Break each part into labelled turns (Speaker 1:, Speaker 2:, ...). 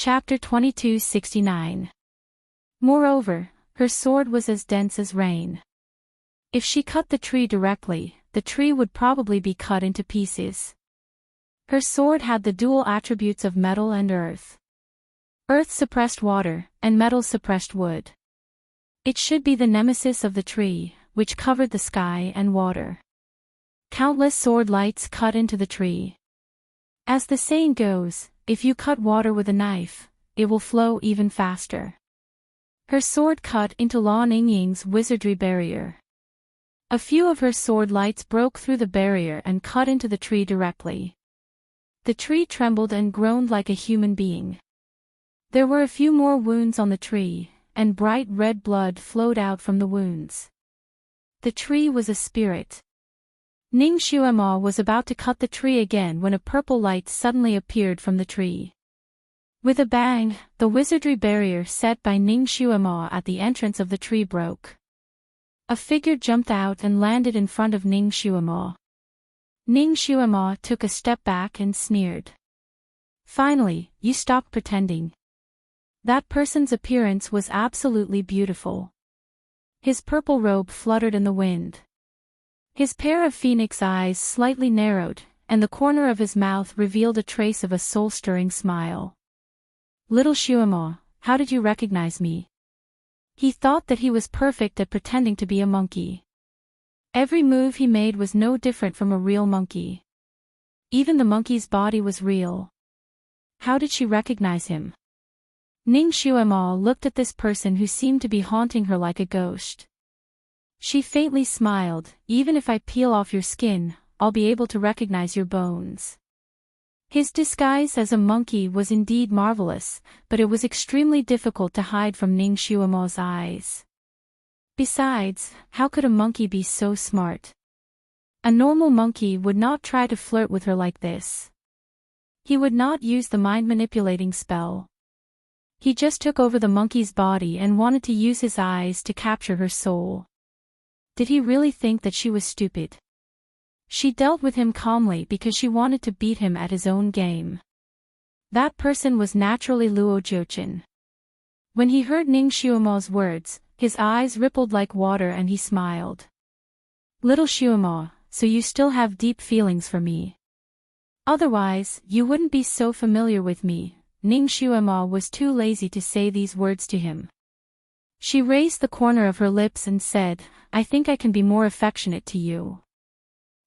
Speaker 1: Chapter 2269. Moreover, her sword was as dense as rain. If she cut the tree directly, the tree would probably be cut into pieces. Her sword had the dual attributes of metal and earth. Earth suppressed water, and metal suppressed wood. It should be the nemesis of the tree, which covered the sky and water. Countless sword lights cut into the tree. As the saying goes, if you cut water with a knife, it will flow even faster. Her sword cut into Lan Yingying's wizardry barrier. A few of her sword lights broke through the barrier and cut into the tree directly. The tree trembled and groaned like a human being. There were a few more wounds on the tree, and bright red blood flowed out from the wounds. The tree was a spirit. Ning Xuema was about to cut the tree again when a purple light suddenly appeared from the tree. With a bang, the wizardry barrier set by Ning Xuema at the entrance of the tree broke. A figure jumped out and landed in front of Ning Xuema. Ning Xuema took a step back and sneered. "Finally, you stopped pretending." That person's appearance was absolutely beautiful. His purple robe fluttered in the wind. His pair of phoenix eyes slightly narrowed, and the corner of his mouth revealed a trace of a soul-stirring smile. "Little Xuema, how did you recognize me?" He thought that he was perfect at pretending to be a monkey. Every move he made was no different from a real monkey. Even the monkey's body was real. How did she recognize him? Ning Xuema looked at this person who seemed to be haunting her like a ghost. She faintly smiled. "Even if I peel off your skin, I'll be able to recognize your bones." His disguise as a monkey was indeed marvelous, but it was extremely difficult to hide from Ning Xuema's eyes. Besides, how could a monkey be so smart? A normal monkey would not try to flirt with her like this. He would not use the mind-manipulating spell. He just took over the monkey's body and wanted to use his eyes to capture her soul. Did he really think that she was stupid? She dealt with him calmly because she wanted to beat him at his own game. That person was naturally Luo Jiuchen. When he heard Ning Xuema's words, his eyes rippled like water and he smiled. "Little Xuema, so you still have deep feelings for me. Otherwise, you wouldn't be so familiar with me." Ning Xuema was too lazy to say these words to him. She raised the corner of her lips and said, "I think I can be more affectionate to you."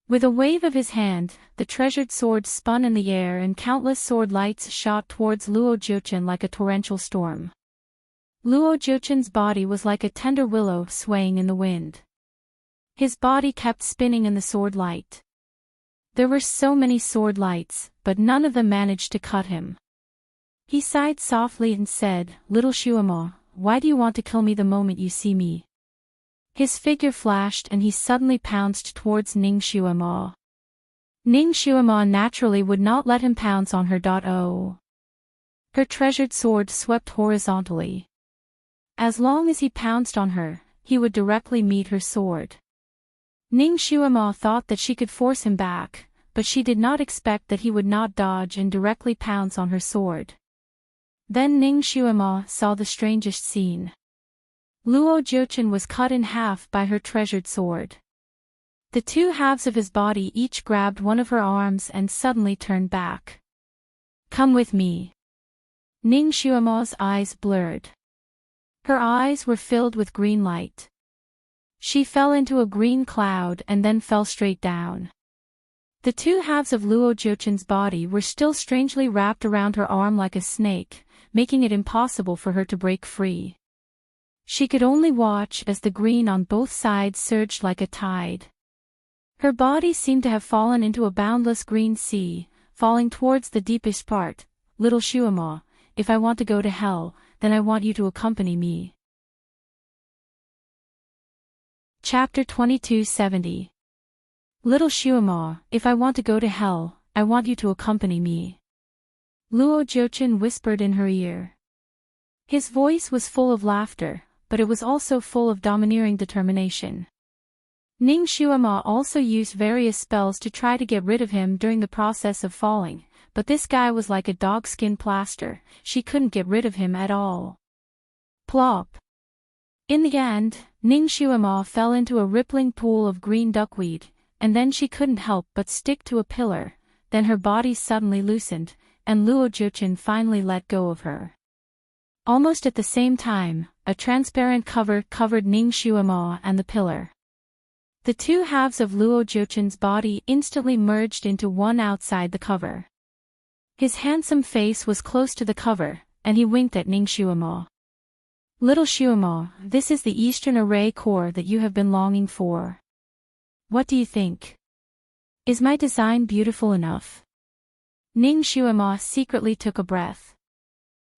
Speaker 1: With a wave of his hand, the treasured sword spun in the air and countless sword lights shot towards Luo Jiuchen like a torrential storm. Luo Jiuchen's body was like a tender willow swaying in the wind. His body kept spinning in the sword light. There were so many sword lights, but none of them managed to cut him. He sighed softly and said, "Little Xuema, why do you want to kill me the moment you see me?" His figure flashed and he suddenly pounced towards Ning Xuema. Ning Xuema naturally would not let him pounce on her. Her treasured sword swept horizontally. As long as he pounced on her, he would directly meet her sword. Ning Xuema thought that she could force him back, but she did not expect that he would not dodge and directly pounce on her sword. Then Ning Xuema saw the strangest scene. Luo Jiuchen was cut in half by her treasured sword. The two halves of his body each grabbed one of her arms and suddenly turned back. "Come with me." Ning Xuema's eyes blurred. Her eyes were filled with green light. She fell into a green cloud and then fell straight down. The two halves of Luo Jiuchen's body were still strangely wrapped around her arm like a snake, making it impossible for her to break free. She could only watch as the green on both sides surged like a tide. Her body seemed to have fallen into a boundless green sea, falling towards the deepest part. "Little Xuema, if I want to go to hell, then I want you to accompany me." Chapter 2270. "Little Xuema, if I want to go to hell, I want you to accompany me." Luo Jiuchen whispered in her ear. His voice was full of laughter, but it was also full of domineering determination. Ning Xuema also used various spells to try to get rid of him during the process of falling, but this guy was like a dogskin plaster, she couldn't get rid of him at all. Plop. In the end, Ning Xuema fell into a rippling pool of green duckweed, and then she couldn't help but stick to a pillar, then her body suddenly loosened, and Luo Jiuchen finally let go of her. Almost at the same time, a transparent cover covered Ning Xuema and the pillar. The two halves of Luo Jiuchen's body instantly merged into one outside the cover. His handsome face was close to the cover, and he winked at Ning Xuema. Little Xuema, this is the Eastern Array core that you have been longing for. What do you think? Is my design beautiful enough? Ning Xuema secretly took a breath.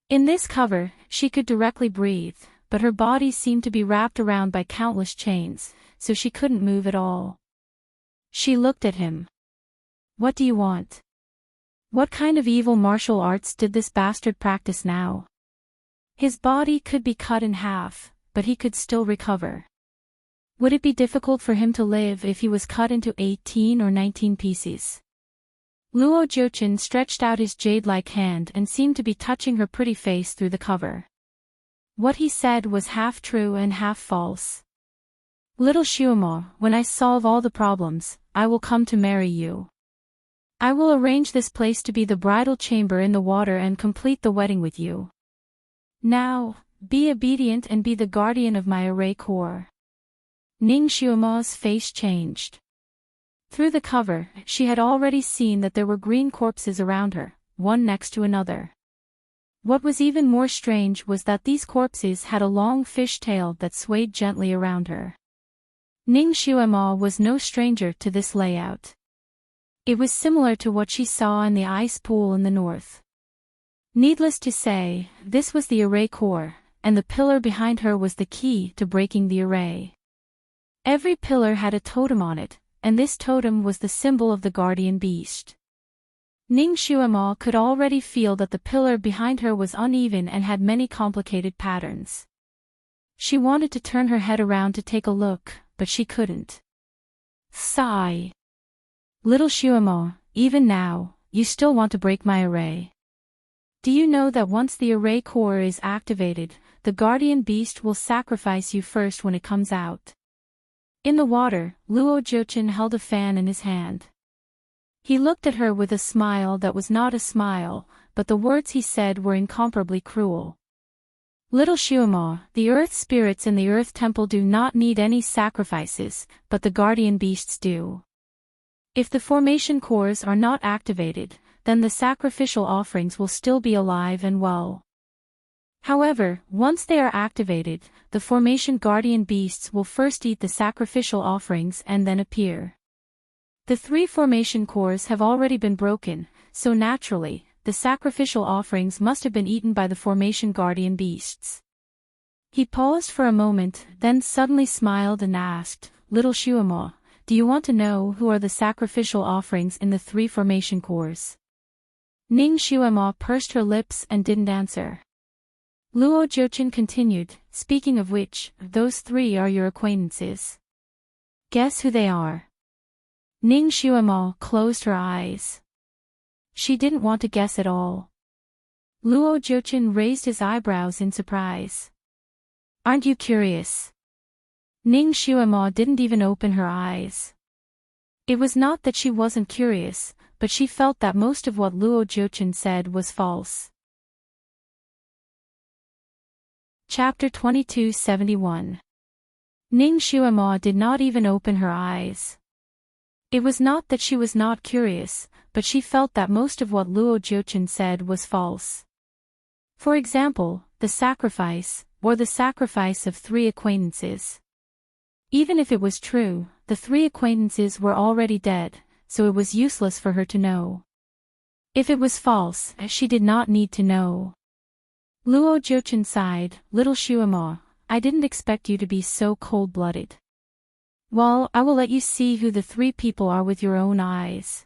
Speaker 1: In this cover, she could directly breathe, but her body seemed to be wrapped around by countless chains, so she couldn't move at all. She looked at him. What do you want? What kind of evil martial arts did this bastard practice now? His body could be cut in half, but he could still recover. Would it be difficult for him to live if he was cut into 18 or 19 pieces? Luo Jiuchen stretched out his jade-like hand and seemed to be touching her pretty face through the cover. What he said was half true and half false. Little Xuema, when I solve all the problems, I will come to marry you. I will arrange this place to be the bridal chamber in the water and complete the wedding with you. Now, be obedient and be the guardian of my array core. Ning Xuema's face changed. Through the cover, she had already seen that there were green corpses around her, one next to another. What was even more strange was that these corpses had a long fish tail that swayed gently around her. Ning Xuema was no stranger to this layout. It was similar to what she saw in the ice pool in the north. Needless to say, this was the array core, and the pillar behind her was the key to breaking the array. Every pillar had a totem on it, and this totem was the symbol of the guardian beast. Ning Xuema could already feel that the pillar behind her was uneven and had many complicated patterns. She wanted to turn her head around to take a look, but she couldn't. Sigh. Little Xuema, even now, you still want to break my array. Do you know that once the array core is activated, the guardian beast will sacrifice you first when it comes out? In the water, Luo Jiuchen held a fan in his hand. He looked at her with a smile that was not a smile, but the words he said were incomparably cruel. Little Xuema, the earth spirits in the earth temple do not need any sacrifices, but the guardian beasts do. If the formation cores are not activated, then the sacrificial offerings will still be alive and well. However, once they are activated, the formation guardian beasts will first eat the sacrificial offerings and then appear. The 3 formation cores have already been broken, so naturally, the sacrificial offerings must have been eaten by the formation guardian beasts. He paused for a moment, then suddenly smiled and asked, Little Xuema, do you want to know who are the sacrificial offerings in the 3 formation cores? Ning Xuema pursed her lips and didn't answer. Luo Jiuchen continued, speaking of which, those 3 are your acquaintances. Guess who they are? Ning Xuema closed her eyes. She didn't want to guess at all. Luo Jiuchen raised his eyebrows in surprise. Aren't you curious? Ning Xuema didn't even open her eyes. It was not that she wasn't curious, but she felt that most of what Luo Jiuchen said was false. Chapter 2271. Ning Xuema did not even open her eyes. It was not that she was not curious, but she felt that most of what Luo Jiuchen said was false. For example, the sacrifice, or the sacrifice of 3 acquaintances. Even if it was true, the 3 acquaintances were already dead, so it was useless for her to know. If it was false, she did not need to know. Luo Jiuchen sighed, Little Xuema, I didn't expect you to be so cold-blooded. Well, I will let you see who the 3 people are with your own eyes.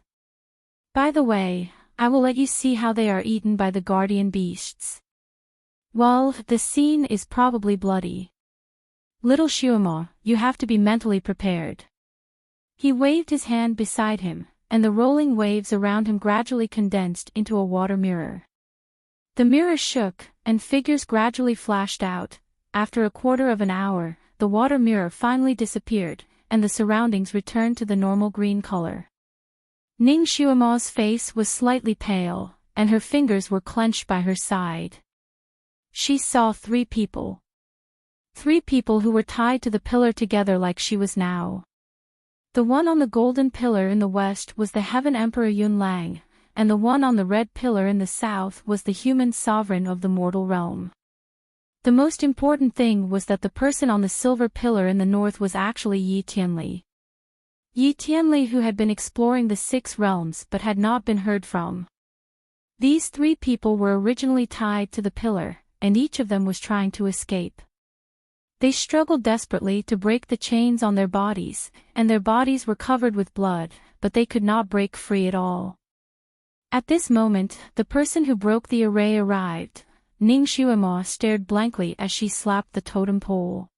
Speaker 1: By the way, I will let you see how they are eaten by the guardian beasts. Well, the scene is probably bloody. Little Xuema, you have to be mentally prepared. He waved his hand beside him, and the rolling waves around him gradually condensed into a water mirror. The mirror shook, and figures gradually flashed out. After a quarter of an hour, the water mirror finally disappeared, and the surroundings returned to the normal green color. Ning Xuema's face was slightly pale, and her fingers were clenched by her side. She saw 3 people. 3 people who were tied to the pillar together like she was now. The one on the golden pillar in the west was the Heaven Emperor Yun Lang, and the one on the red pillar in the south was the human sovereign of the mortal realm. The most important thing was that the person on the silver pillar in the north was actually Yi Tianli. Yi Tianli, who had been exploring the 6 realms but had not been heard from. These 3 people were originally tied to the pillar, and each of them was trying to escape. They struggled desperately to break the chains on their bodies, and their bodies were covered with blood, but they could not break free at all. At this moment, the person who broke the array arrived. Ning Xuema stared blankly as she slapped the totem pole.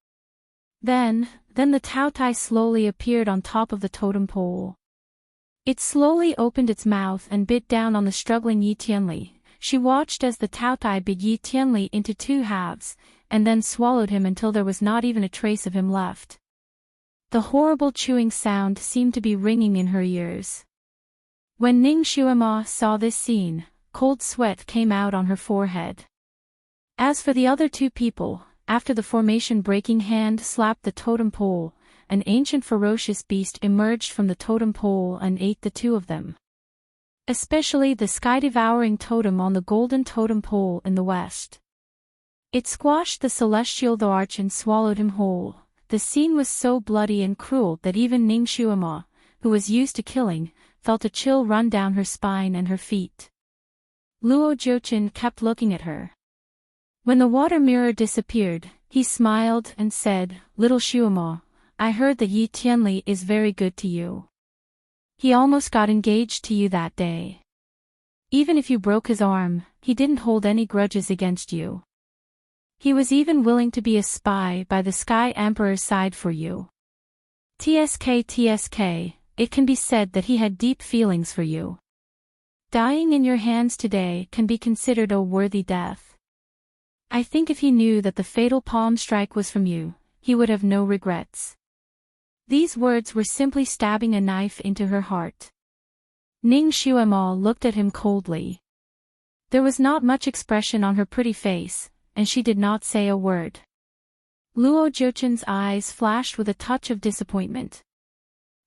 Speaker 1: Then the Taotai slowly appeared on top of the totem pole. It slowly opened its mouth and bit down on the struggling Yi Tianli. She watched as the Taotai bit Yi Tianli into 2 halves, and then swallowed him until there was not even a trace of him left. The horrible chewing sound seemed to be ringing in her ears. When Ning Xuema saw this scene, cold sweat came out on her forehead. As for the other 2 people, after the formation-breaking hand slapped the totem pole, an ancient ferocious beast emerged from the totem pole and ate the 2 of them. Especially the sky-devouring totem on the golden totem pole in the west. It squashed the celestial arch and swallowed him whole. The scene was so bloody and cruel that even Ning Xuema, who was used to killing, felt a chill run down her spine and her feet. Luo Jiuqin kept looking at her. When the water mirror disappeared, he smiled and said, "Little Xuema, I heard that Yi Tianli is very good to you. He almost got engaged to you that day. Even if you broke his arm, he didn't hold any grudges against you. He was even willing to be a spy by the Sky Emperor's side for you. TSK, it can be said that he had deep feelings for you. Dying in your hands today can be considered a worthy death. I think if he knew that the fatal palm strike was from you, he would have no regrets." These words were simply stabbing a knife into her heart. Ning Xuema looked at him coldly. There was not much expression on her pretty face, and she did not say a word. Luo Jiuqin's eyes flashed with a touch of disappointment.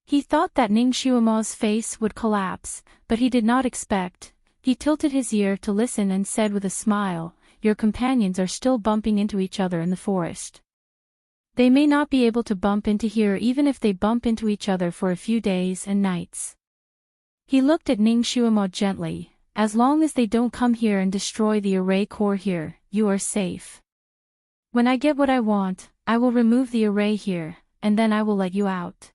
Speaker 1: He thought that Ning Xuema's face would collapse, but he did not expect. He tilted his ear to listen and said with a smile, "Your companions are still bumping into each other in the forest. They may not be able to bump into here even if they bump into each other for a few days and nights." He looked at Ning Xuema gently. "As long as they don't come here and destroy the array core here, you are safe. When I get what I want, I will remove the array here, and then I will let you out."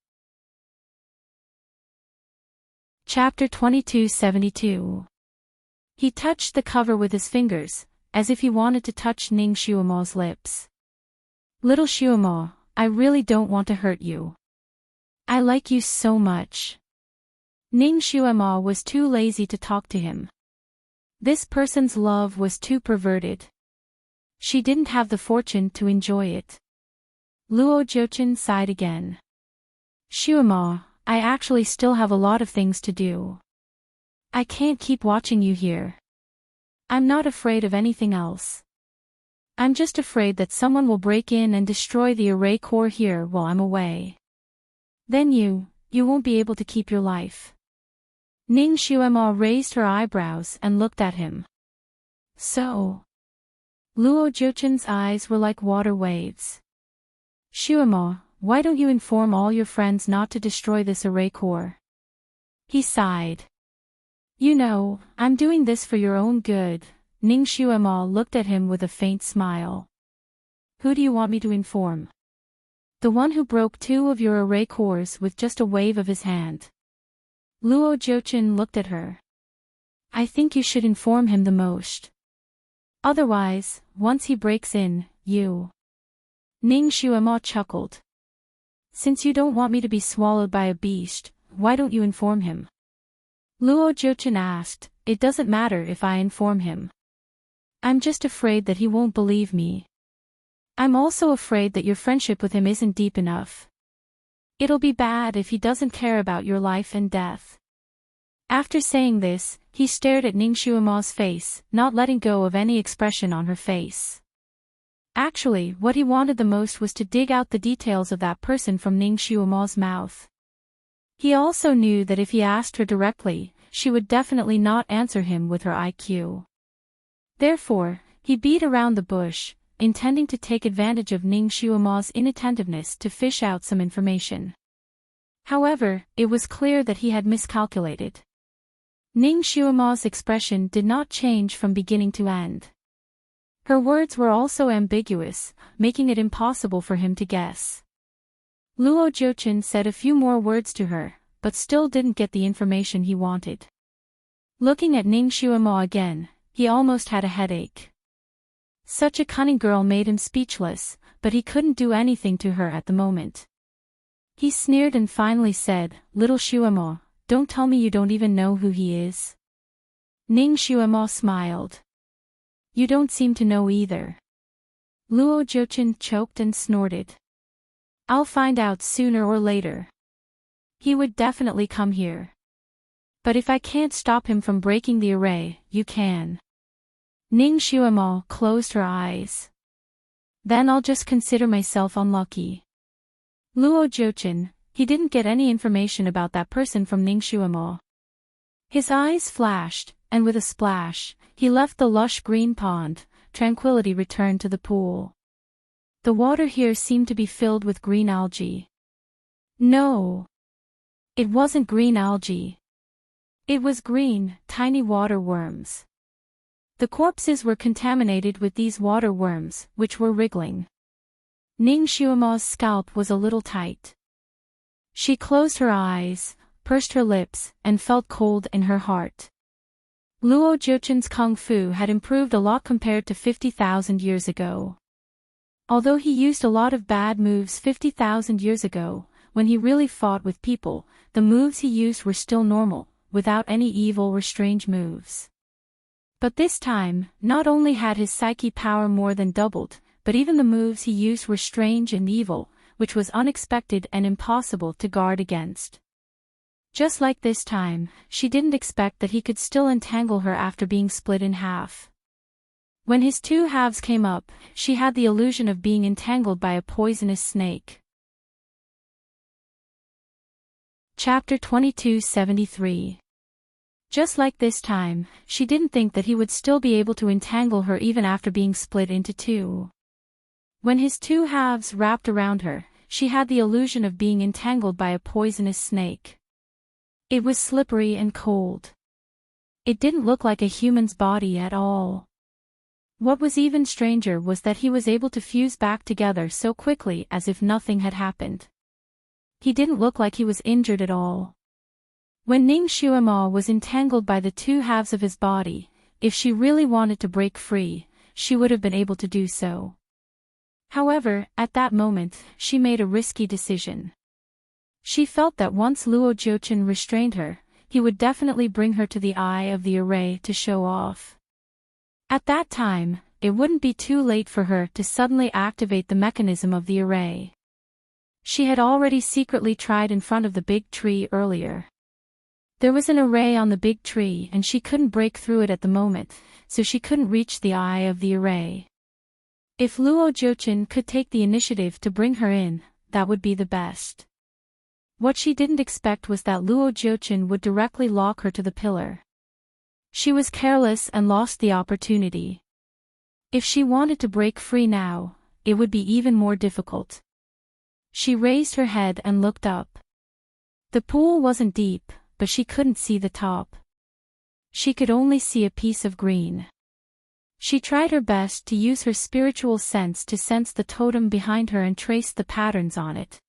Speaker 1: Chapter 2272. He touched the cover with his fingers, as if he wanted to touch Ning Xuema's lips. "Little Xuema, I really don't want to hurt you. I like you so much." Ning Xuema was too lazy to talk to him. This person's love was too perverted. She didn't have the fortune to enjoy it. Luo Jiuqin sighed again. "Xuema, I actually still have a lot of things to do. I can't keep watching you here. I'm not afraid of anything else. I'm just afraid that someone will break in and destroy the array core here while I'm away. Then you won't be able to keep your life." Ning Xuema raised her eyebrows and looked at him. "So?" Luo Jiuqin's eyes were like water waves. "Xuema, why don't you inform all your friends not to destroy this array core?" He sighed. "You know, I'm doing this for your own good." Ning Xuema looked at him with a faint smile. "Who do you want me to inform?" "The one who broke 2 of your array cores with just a wave of his hand." Luo Jiuqin looked at her. "I think you should inform him the most. Otherwise, once he breaks in, you..." Ning Xuema chuckled. Since you don't want me to be swallowed by a beast, why don't you inform him? Luo Jiuchen asked. It doesn't matter if I inform him. I'm just afraid that he won't believe me. I'm also afraid that your friendship with him isn't deep enough. It'll be bad if he doesn't care about your life and death. After saying this, he stared at Ning Xuema's face, not letting go of any expression on her face. Actually, what he wanted the most was to dig out the details of that person from Ning Xuema's mouth. He also knew that if he asked her directly, she would definitely not answer him with her IQ. Therefore, he beat around the bush, intending to take advantage of Ning Xuema's inattentiveness to fish out some information. However, it was clear that he had miscalculated. Ning Xuema's expression did not change from beginning to end. Her words were also ambiguous, making it impossible for him to guess. Luo Jiuchen said a few more words to her, but still didn't get the information he wanted. Looking at Ning Xuema again, he almost had a headache. Such a cunning girl made him speechless, but he couldn't do anything to her at the moment. He sneered and finally said, "Little Xuema, don't tell me you don't even know who he is." Ning Xuema smiled. "You don't seem to know either." Luo Jiuchen choked and snorted. "I'll find out sooner or later. He would definitely come here. But if I can't stop him from breaking the array, you can." Ning Xuema closed her eyes. "Then I'll just consider myself unlucky." Luo Jiuchen, he didn't get any information about that person from Ning Xuema. His eyes flashed, and with a splash, he left the lush green pond. Tranquility returned to the pool. The water here seemed to be filled with green algae. No. It wasn't green algae. It was green, tiny water worms. The corpses were contaminated with these water worms, which were wriggling. Ning Xuema's scalp was a little tight. She closed her eyes, pursed her lips, and felt cold in her heart. Luo Jiuchen's kung fu had improved a lot compared to 50,000 years ago. Although he used a lot of bad moves 50,000 years ago, when he really fought with people, the moves he used were still normal, without any evil or strange moves. But this time, not only had his psyche power more than doubled, but even the moves he used were strange and evil, which was unexpected and impossible to guard against. Just like this time, she didn't expect that he could still entangle her after being split in half. When his two halves came up, she had the illusion of being entangled by a poisonous snake. Chapter 2273. Just like this time, she didn't think that he would still be able to entangle her even after being split into two. When his two halves wrapped around her, she had the illusion of being entangled by a poisonous snake. It was slippery and cold. It didn't look like a human's body at all. What was even stranger was that he was able to fuse back together so quickly as if nothing had happened. He didn't look like he was injured at all. When Ning Xuema was entangled by the two halves of his body, if she really wanted to break free, she would have been able to do so. However, at that moment, she made a risky decision. She felt that once Luo Jiuchen restrained her, he would definitely bring her to the eye of the array to show off. At that time, it wouldn't be too late for her to suddenly activate the mechanism of the array. She had already secretly tried in front of the big tree earlier. There was an array on the big tree and she couldn't break through it at the moment, so she couldn't reach the eye of the array. If Luo Jiuchen could take the initiative to bring her in, that would be the best. What she didn't expect was that Luo Jiuchen would directly lock her to the pillar. She was careless and lost the opportunity. If she wanted to break free now, it would be even more difficult. She raised her head and looked up. The pool wasn't deep, but she couldn't see the top. She could only see a piece of green. She tried her best to use her spiritual sense to sense the totem behind her and trace the patterns on it.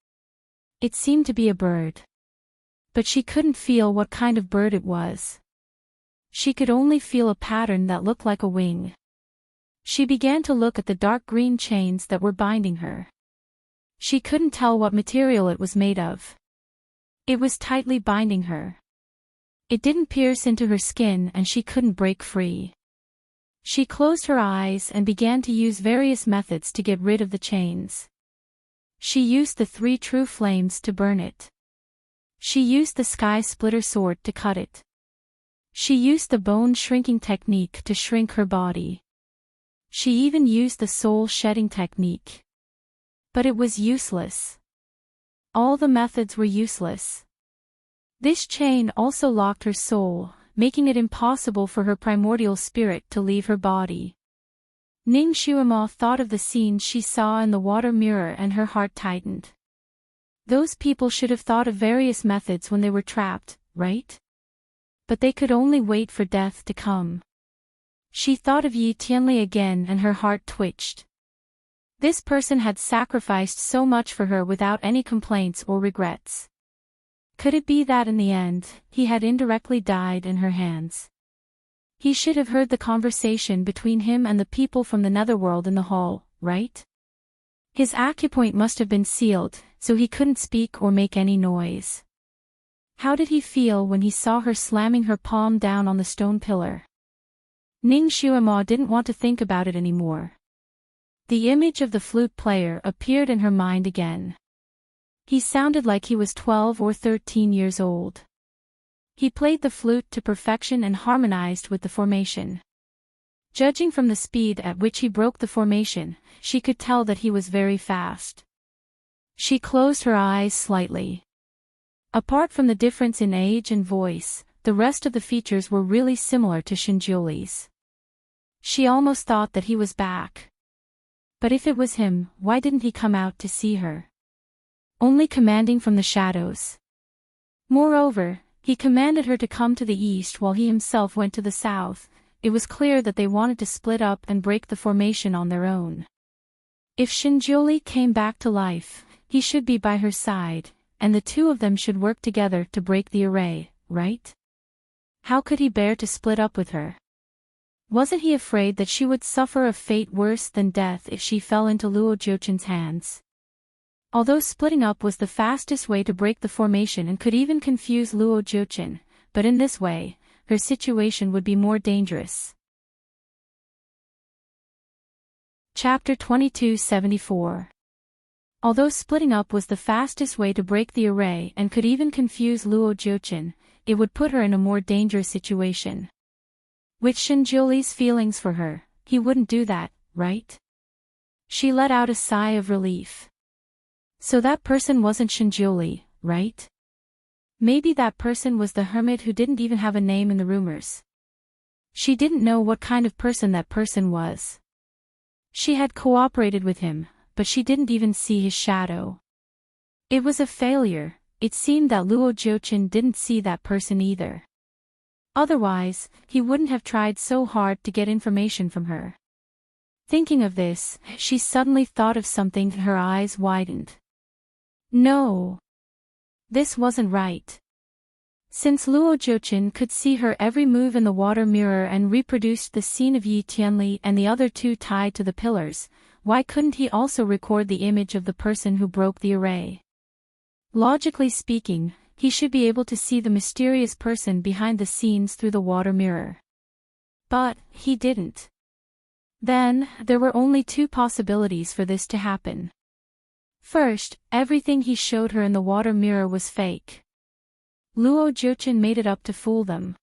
Speaker 1: It seemed to be a bird. But she couldn't feel what kind of bird it was. She could only feel a pattern that looked like a wing. She began to look at the dark green chains that were binding her. She couldn't tell what material it was made of. It was tightly binding her. It didn't pierce into her skin and she couldn't break free. She closed her eyes and began to use various methods to get rid of the chains. She used the 3 true flames to burn it. She used the sky splitter sword to cut it. She used the bone shrinking technique to shrink her body. She even used the soul shedding technique. But it was useless. All the methods were useless. This chain also locked her soul, making it impossible for her primordial spirit to leave her body. Ning Xuemo thought of the scene she saw in the water mirror and her heart tightened. Those people should have thought of various methods when they were trapped, right? But they could only wait for death to come. She thought of Yi Tianli again and her heart twitched. This person had sacrificed so much for her without any complaints or regrets. Could it be that in the end, he had indirectly died in her hands? He should have heard the conversation between him and the people from the netherworld in the hall, right? His acupoint must have been sealed, so he couldn't speak or make any noise. How did he feel when he saw her slamming her palm down on the stone pillar? Ning Xuemo didn't want to think about it anymore. The image of the flute player appeared in her mind again. He sounded like he was 12 or 13 years old. He played the flute to perfection and harmonized with the formation. Judging from the speed at which he broke the formation, she could tell that he was very fast. She closed her eyes slightly. Apart from the difference in age and voice, the rest of the features were really similar to Shinjuli's. She almost thought that he was back. But if it was him, why didn't he come out to see her? Only commanding from the shadows. Moreover, he commanded her to come to the east while he himself went to the south. It was clear that they wanted to split up and break the formation on their own. If Shinjuli came back to life, he should be by her side, and the two of them should work together to break the array, right? How could he bear to split up with her? Wasn't he afraid that she would suffer a fate worse than death if she fell into Luo Jiuchen's hands? Although splitting up was the fastest way to break the formation and could even confuse Luo Jiuchen, but in this way, her situation would be more dangerous. Chapter 2274. Although splitting up was the fastest way to break the array and could even confuse Luo Jiuchen, it would put her in a more dangerous situation. With Shinjuli's feelings for her, he wouldn't do that, right? She let out a sigh of relief. So that person wasn't Shinjuli, right? Maybe that person was the hermit who didn't even have a name in the rumors. She didn't know what kind of person that person was. She had cooperated with him, but she didn't even see his shadow. It was a failure. It seemed that Luo Jiuchen didn't see that person either. Otherwise, he wouldn't have tried so hard to get information from her. Thinking of this, she suddenly thought of something and her eyes widened. No. This wasn't right. Since Luo Jiuchen could see her every move in the water mirror and reproduced the scene of Yi Tianli and the other two tied to the pillars, why couldn't he also record the image of the person who broke the array? Logically speaking, he should be able to see the mysterious person behind the scenes through the water mirror. But he didn't. Then, there were only two possibilities for this to happen. First, everything he showed her in the water mirror was fake. Luo Jiuchen made it up to fool them.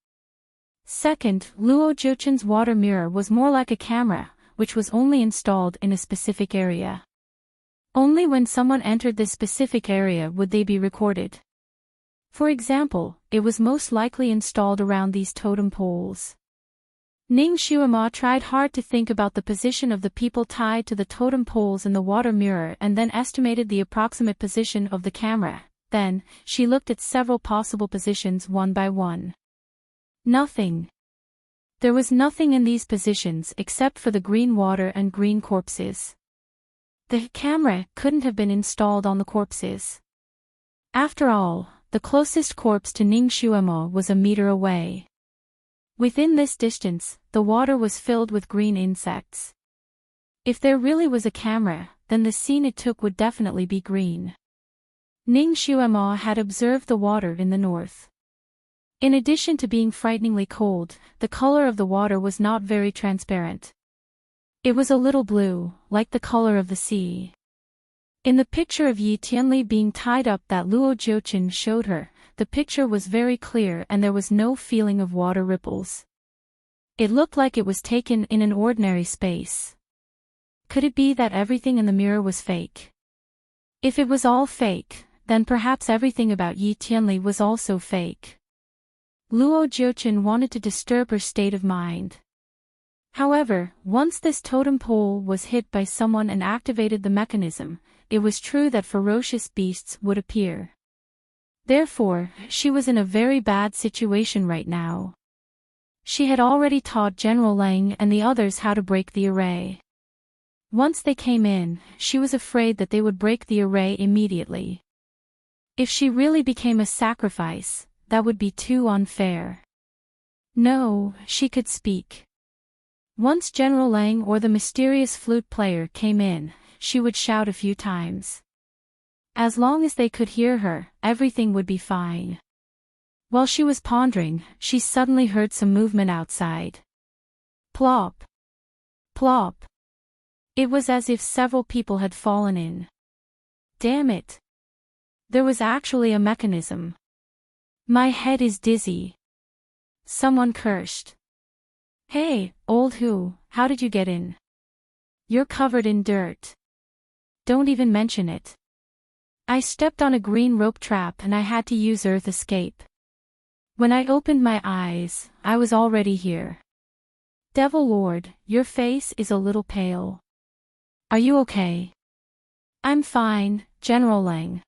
Speaker 1: Second, Luo Jiuchen's water mirror was more like a camera, which was only installed in a specific area. Only when someone entered this specific area would they be recorded. For example, it was most likely installed around these totem poles. Ning Xuemo tried hard to think about the position of the people tied to the totem poles in the water mirror and then estimated the approximate position of the camera. Then, she looked at several possible positions one by one. Nothing. There was nothing in these positions except for the green water and green corpses. The camera couldn't have been installed on the corpses. After all, the closest corpse to Ning Xuemo was a meter away. Within this distance, the water was filled with green insects. If there really was a camera, then the scene it took would definitely be green. Ning Xuema had observed the water in the north. In addition to being frighteningly cold, the color of the water was not very transparent. It was a little blue, like the color of the sea. In the picture of Yi Tianli being tied up that Luo Jiuqin showed her, the picture was very clear and there was no feeling of water ripples. It looked like it was taken in an ordinary space. Could it be that everything in the mirror was fake? If it was all fake, then perhaps everything about Yi Tianli was also fake. Luo Jiuqin wanted to disturb her state of mind. However, once this totem pole was hit by someone and activated the mechanism, it was true that ferocious beasts would appear. Therefore, she was in a very bad situation right now. She had already taught General Lang and the others how to break the array. Once they came in, she was afraid that they would break the array immediately. If she really became a sacrifice, that would be too unfair. No, she could speak. Once General Lang or the mysterious flute player came in, she would shout a few times. As long as they could hear her, everything would be fine. While she was pondering, she suddenly heard some movement outside. Plop! Plop! It was as if several people had fallen in. Damn it! There was actually a mechanism. My head is dizzy. Someone cursed. Hey, old Hu, how did you get in? You're covered in dirt. Don't even mention it. I stepped on a green rope trap and I had to use Earth Escape. When I opened my eyes, I was already here. Devil Lord, your face is a little pale. Are you okay? I'm fine, General Lang.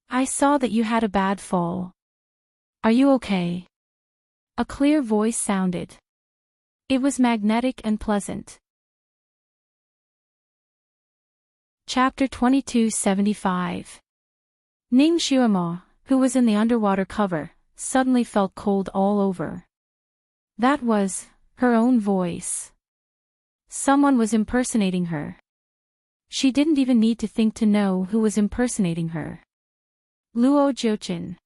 Speaker 1: I saw that you had a bad fall. Are you okay? A clear voice sounded. It was magnetic and pleasant. Chapter 2275. Ning Xuema, who was in the underwater cover, suddenly felt cold all over. That was her own voice. Someone was impersonating her. She didn't even need to think to know who was impersonating her. Luo Jiuqin.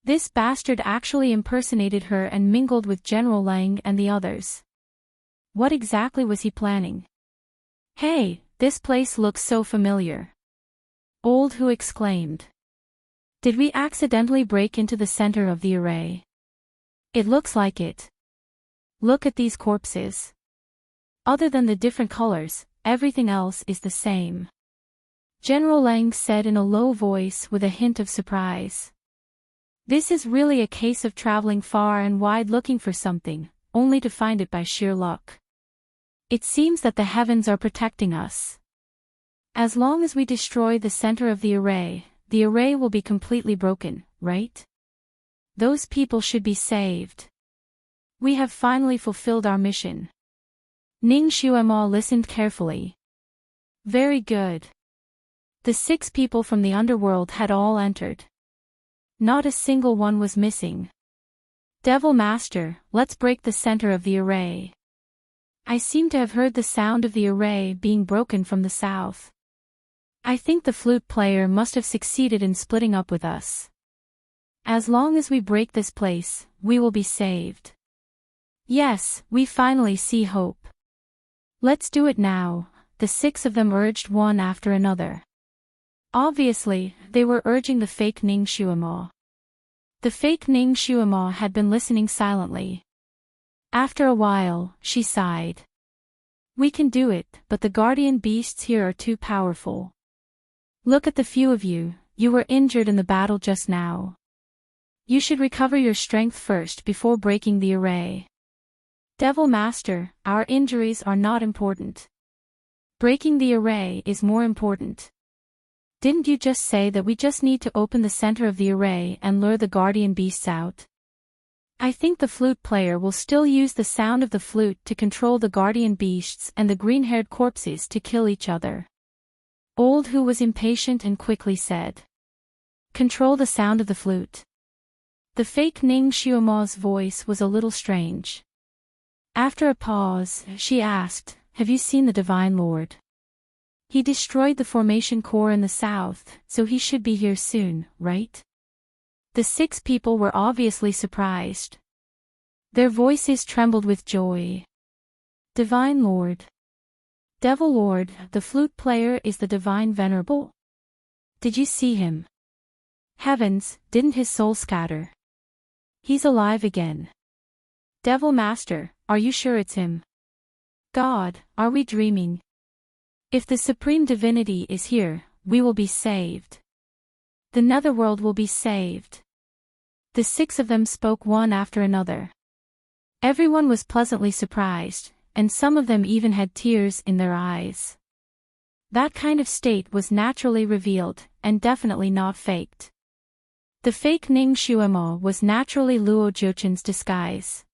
Speaker 1: This bastard actually impersonated her and mingled with General Lang and the others. What exactly was he planning? Hey, this place looks so familiar. Old Hu exclaimed. Did we accidentally break into the center of the array? It looks like it. Look at these corpses. Other than the different colors, everything else is the same. General Lang said in a low voice with a hint of surprise. This is really a case of traveling far and wide looking for something, only to find it by sheer luck. It seems that the heavens are protecting us. As long as we destroy the center of the array will be completely broken, right? Those people should be saved. We have finally fulfilled our mission. Ning Xuema listened carefully. Very good. The 6 people from the underworld had all entered. Not a single one was missing. Devil Master, let's break the center of the array. I seem to have heard the sound of the array being broken from the south. I think the flute player must have succeeded in splitting up with us. As long as we break this place, we will be saved. Yes, we finally see hope. Let's do it now, the 6 of them urged one after another. Obviously, they were urging the fake Ning Xuema. The fake Ning Xuema had been listening silently. After a while, she sighed. We can do it, but the guardian beasts here are too powerful. Look at the few of you, you were injured in the battle just now. You should recover your strength first before breaking the array. Devil Master, our injuries are not important. Breaking the array is more important. Didn't you just say that we just need to open the center of the array and lure the guardian beasts out? I think the flute player will still use the sound of the flute to control the guardian beasts and the green-haired corpses to kill each other. Old Hu was impatient and quickly said. Control the sound of the flute. The fake Ning Xuema's voice was a little strange. After a pause, she asked, have you seen the Divine Lord? He destroyed the formation core in the south, so he should be here soon, right? The 6 people were obviously surprised. Their voices trembled with joy. Divine Lord. Devil Lord, the flute player is the Divine Venerable. Did you see him? Heavens, didn't his soul scatter? He's alive again. Devil Master, are you sure it's him? God, are we dreaming? If the Supreme Divinity is here, we will be saved. The Netherworld will be saved. The 6 of them spoke one after another. Everyone was pleasantly surprised, and some of them even had tears in their eyes. That kind of state was naturally revealed, and definitely not faked. The fake Ning Xuemo was naturally Luo Jiuchen's disguise.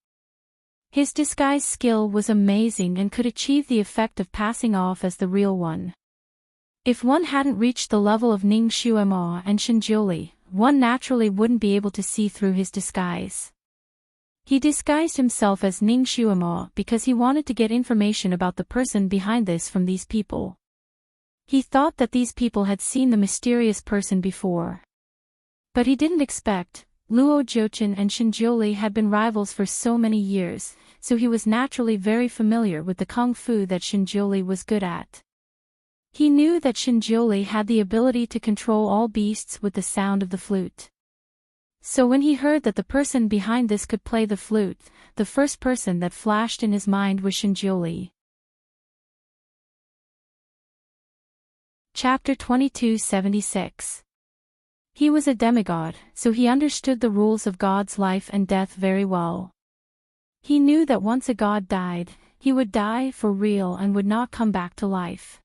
Speaker 1: His disguise skill was amazing and could achieve the effect of passing off as the real one. If one hadn't reached the level of Ning Xuemo and Shinjiuli, one naturally wouldn't be able to see through his disguise. He disguised himself as Ning Xuemo because he wanted to get information about the person behind this from these people. He thought that these people had seen the mysterious person before. But he didn't expect. Luo Jiuchen and Shinjiuli had been rivals for so many years, so he was naturally very familiar with the kung fu that Shinjiuli was good at. He knew that Shinjiuli had the ability to control all beasts with the sound of the flute. So when he heard that the person behind this could play the flute, the first person that flashed in his mind was Shinjiuli. Chapter 2276. He was a demigod, so he understood the rules of God's life and death very well. He knew that once a god died, he would die for real and would not come back to life.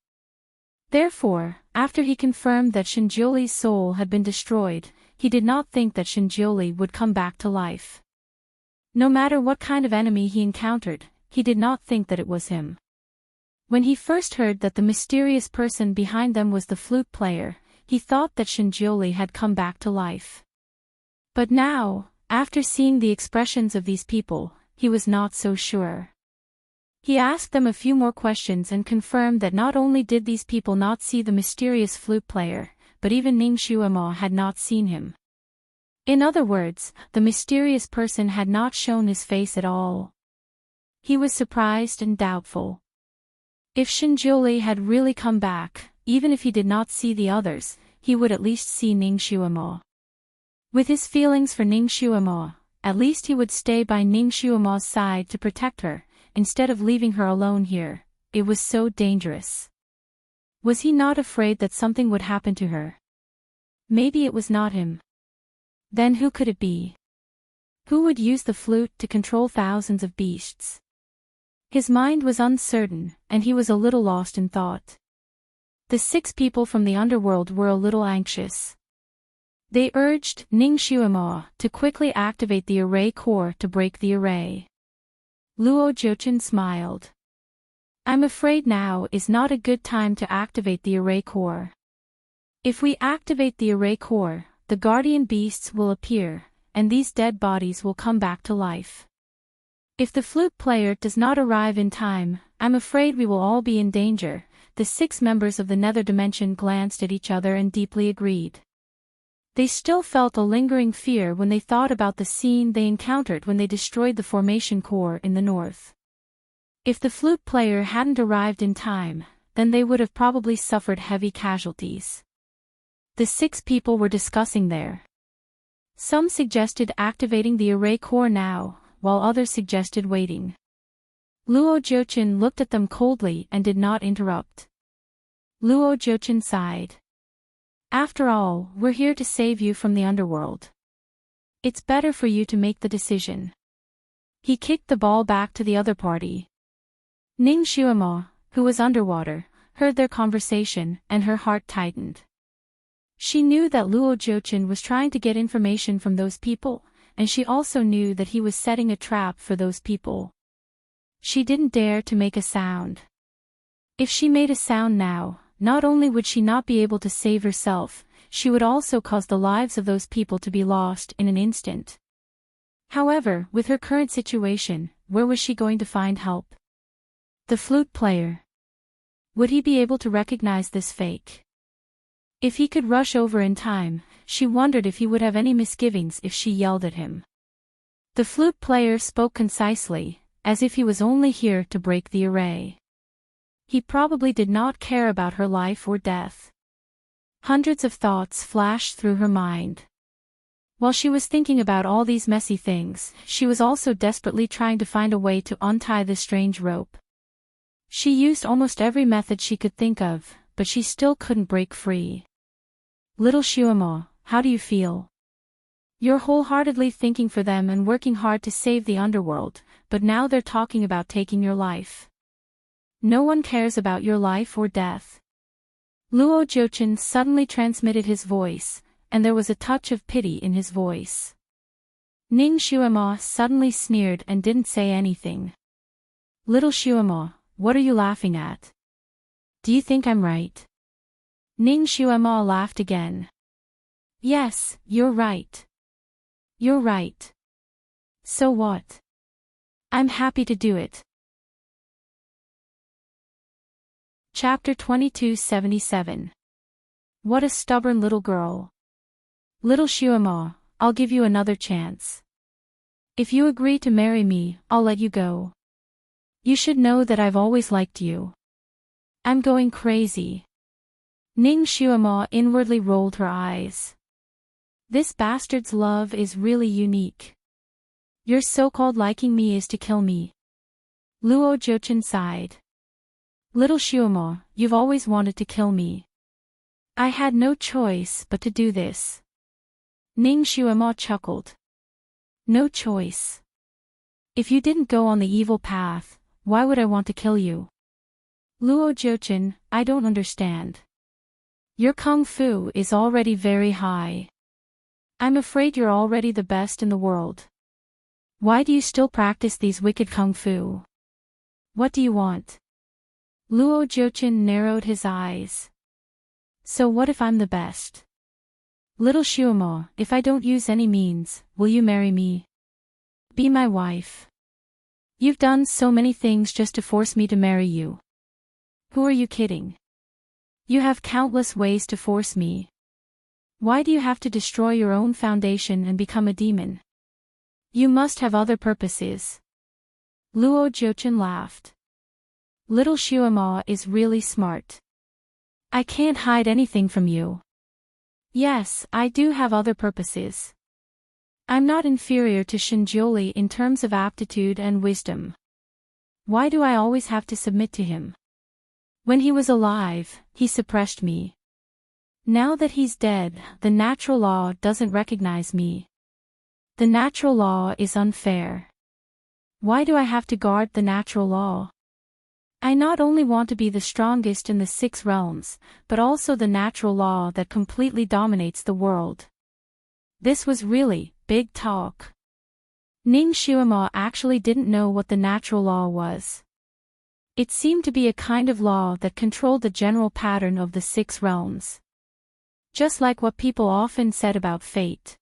Speaker 1: Therefore, after he confirmed that Shinjiuli's soul had been destroyed, he did not think that Shinjiuli would come back to life. No matter what kind of enemy he encountered, he did not think that it was him. When he first heard that the mysterious person behind them was the flute player, he thought that Shinjiuli had come back to life. But now, after seeing the expressions of these people, he was not so sure. He asked them a few more questions and confirmed that not only did these people not see the mysterious flute player, but even Ning Xuemo had not seen him. In other words, the mysterious person had not shown his face at all. He was surprised and doubtful. If Shinjiuli had really come back, even if he did not see the others, he would at least see Ning Xuemo. With his feelings for Ning Xuemo, at least he would stay by Ning Xuemo's side to protect her, instead of leaving her alone here. It was so dangerous. Was he not afraid that something would happen to her? Maybe it was not him. Then who could it be? Who would use the flute to control thousands of beasts? His mind was uncertain, and he was a little lost in thought. The 6 people from the underworld were a little anxious. They urged Ning Xuemo to quickly activate the array core to break the array. Luo Jiuchen smiled. I'm afraid now is not a good time to activate the array core. If we activate the array core, the guardian beasts will appear, and these dead bodies will come back to life. If the flute player does not arrive in time, I'm afraid we will all be in danger. The 6 members of the nether dimension glanced at each other and deeply agreed. They still felt a lingering fear when they thought about the scene they encountered when they destroyed the formation core in the north. If the flute player hadn't arrived in time, then they would have probably suffered heavy casualties. The 6 people were discussing there. Some suggested activating the array core now, while others suggested waiting. Luo Jiuchen looked at them coldly and did not interrupt. Luo Jiuchen sighed. After all, we're here to save you from the underworld. It's better for you to make the decision. He kicked the ball back to the other party. Ning Xuemo, who was underwater, heard their conversation, and her heart tightened. She knew that Luo Jiuchen was trying to get information from those people, and she also knew that he was setting a trap for those people. She didn't dare to make a sound. If she made a sound now, not only would she not be able to save herself, she would also cause the lives of those people to be lost in an instant. However, with her current situation, where was she going to find help? The flute player. Would he be able to recognize this fake? If he could rush over in time, she wondered if he would have any misgivings if she yelled at him. The flute player spoke concisely, as if he was only here to break the array. He probably did not care about her life or death. Hundreds of thoughts flashed through her mind. While she was thinking about all these messy things, she was also desperately trying to find a way to untie the strange rope. She used almost every method she could think of, but she still couldn't break free. Little Shuamo, how do you feel? You're wholeheartedly thinking for them and working hard to save the underworld, but now they're talking about taking your life. No one cares about your life or death. Luo Jiuchen suddenly transmitted his voice, and there was a touch of pity in his voice. Ning Shuamo suddenly sneered and didn't say anything. Little Shuamo, what are you laughing at? Do you think I'm right? Ning Shuamo laughed again. Yes, you're right. You're right. So what? I'm happy to do it. Chapter 2277. What a stubborn little girl. Little Shuamo, I'll give you another chance. If you agree to marry me, I'll let you go. You should know that I've always liked you. I'm going crazy. Ning Shuamo inwardly rolled her eyes. This bastard's love is really unique. Your so-called liking me is to kill me. Luo Jiuchen sighed. Little Shuamo, you've always wanted to kill me. I had no choice but to do this. Ning Shuamo chuckled. No choice. If you didn't go on the evil path, why would I want to kill you? Luo Jiuchen, I don't understand. Your kung fu is already very high. I'm afraid you're already the best in the world. Why do you still practice these wicked kung fu? What do you want? Luo Jiuchen narrowed his eyes. So what if I'm the best? Little Shuamo, if I don't use any means, will you marry me? Be my wife. You've done so many things just to force me to marry you. Who are you kidding? You have countless ways to force me. Why do you have to destroy your own foundation and become a demon? You must have other purposes. Luo Jiuchen laughed. Little Shuamo is really smart. I can't hide anything from you. Yes, I do have other purposes. I'm not inferior to Shinjioli in terms of aptitude and wisdom. Why do I always have to submit to him? When he was alive, he suppressed me. Now that he's dead, the natural law doesn't recognize me. The natural law is unfair. Why do I have to guard the natural law? I not only want to be the strongest in the 6 realms, but also the natural law that completely dominates the world. This was really big talk. Ning Shuamo actually didn't know what the natural law was. It seemed to be a kind of law that controlled the general pattern of the 6 realms. Just like what people often said about fate.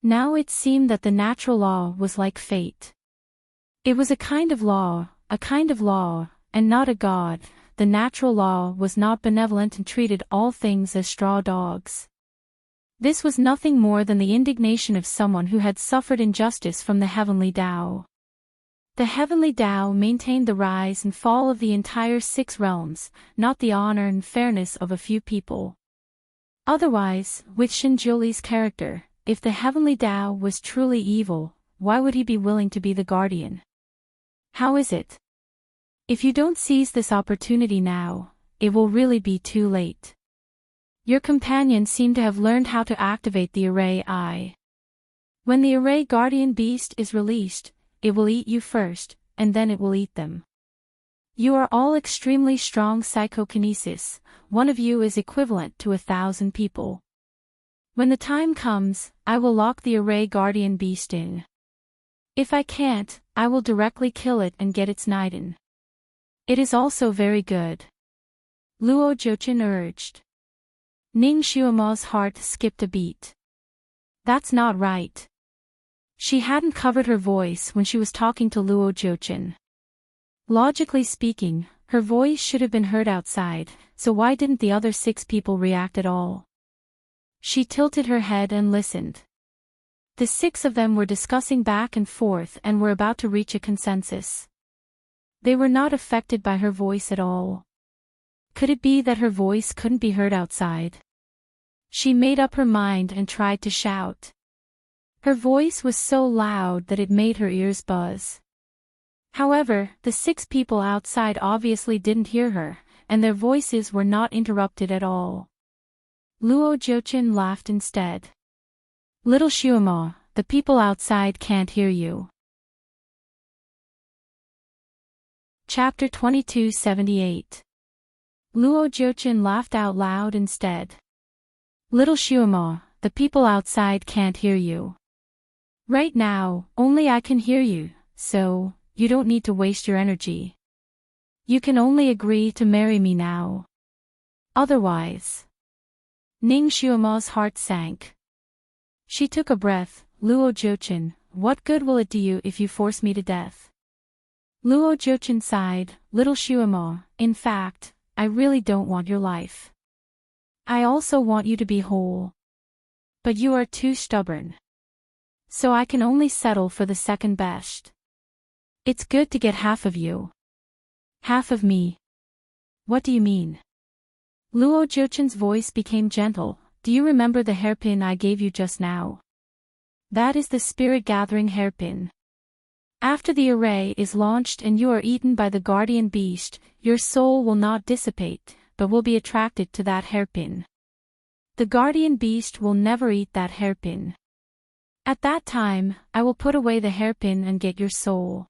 Speaker 1: Now it seemed that the natural law was like fate. It was a kind of law, and not a god. The natural law was not benevolent and treated all things as straw dogs. This was nothing more than the indignation of someone who had suffered injustice from the heavenly Tao. The heavenly Tao maintained the rise and fall of the entire 6 realms, not the honor and fairness of a few people. Otherwise, with Shinjioli's character, if the heavenly Tao was truly evil, why would he be willing to be the guardian? How is it? If you don't seize this opportunity now, it will really be too late. Your companions seem to have learned how to activate the Array Eye. When the Array Guardian Beast is released, it will eat you first, and then it will eat them. You are all extremely strong psychokinesis, one of you is equivalent to 1,000 people. When the time comes, I will lock the Array Guardian Beast in. If I can't, I will directly kill it and get its Niden. It is also very good. Luo Jiuchen urged. Ning Shuamo's heart skipped a beat. That's not right. She hadn't covered her voice when she was talking to Luo Jiuchen. Logically speaking, Her voice should have been heard outside, so why didn't the other 6 people react at all? She tilted her head and listened. The 6 of them were discussing back and forth and were about to reach a consensus. They were not affected by her voice at all. Could it be that her voice couldn't be heard outside? She made up her mind and tried to shout. Her voice was so loud that it made her ears buzz. However, the 6 people outside obviously didn't hear her, and their voices were not interrupted at all. Luo Jiuqin laughed instead. Little Shuama, the people outside can't hear you. Chapter 2278. Luo Jiuqin laughed out loud instead. Little Shuama, the people outside can't hear you. Right now, only I can hear you, so you don't need to waste your energy. You can only agree to marry me now. Otherwise. Ning Shuama's heart sank. She took a breath. Luo Jiuqin, what good will it do you if you force me to death? Luo Jiuqin sighed. Little Shuama, in fact, I really don't want your life. I also want you to be whole. But you are too stubborn. So I can only settle for the second best. It's good to get half of you. Half of me. What do you mean? Luo Jiuqin's voice became gentle. Do you remember the hairpin I gave you just now? That is the spirit-gathering hairpin. After the array is launched and you are eaten by the guardian beast, your soul will not dissipate, but will be attracted to that hairpin. The guardian beast will never eat that hairpin. At that time, I will put away the hairpin and get your soul.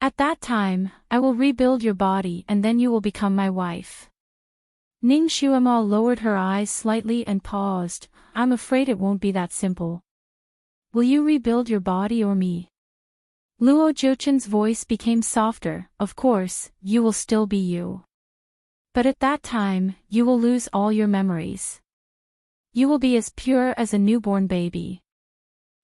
Speaker 1: At that time, I will rebuild your body and then you will become my wife. Ning Shuama lowered her eyes slightly and paused. I'm afraid it won't be that simple. Will you rebuild your body or me? Luo Jiuqin's voice became softer. Of course, you will still be you. But at that time, you will lose all your memories. You will be as pure as a newborn baby.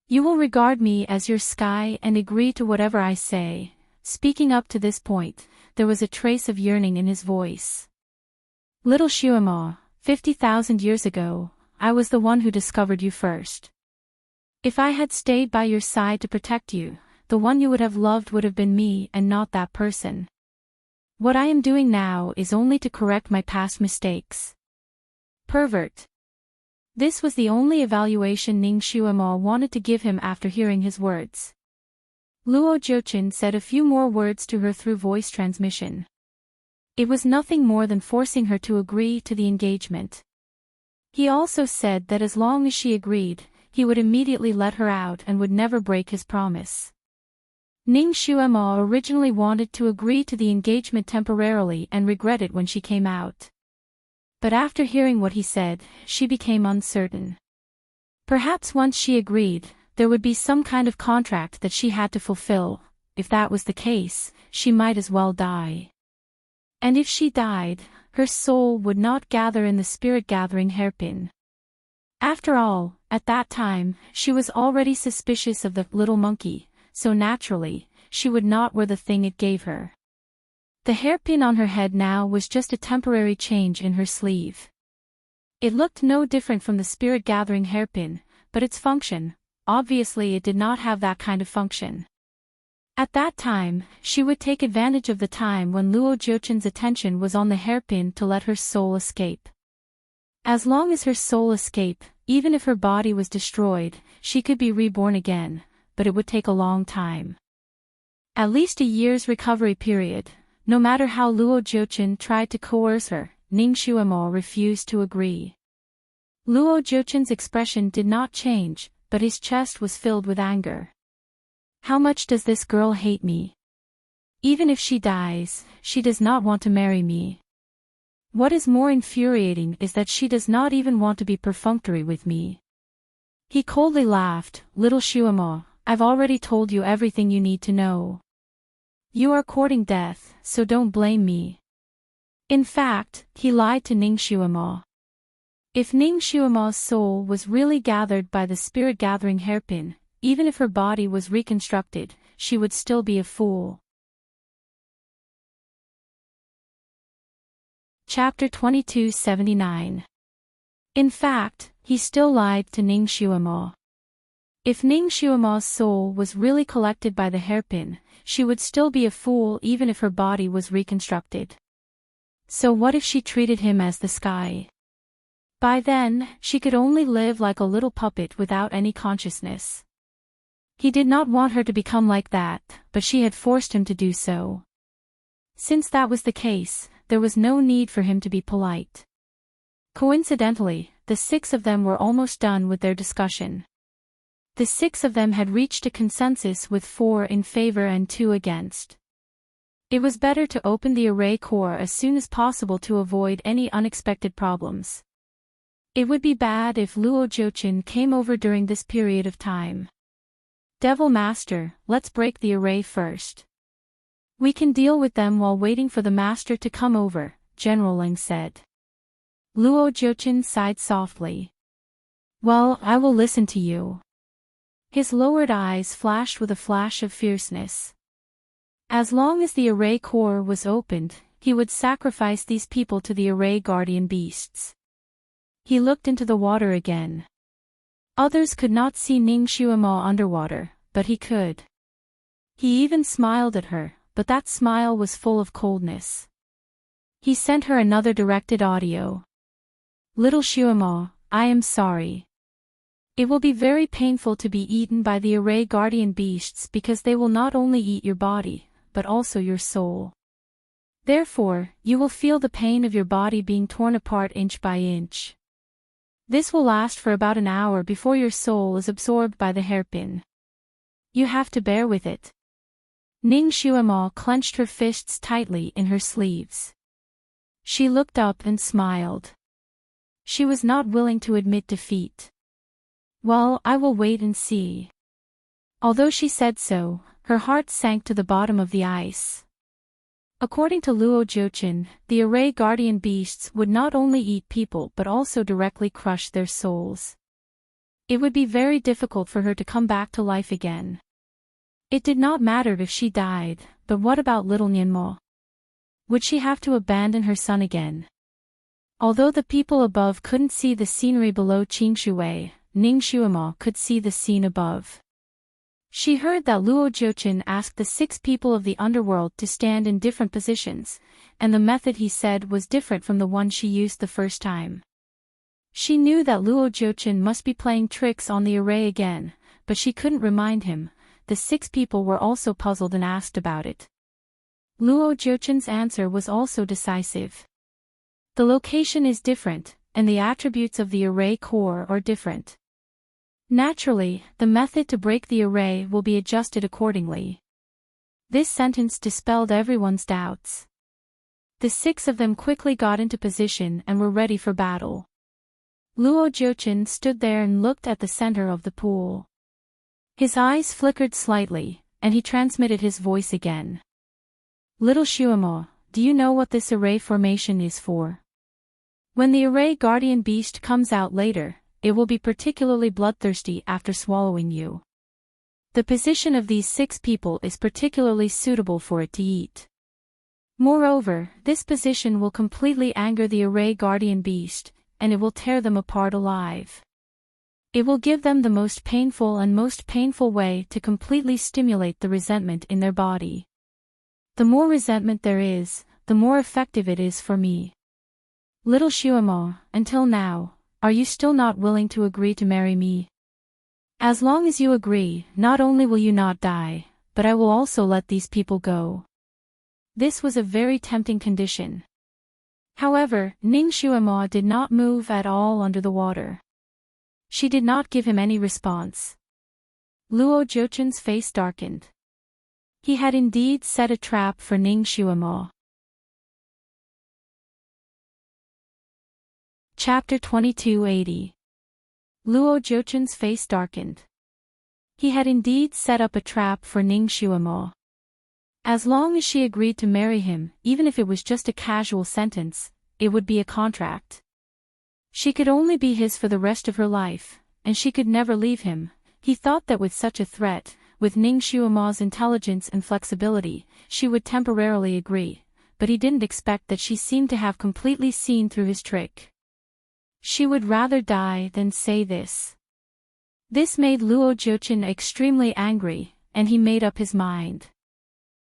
Speaker 1: You will regard me as your sky and agree to whatever I say. Speaking up to this point, there was a trace of yearning in his voice. Little Shuama, 50,000 years ago, I was the one who discovered you first. If I had stayed by your side to protect you, the one you would have loved would have been me and not that person. What I am doing now is only to correct my past mistakes. Pervert. This was the only evaluation Ning Shuama wanted to give him after hearing his words. Luo Jiuqin said a few more words to her through voice transmission. It was nothing more than forcing her to agree to the engagement. He also said that as long as she agreed, he would immediately let her out and would never break his promise. Ning Shuama originally wanted to agree to the engagement temporarily and regret it when she came out. But after hearing what he said, she became uncertain. Perhaps once she agreed, there would be some kind of contract that she had to fulfill. If that was the case, she might as well die. And if she died, her soul would not gather in the spirit-gathering hairpin. After all, at that time, she was already suspicious of the little monkey, so naturally, she would not wear the thing it gave her. The hairpin on her head now was just a temporary change in her sleeve. It looked no different from the spirit-gathering hairpin, but its function, obviously it did not have that kind of function. At that time, she would take advantage of the time when Luo Jiuqin's attention was on the hairpin to let her soul escape. As long as her soul escaped, even if her body was destroyed, she could be reborn again, but it would take a long time. At least a year's recovery period. No matter how Luo Jiuqin tried to coerce her, Ning Shuama refused to agree. Luo Jiuqin's expression did not change, but his chest was filled with anger. How much does this girl hate me? Even if she dies, she does not want to marry me. What is more infuriating is that she does not even want to be perfunctory with me. He coldly laughed. Little Shuama, I've already told you everything you need to know. You are courting death, so don't blame me. In fact, he lied to Ning Shuama. If Ning Shuama's soul was really gathered by the spirit-gathering hairpin, even if her body was reconstructed, she would still be a fool. Chapter 2279. In fact, he still lied to Ning Xuemo. If Ning Xuemo's soul was really collected by the hairpin, she would still be a fool even if her body was reconstructed. So what if she treated him as the sky? By then, she could only live like a little puppet without any consciousness. He did not want her to become like that, but she had forced him to do so. Since that was the case, there was no need for him to be polite. Coincidentally, the 6 of them were almost done with their discussion. The 6 of them had reached a consensus with 4 in favor and 2 against. It was better to open the array core as soon as possible to avoid any unexpected problems. It would be bad if Luo Jiuqin came over during this period of time. Devil Master, let's break the array first. We can deal with them while waiting for the master to come over, General Ling said. Luo Jiuqin sighed softly. Well, I will listen to you. His lowered eyes flashed with a flash of fierceness. As long as the array core was opened, he would sacrifice these people to the array guardian beasts. He looked into the water again. Others could not see Ning Xuemo underwater, but he could. He even smiled at her, but that smile was full of coldness. He sent her another directed audio. Little Xuemo, I am sorry. It will be very painful to be eaten by the array guardian beasts because they will not only eat your body, but also your soul. Therefore, you will feel the pain of your body being torn apart inch by inch. This will last for about an hour before your soul is absorbed by the hairpin. You have to bear with it. Ning Xuemo clenched her fists tightly in her sleeves. She looked up and smiled. She was not willing to admit defeat. Well, I will wait and see. Although she said so, her heart sank to the bottom of the ice. According to Luo Jiuqin, the array guardian beasts would not only eat people but also directly crush their souls. It would be very difficult for her to come back to life again. It did not matter if she died, but what about little Nianmo? Would she have to abandon her son again? Although the people above couldn't see the scenery below Qingshui, Ning Xuemo could see the scene above. She heard that Luo Jiuqin asked the 6 people of the underworld to stand in different positions, and the method he said was different from the one she used the first time. She knew that Luo Jiuqin must be playing tricks on the array again, but she couldn't remind him. The 6 people were also puzzled and asked about it. Luo Jiuqin's answer was also decisive. The location is different, and the attributes of the array core are different. Naturally, the method to break the array will be adjusted accordingly. This sentence dispelled everyone's doubts. The 6 of them quickly got into position and were ready for battle. Luo Jiuqin stood there and looked at the center of the pool. His eyes flickered slightly, and he transmitted his voice again. Little Xuemo, do you know what this array formation is for? When the array guardian beast comes out later, it will be particularly bloodthirsty after swallowing you. The position of these 6 people is particularly suitable for it to eat. Moreover, this position will completely anger the array guardian beast, and it will tear them apart alive. It will give them the most painful way to completely stimulate the resentment in their body. The more resentment there is, the more effective it is for me. Little Xuemo, until now, are you still not willing to agree to marry me? As long as you agree, not only will you not die, but I will also let these people go. This was a very tempting condition. However, Ning Xuemo did not move at all under the water. She did not give him any response. Luo Jiuqin's face darkened. He had indeed set a trap for Ning Xuemo. Chapter 2280. Luo Jiuqin's face darkened. He had indeed set up a trap for Ning Xuemo. As long as she agreed to marry him, even if it was just a casual sentence, it would be a contract. She could only be his for the rest of her life, and she could never leave him. He thought that with such a threat, with Ning Xuemo's intelligence and flexibility, she would temporarily agree, but he didn't expect that she seemed to have completely seen through his trick. She would rather die than say this. This made Luo Jiuchen extremely angry, and he made up his mind.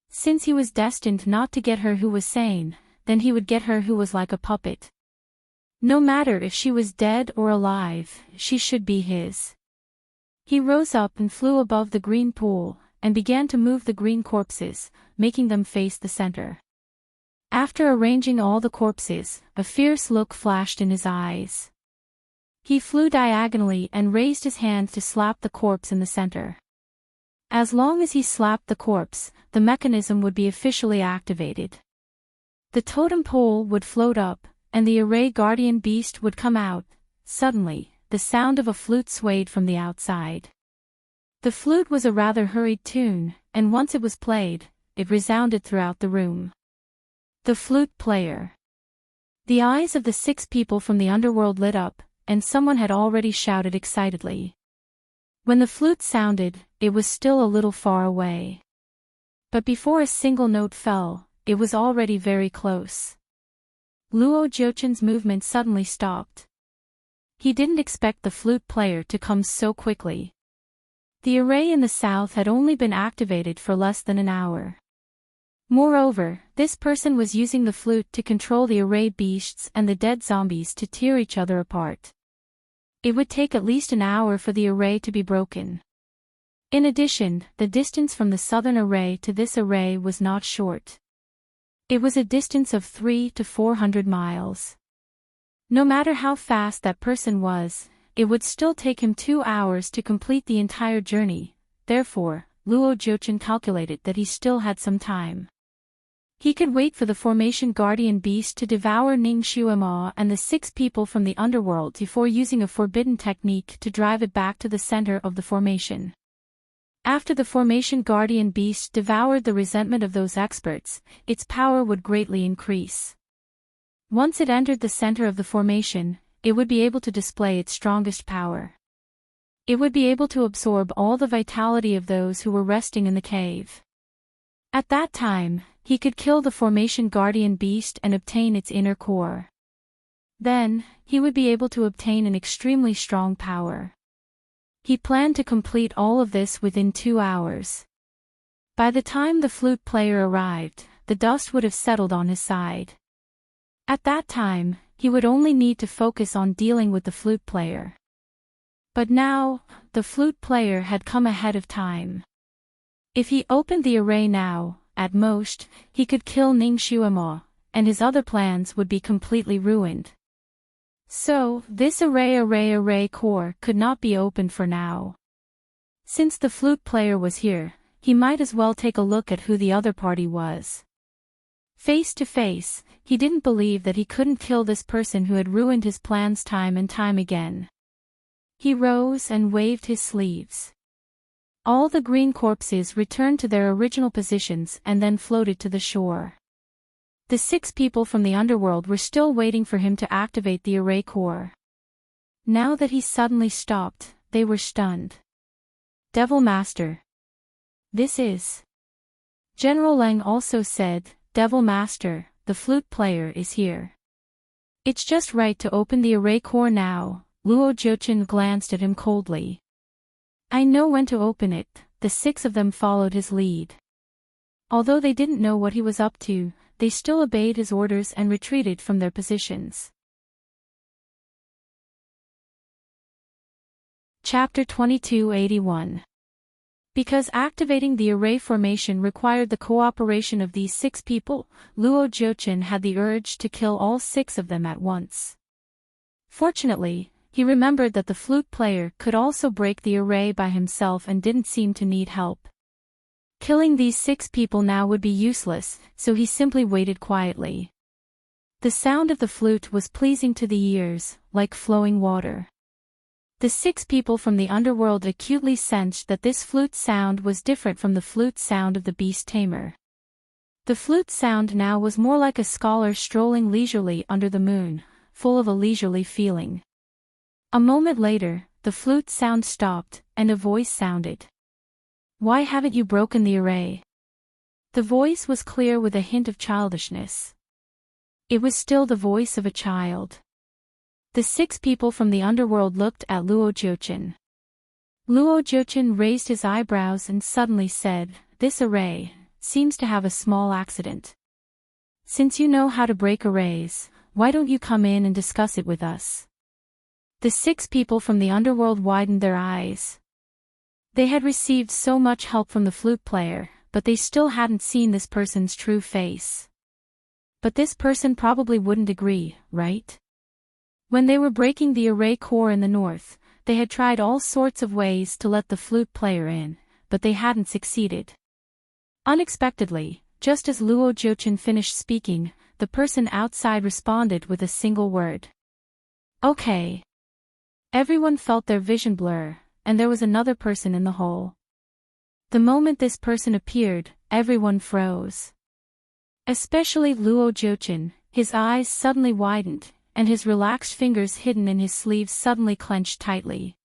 Speaker 1: Since he was destined not to get her who was sane, then he would get her who was like a puppet. No matter if she was dead or alive, she should be his. He rose up and flew above the green pool, and began to move the green corpses, making them face the center. After arranging all the corpses, a fierce look flashed in his eyes. He flew diagonally and raised his hand to slap the corpse in the center. As long as he slapped the corpse, the mechanism would be officially activated. The totem pole would float up, and the array guardian beast would come out. Suddenly, the sound of a flute swayed from the outside. The flute was a rather hurried tune, and once it was played, it resounded throughout the room. The flute player. The eyes of the 6 people from the underworld lit up, and someone had already shouted excitedly. When the flute sounded, it was still a little far away. But before a single note fell, it was already very close. Luo Jiuchen's movement suddenly stopped. He didn't expect the flute player to come so quickly. The array in the south had only been activated for less than an hour. Moreover, this person was using the flute to control the array beasts and the dead zombies to tear each other apart. It would take at least an hour for the array to be broken. In addition, the distance from the southern array to this array was not short. It was a distance of 300 to 400 miles. No matter how fast that person was, it would still take him 2 hours to complete the entire journey. Therefore, Luo Jiuchen calculated that he still had some time. He could wait for the formation guardian beast to devour Ning Xuema and the 6 people from the underworld before using a forbidden technique to drive it back to the center of the formation. After the formation guardian beast devoured the resentment of those experts, its power would greatly increase. Once it entered the center of the formation, it would be able to display its strongest power. It would be able to absorb all the vitality of those who were resting in the cave. At that time, he could kill the formation guardian beast and obtain its inner core. Then, he would be able to obtain an extremely strong power. He planned to complete all of this within 2 hours. By the time the flute player arrived, the dust would have settled on his side. At that time, he would only need to focus on dealing with the flute player. But now, the flute player had come ahead of time. If he opened the array now, at most, he could kill Ning Xuema, and his other plans would be completely ruined. So, this array core could not be opened for now. Since the flute player was here, he might as well take a look at who the other party was. Face to face, he didn't believe that he couldn't kill this person who had ruined his plans time and time again. He rose and waved his sleeves. All the green corpses returned to their original positions and then floated to the shore. The 6 people from the underworld were still waiting for him to activate the array core. Now that he suddenly stopped, they were stunned. Devil Master. This is. General Leng also said, Devil Master, the flute player is here. It's just right to open the array core now. Luo Jiuchen glanced at him coldly. I know when to open it. The 6 of them followed his lead. Although they didn't know what he was up to, they still obeyed his orders and retreated from their positions. Chapter 2281. Because activating the array formation required the cooperation of these 6 people, Luo Jiuchen had the urge to kill all 6 of them at once. Fortunately, he remembered that the flute player could also break the array by himself and didn't seem to need help. Killing these 6 people now would be useless, so he simply waited quietly. The sound of the flute was pleasing to the ears, like flowing water. The 6 people from the underworld acutely sensed that this flute sound was different from the flute sound of the beast tamer. The flute sound now was more like a scholar strolling leisurely under the moon, full of a leisurely feeling. A moment later, the flute sound stopped, and a voice sounded. Why haven't you broken the array? The voice was clear with a hint of childishness. It was still the voice of a child. The 6 people from the underworld looked at Luo Jiuchen. Luo Jiuchen raised his eyebrows and suddenly said, "This array seems to have a small accident. Since you know how to break arrays, why don't you come in and discuss it with us?" The 6 people from the underworld widened their eyes. They had received so much help from the flute player, but they still hadn't seen this person's true face. But this person probably wouldn't agree, right? When they were breaking the array core in the north, they had tried all sorts of ways to let the flute player in, but they hadn't succeeded. Unexpectedly, just as Luo Jiuchen finished speaking, the person outside responded with a single word. "Okay." Everyone felt their vision blur, and there was another person in the hole. The moment this person appeared, everyone froze. Especially Luo Jiuchen, his eyes suddenly widened, and his relaxed fingers hidden in his sleeves suddenly clenched tightly.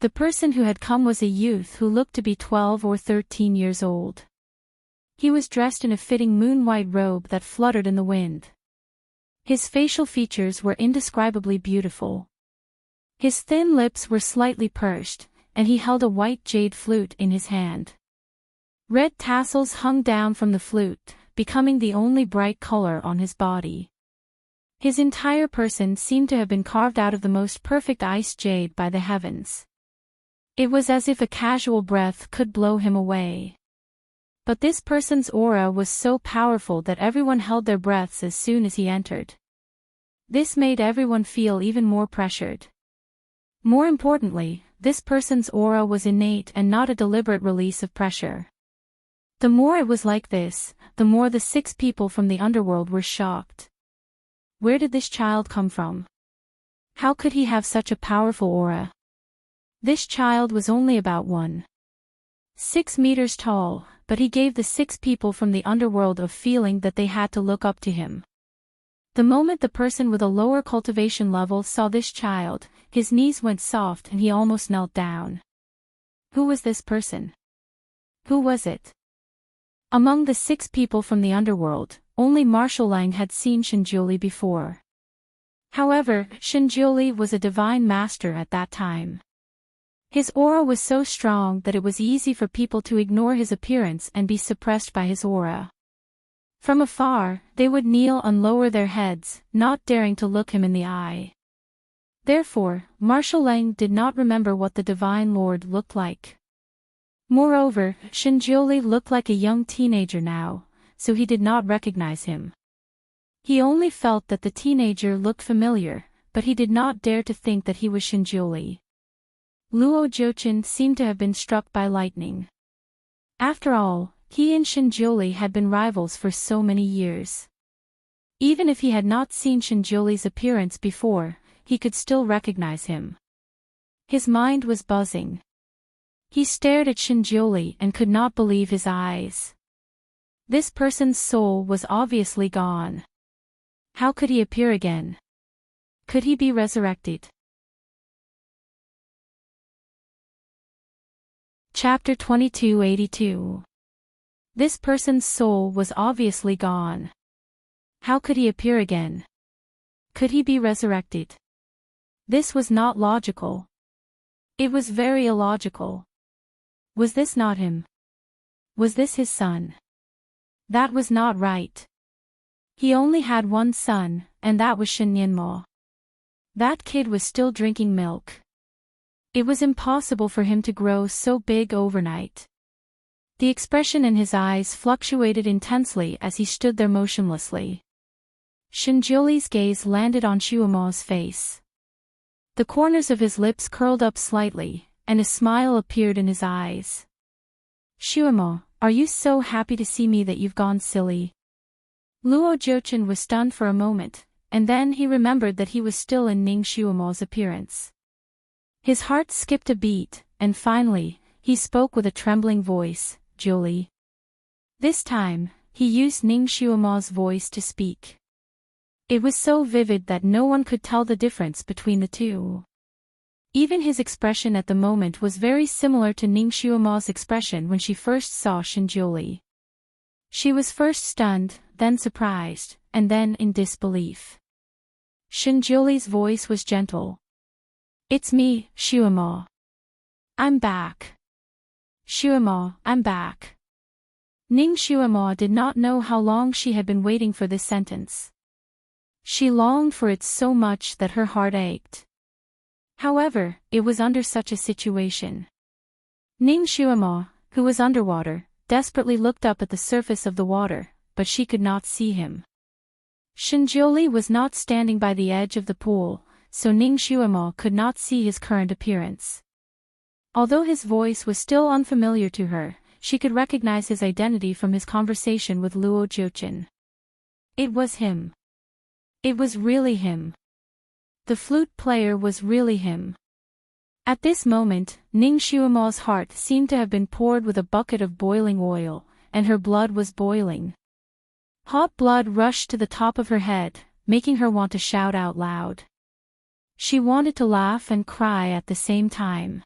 Speaker 1: The person who had come was a youth who looked to be 12 or 13 years old. He was dressed in a fitting moon-white robe that fluttered in the wind. His facial features were indescribably beautiful. His thin lips were slightly pursed, and he held a white jade flute in his hand. Red tassels hung down from the flute, becoming the only bright color on his body. His entire person seemed to have been carved out of the most perfect ice jade by the heavens. It was as if a casual breath could blow him away. But this person's aura was so powerful that everyone held their breaths as soon as he entered. This made everyone feel even more pressured. More importantly, this person's aura was innate and not a deliberate release of pressure. The more it was like this, the more the 6 people from the underworld were shocked. Where did this child come from? How could he have such a powerful aura? This child was only about 1.6 meters tall, but he gave the 6 people from the underworld a feeling that they had to look up to him. The moment the person with a lower cultivation level saw this child, his knees went soft and he almost knelt down. Who was this person? Who was it? Among the 6 people from the underworld, only Marshal Lang had seen Shinjiuli before. However, Shinjiuli was a divine master at that time. His aura was so strong that it was easy for people to ignore his appearance and be suppressed by his aura. From afar, they would kneel and lower their heads, not daring to look him in the eye. Therefore, Marshal Lang did not remember what the Divine Lord looked like. Moreover, Shinjiuli looked like a young teenager now, so he did not recognize him. He only felt that the teenager looked familiar, but he did not dare to think that he was Shinjiuli. Luo Jiuchen seemed to have been struck by lightning. After all, he and Shinjiuli had been rivals for so many years. Even if he had not seen Shinjiuli's appearance before, he could still recognize him. His mind was buzzing. He stared at Shinjiuli and could not believe his eyes. This person's soul was obviously gone. How could he appear again? Could he be resurrected? Chapter 2282. This person's soul was obviously gone. How could he appear again? Could he be resurrected? This was not logical. It was very illogical. Was this not him? Was this his son? That was not right. He only had one son, and that was Shin Yinmo. That kid was still drinking milk. It was impossible for him to grow so big overnight. The expression in his eyes fluctuated intensely as he stood there motionlessly. Shinjiuli's gaze landed on Shuamo's face. The corners of his lips curled up slightly, and a smile appeared in his eyes. Shuamo, are you so happy to see me that you've gone silly? Luo Jiuchen was stunned for a moment, and then he remembered that he was still in Ning Shuamo's appearance. His heart skipped a beat, and finally, he spoke with a trembling voice, Julie. This time, he used Ning Shuamo's voice to speak. It was so vivid that no one could tell the difference between the two. Even his expression at the moment was very similar to Ning Shuamo's expression when she first saw Shinjiuli. She was first stunned, then surprised, and then in disbelief. Shinjuli's voice was gentle. "It's me, Shuemo. I'm back. Shuemo, I'm back." Ning Shuemo did not know how long she had been waiting for this sentence. She longed for it so much that her heart ached. However, it was under such a situation. Ning Shuemo, who was underwater, desperately looked up at the surface of the water, but she could not see him. Shinjuli was not standing by the edge of the pool, so Ning Shuemo could not see his current appearance. Although his voice was still unfamiliar to her, she could recognize his identity from his conversation with Luo Jiuqin. It was him. It was really him. The flute player was really him. At this moment, Ning Shuemo's heart seemed to have been poured with a bucket of boiling oil, and her blood was boiling. Hot blood rushed to the top of her head, making her want to shout out loud. She wanted to laugh and cry at the same time.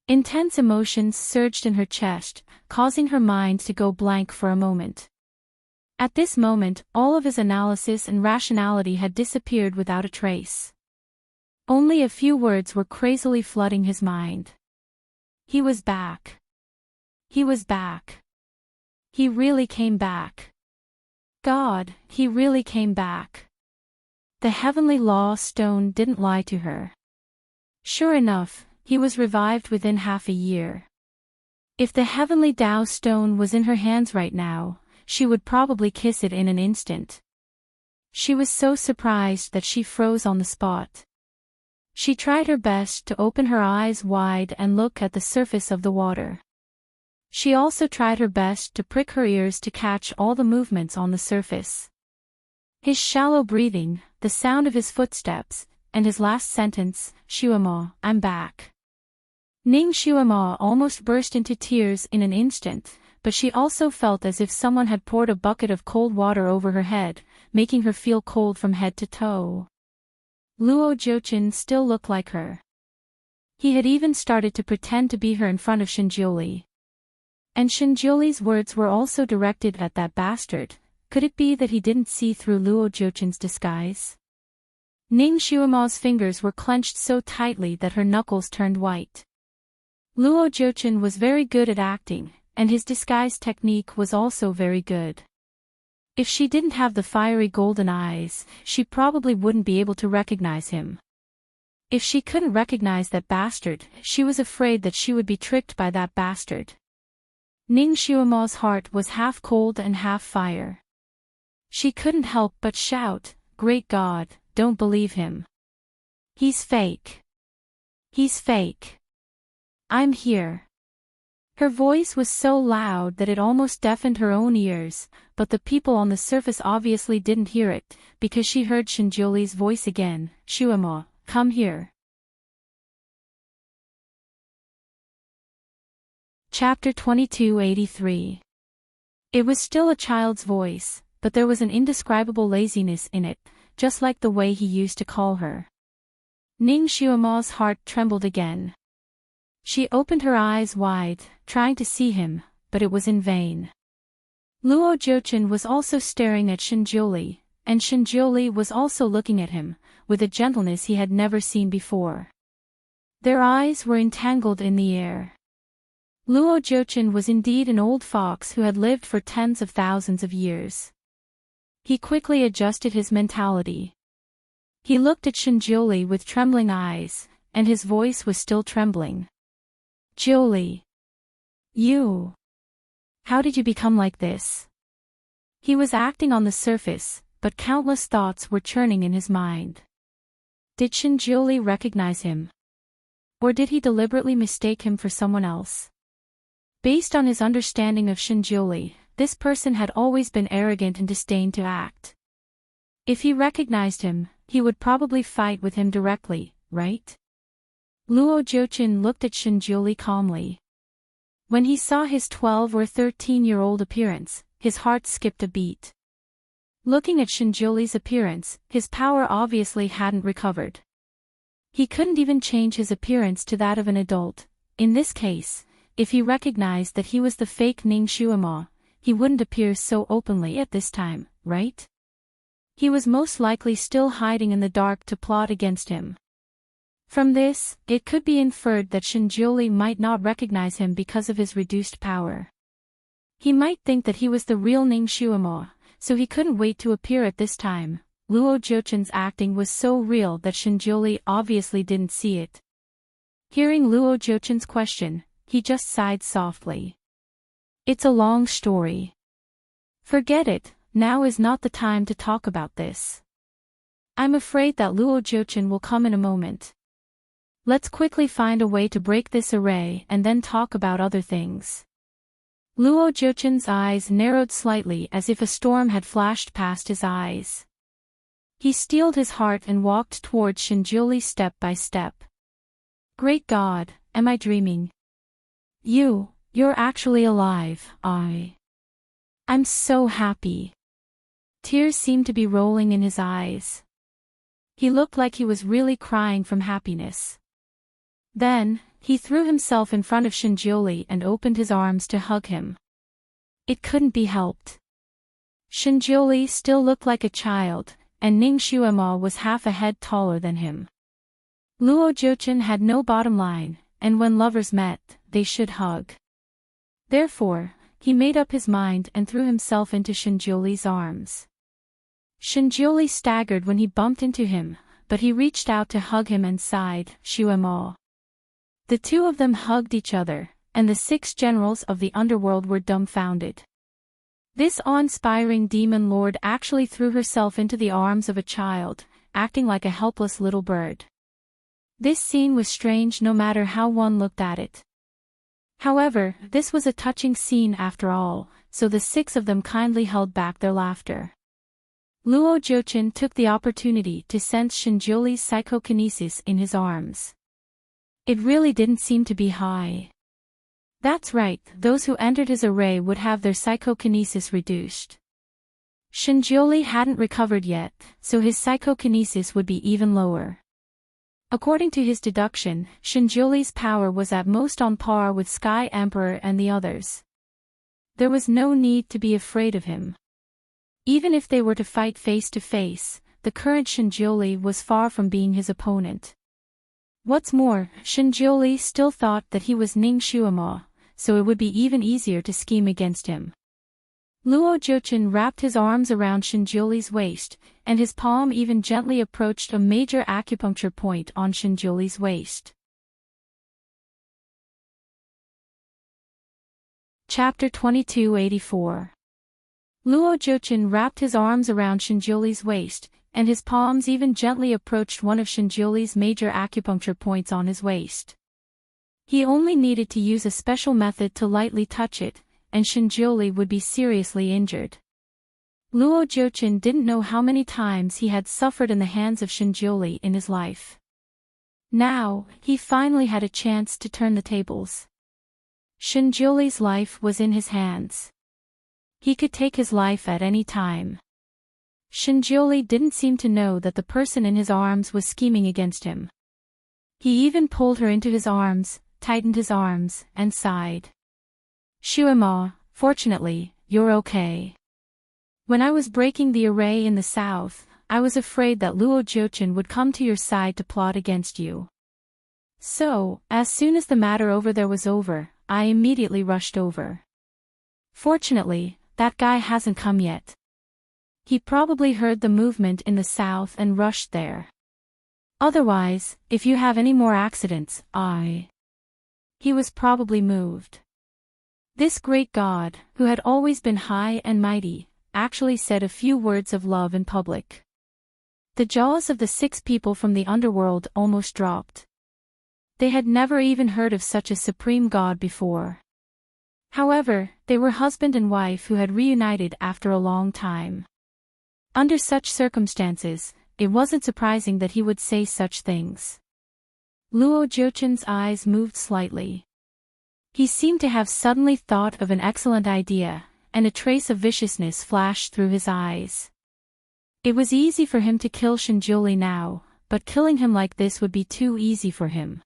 Speaker 1: Intense emotions surged in her chest, causing her mind to go blank for a moment. At this moment, all of his analysis and rationality had disappeared without a trace. Only a few words were crazily flooding his mind. He was back. He was back. He really came back. God, he really came back. The heavenly law stone didn't lie to her. Sure enough, he was revived within half a year. If the heavenly Tao stone was in her hands right now, she would probably kiss it in an instant. She was so surprised that she froze on the spot. She tried her best to open her eyes wide and look at the surface of the water. She also tried her best to prick her ears to catch all the movements on the surface. His shallow breathing, the sound of his footsteps, and his last sentence, "Shuemo, I'm back." Ning Shuemo almost burst into tears in an instant, but she also felt as if someone had poured a bucket of cold water over her head, making her feel cold from head to toe. Luo Jiuqin still looked like her. He had even started to pretend to be her in front of Shinjuli. And Shinjuli's words were also directed at that bastard. Could it be that he didn't see through Luo Jiuqin's disguise? Ning Shuemo's fingers were clenched so tightly that her knuckles turned white. Luo Jiuqin was very good at acting, and his disguise technique was also very good. If she didn't have the fiery golden eyes, she probably wouldn't be able to recognize him. If she couldn't recognize that bastard, she was afraid that she would be tricked by that bastard. Ning Shuemo's heart was half cold and half fire. She couldn't help but shout, "Great God, don't believe him. He's fake. He's fake. I'm here." Her voice was so loud that it almost deafened her own ears, but the people on the surface obviously didn't hear it, because she heard Shinjuli's voice again, "Shuemo, come here." Chapter 2283. It was still a child's voice, but there was an indescribable laziness in it, just like the way he used to call her. Ning Shuemo's heart trembled again. She opened her eyes wide, trying to see him, but it was in vain. Luo Jiuqin was also staring at Shinjuli, and Shinjuli was also looking at him, with a gentleness he had never seen before. Their eyes were entangled in the air. Luo Jiuqin was indeed an old fox who had lived for tens of thousands of years. He quickly adjusted his mentality. He looked at Shinjuli with trembling eyes, and his voice was still trembling. "Julie. You. How did you become like this?" He was acting on the surface, but countless thoughts were churning in his mind. Did Shinjuli recognize him? Or did he deliberately mistake him for someone else? Based on his understanding of Shinjuli, this person had always been arrogant and disdained to act. If he recognized him, he would probably fight with him directly, right? Luo Jiuqin looked at Shinjuli calmly. When he saw his 12 or 13-year-old appearance, his heart skipped a beat. Looking at Shinjuli's appearance, his power obviously hadn't recovered. He couldn't even change his appearance to that of an adult. In this case, if he recognized that he was the fake Ning Shuemo, he wouldn't appear so openly at this time, right? He was most likely still hiding in the dark to plot against him. From this, it could be inferred that Shinjuli might not recognize him because of his reduced power. He might think that he was the real Ning Xuemo, so he couldn't wait to appear at this time. Luo Jiuchen's acting was so real that Shinjuli obviously didn't see it. Hearing Luo Jiuchen's question, he just sighed softly. It's a long story. Forget it, now is not the time to talk about this. I'm afraid that Luo Jiuchen will come in a moment. Let's quickly find a way to break this array and then talk about other things. Luo Jiuchen's eyes narrowed slightly as if a storm had flashed past his eyes. He steeled his heart and walked towards Shinjuli step by step. Great God, am I dreaming? You're actually alive, I'm so happy. Tears seemed to be rolling in his eyes. He looked like he was really crying from happiness. Then, he threw himself in front of Shinjuli and opened his arms to hug him. It couldn't be helped. Shinjuli still looked like a child, and Ning Xuemo was half a head taller than him. Luo Jiuchen had no bottom line, and when lovers met, they should hug. Therefore, he made up his mind and threw himself into Shinjuli's arms. Shinjuli staggered when he bumped into him, but he reached out to hug him and sighed, Xuemo. The two of them hugged each other, and the 6 generals of the underworld were dumbfounded. This awe-inspiring demon lord actually threw herself into the arms of a child, acting like a helpless little bird. This scene was strange no matter how one looked at it. However, this was a touching scene after all, so the 6 of them kindly held back their laughter. Luo Jiuchen took the opportunity to sense Shinjuli's psychokinesis in his arms. It really didn't seem to be high. That's right, those who entered his array would have their psychokinesis reduced. Shinjuli hadn't recovered yet, so his psychokinesis would be even lower. According to his deduction, Shinjuli's power was at most on par with Sky Emperor and the others. There was no need to be afraid of him. Even if they were to fight face to face, the current Shinjuli was far from being his opponent. What's more, Shinjuli still thought that he was Ning Xuemo, so it would be even easier to scheme against him. Luo Jiuchen wrapped his arms around Shinjuli's waist, and his palm even gently approached a major acupuncture point on Shinjuli's waist. Chapter 2284. Luo Jiuchen wrapped his arms around Shinjuli's waist, and his palms even gently approached one of Shinjuli's major acupuncture points on his waist. He only needed to use a special method to lightly touch it, and Shinjuli would be seriously injured. Luo Jiuchen didn't know how many times he had suffered in the hands of Shinjuli in his life. Now, he finally had a chance to turn the tables. Shinjuli's life was in his hands. He could take his life at any time. Shinjuli didn't seem to know that the person in his arms was scheming against him. He even pulled her into his arms, tightened his arms, and sighed. Xuemo, fortunately, you're okay. When I was breaking the array in the south, I was afraid that Luo Jiuchen would come to your side to plot against you. So, as soon as the matter over there was over, I immediately rushed over. Fortunately, that guy hasn't come yet. He probably heard the movement in the south and rushed there. Otherwise, if you have any more accidents, He was probably moved. This great god, who had always been high and mighty, actually said a few words of love in public. The jaws of the 6 people from the underworld almost dropped. They had never even heard of such a supreme god before. However, they were husband and wife who had reunited after a long time. Under such circumstances, it wasn't surprising that he would say such things. Luo Jiuchen's eyes moved slightly. He seemed to have suddenly thought of an excellent idea, and a trace of viciousness flashed through his eyes. It was easy for him to kill Shinjuli now, but killing him like this would be too easy for him.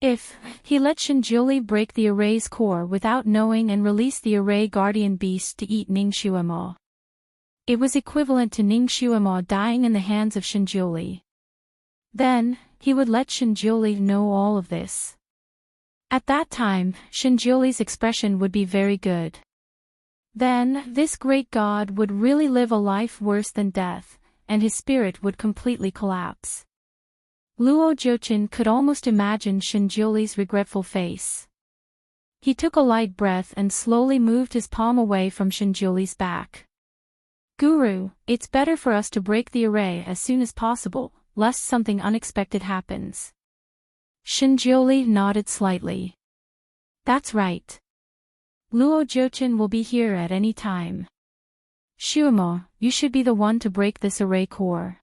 Speaker 1: If he let Shinjuli break the array's core without knowing and release the array guardian beast to eat Ning Xuemo, it was equivalent to Ning Xuemo dying in the hands of Shinjuli. Then, he would let Shinjuli know all of this. At that time, Shinjuli's expression would be very good. Then, this great god would really live a life worse than death, and his spirit would completely collapse. Luo Jiuqin could almost imagine Shinjuli's regretful face. He took a light breath and slowly moved his palm away from Shinjuli's back. Guru, it's better for us to break the array as soon as possible, lest something unexpected happens. Shinjuli nodded slightly. That's right. Luo Jiuqin will be here at any time. Xuemo, you should be the one to break this array core.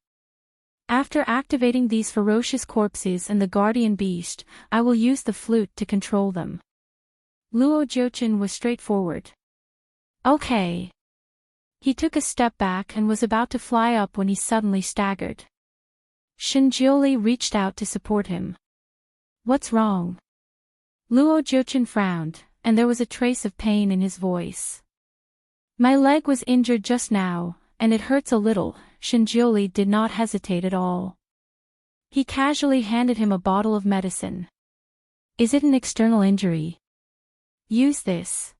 Speaker 1: After activating these ferocious corpses and the guardian beast, I will use the flute to control them. Luo Jiuqin was straightforward. Okay. He took a step back and was about to fly up when he suddenly staggered. Shinjuli reached out to support him. What's wrong? Luo Jiuqin frowned, and there was a trace of pain in his voice. My leg was injured just now, and it hurts a little. Shinjuli did not hesitate at all. He casually handed him a bottle of medicine. Is it an external injury? Use this.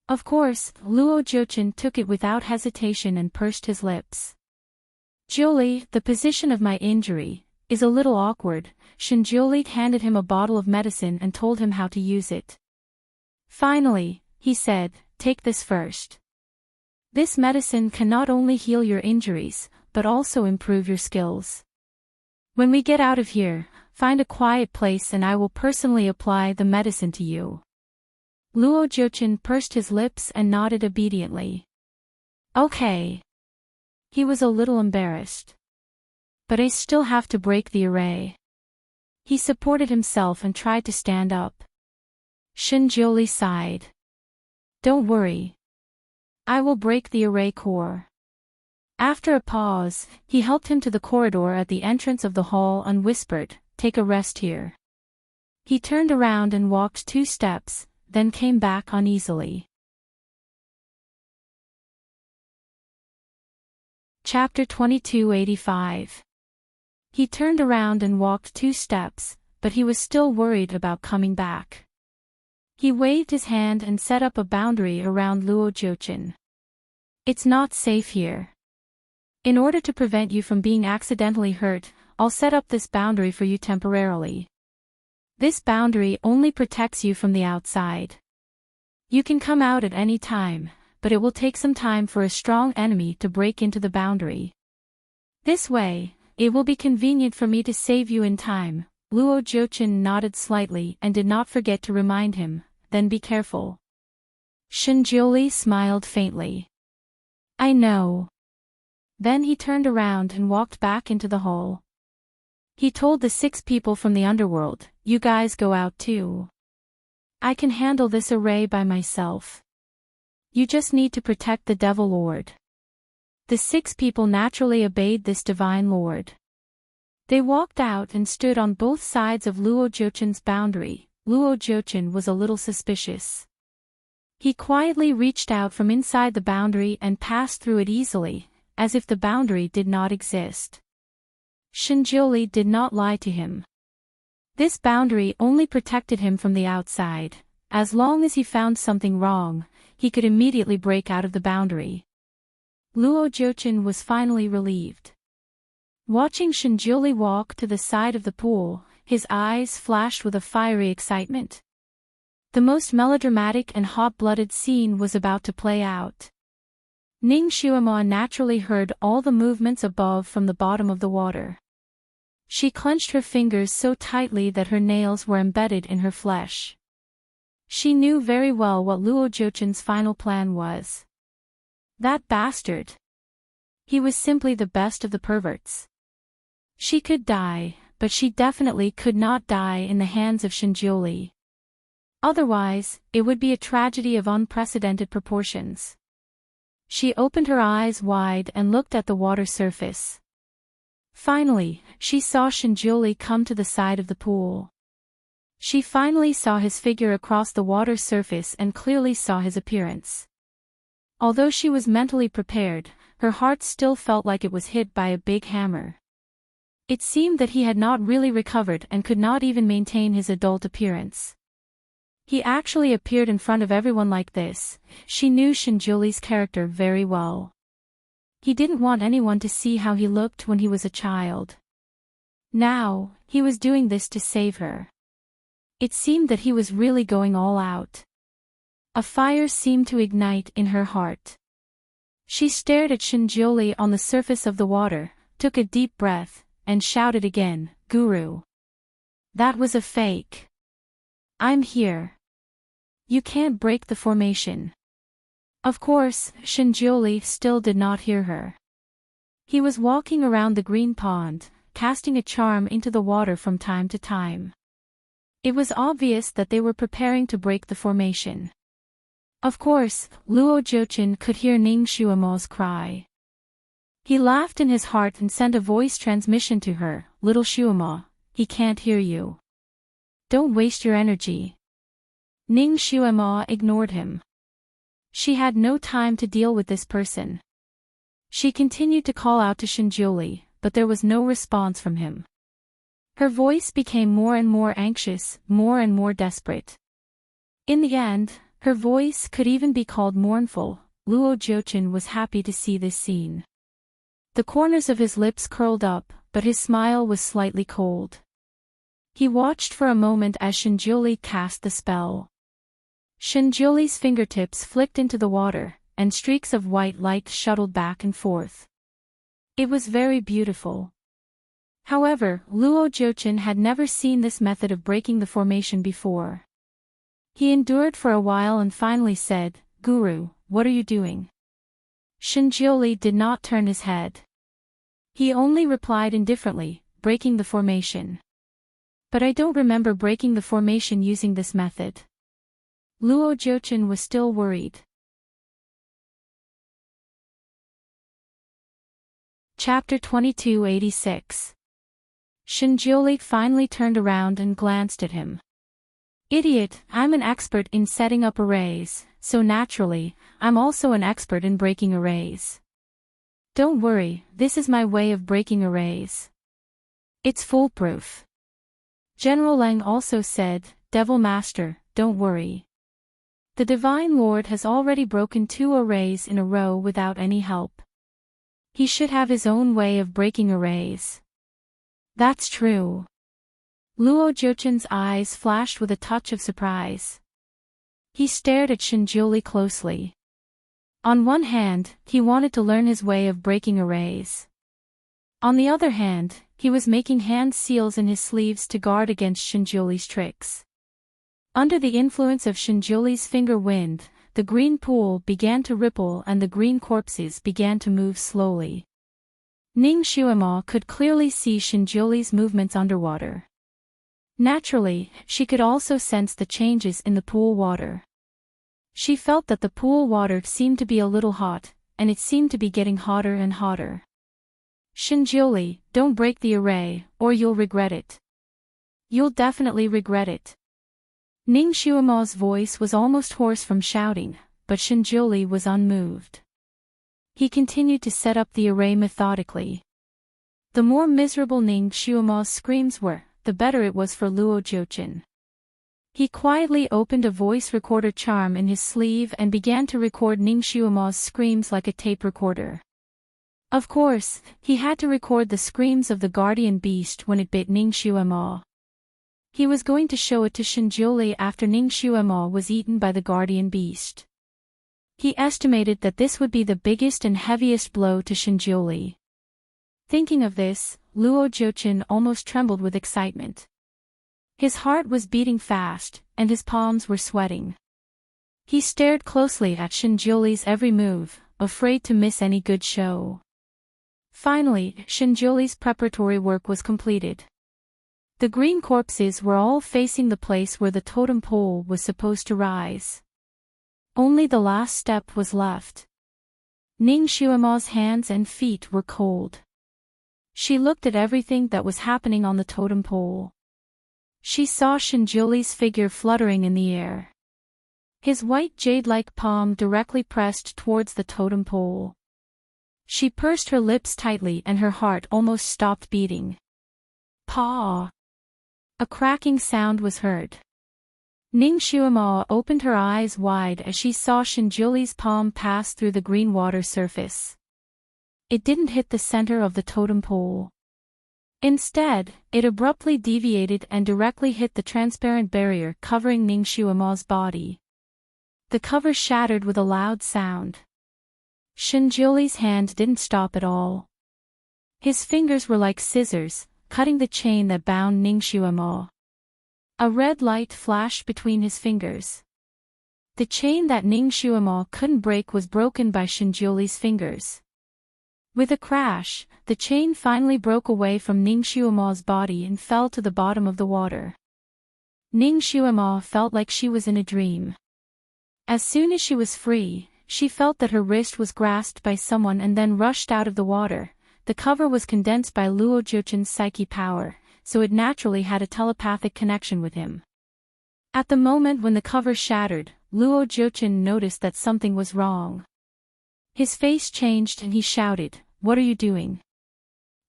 Speaker 1: Of course, Luo Jiuqin took it without hesitation and pursed his lips. Julie, the position of my injury is a little awkward. Shinjuli handed him a bottle of medicine and told him how to use it. Finally, he said, take this first. This medicine can not only heal your injuries, but also improve your skills. When we get out of here, find a quiet place and I will personally apply the medicine to you. Luo Jiuqin pursed his lips and nodded obediently. Okay. He was a little embarrassed. But I still have to break the array. He supported himself and tried to stand up. Shinjuli sighed. Don't worry. I will break the array core. After a pause, he helped him to the corridor at the entrance of the hall and whispered, take a rest here. He turned around and walked 2 steps, then came back uneasily. Chapter 2285. He turned around and walked 2 steps, but he was still worried about coming back. He waved his hand and set up a boundary around Luo Jiuqin. It's not safe here. In order to prevent you from being accidentally hurt, I'll set up this boundary for you temporarily. This boundary only protects you from the outside. You can come out at any time, but it will take some time for a strong enemy to break into the boundary. This way, it will be convenient for me to save you in time. Luo Jiuqin nodded slightly and did not forget to remind him, then be careful. Shinjuli smiled faintly. I know. Then he turned around and walked back into the hall. He told the 6 people from the underworld, you guys go out too. I can handle this array by myself. You just need to protect the Devil Lord. The 6 people naturally obeyed this divine lord. They walked out and stood on both sides of Luo Jiuqin's boundary. Luo Jiuqin was a little suspicious. He quietly reached out from inside the boundary and passed through it easily, as if the boundary did not exist. Shinjuli did not lie to him. This boundary only protected him from the outside. As long as he found something wrong, he could immediately break out of the boundary. Luo Jiuqin was finally relieved. Watching Shinjuli walk to the side of the pool, his eyes flashed with a fiery excitement. The most melodramatic and hot-blooded scene was about to play out. Ning Xuemo naturally heard all the movements above from the bottom of the water. She clenched her fingers so tightly that her nails were embedded in her flesh. She knew very well what Luo Jiuqin's final plan was. That bastard. He was simply the best of the perverts. She could die, but she definitely could not die in the hands of Shinjuli. Otherwise, it would be a tragedy of unprecedented proportions. She opened her eyes wide and looked at the water surface. Finally, she saw Shinjuli come to the side of the pool. She finally saw his figure across the water's surface and clearly saw his appearance. Although she was mentally prepared, her heart still felt like it was hit by a big hammer. It seemed that he had not really recovered and could not even maintain his adult appearance. He actually appeared in front of everyone like this. She knew Shinjuli's character very well. He didn't want anyone to see how he looked when he was a child. Now, he was doing this to save her. It seemed that he was really going all out. A fire seemed to ignite in her heart. She stared at Shinjuli on the surface of the water, took a deep breath, and shouted again, "Guru." That was a fake. "I'm here. You can't break the formation." Of course, Shinjuli still did not hear her. He was walking around the green pond, casting a charm into the water from time to time. It was obvious that they were preparing to break the formation. Of course, Luo Jochin could hear Ning Xuemo's cry. He laughed in his heart and sent a voice transmission to her, "Little Xuemo, he can't hear you. Don't waste your energy." Ning Xuemo ignored him. She had no time to deal with this person. She continued to call out to Shinjuli, but there was no response from him. Her voice became more and more anxious, more and more desperate. In the end, her voice could even be called mournful. Luo Jochin was happy to see this scene. The corners of his lips curled up, but his smile was slightly cold. He watched for a moment as Shinjuli cast the spell. Shinjuli's fingertips flicked into the water, and streaks of white light shuttled back and forth. It was very beautiful. However, Luo Jochin had never seen this method of breaking the formation before. He endured for a while and finally said, "Guru, what are you doing?" Shinjuli did not turn his head. He only replied indifferently, "Breaking the formation." "But I don't remember breaking the formation using this method." Luo Jochin was still worried. Chapter 2286. Shinjuli finally turned around and glanced at him. "Idiot, I'm an expert in setting up arrays, so naturally, I'm also an expert in breaking arrays. Don't worry, this is my way of breaking arrays. It's foolproof." General Lang also said, "Devil Master, don't worry. The Divine Lord has already broken 2 arrays in a row without any help. He should have his own way of breaking arrays." "That's true." Luo Jochin's eyes flashed with a touch of surprise. He stared at Shinjuli closely. On one hand, he wanted to learn his way of breaking arrays. On the other hand, he was making hand seals in his sleeves to guard against Shinjuli's tricks. Under the influence of Shinjuli's finger wind, the green pool began to ripple and the green corpses began to move slowly. Ning Xuemo could clearly see Shinjuli's movements underwater. Naturally, she could also sense the changes in the pool water. She felt that the pool water seemed to be a little hot, and it seemed to be getting hotter and hotter. "Shinjuli, don't break the array, or you'll regret it. You'll definitely regret it." Ning Xuemo's voice was almost hoarse from shouting, but Shinjuli was unmoved. He continued to set up the array methodically. The more miserable Ning Xuemo's screams were, the better it was for Luo Jochin. He quietly opened a voice recorder charm in his sleeve and began to record Ning Xuemo's screams like a tape recorder. Of course, he had to record the screams of the guardian beast when it bit Ning Xuemo. He was going to show it to Shinjuli after Ning Xuemo was eaten by the guardian beast. He estimated that this would be the biggest and heaviest blow to Shinjuli. Thinking of this, Luo Jochin almost trembled with excitement. His heart was beating fast, and his palms were sweating. He stared closely at Shinjuli's every move, afraid to miss any good show. Finally, Shinjuli's preparatory work was completed. The green corpses were all facing the place where the totem pole was supposed to rise. Only the last step was left. Ning Xuemo's hands and feet were cold. She looked at everything that was happening on the totem pole. She saw Shinjuli's figure fluttering in the air. His white jade-like palm directly pressed towards the totem pole. She pursed her lips tightly and her heart almost stopped beating. Paw! A cracking sound was heard. Ning Xuemo opened her eyes wide as she saw Shinjuli's palm pass through the green water surface. It didn't hit the center of the totem pole. Instead, it abruptly deviated and directly hit the transparent barrier covering Ning Xuemo's body. The cover shattered with a loud sound. Shinjuli's hand didn't stop at all. His fingers were like scissors, cutting the chain that bound Ning Xuemo. A red light flashed between his fingers. The chain that Ning Xuemo couldn't break was broken by Shinjuli's fingers. With a crash, the chain finally broke away from Ning Xuemo's body and fell to the bottom of the water. Ning Xuemo felt like she was in a dream. As soon as she was free, she felt that her wrist was grasped by someone and then rushed out of the water. The cover was condensed by Luo Jiuchen's psyche power, so it naturally had a telepathic connection with him. At the moment when the cover shattered, Luo Jiuchen noticed that something was wrong. His face changed and he shouted, "What are you doing?"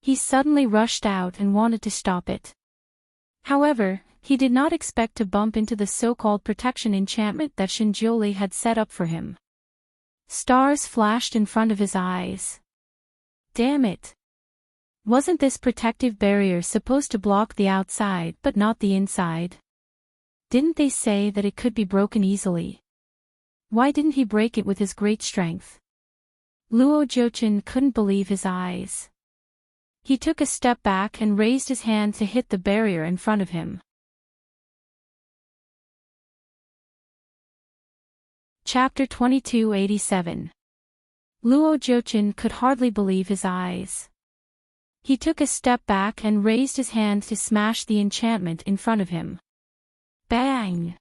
Speaker 1: He suddenly rushed out and wanted to stop it. However, he did not expect to bump into the so-called protection enchantment that Shinjuli had set up for him. Stars flashed in front of his eyes. Damn it! Wasn't this protective barrier supposed to block the outside but not the inside? Didn't they say that it could be broken easily? Why didn't he break it with his great strength? Luo Jiuchen couldn't believe his eyes. He took a step back and raised his hand to hit the barrier in front of him. Chapter 2287. Luo Jiuchen could hardly believe his eyes. He took a step back and raised his hand to smash the enchantment in front of him. Bang!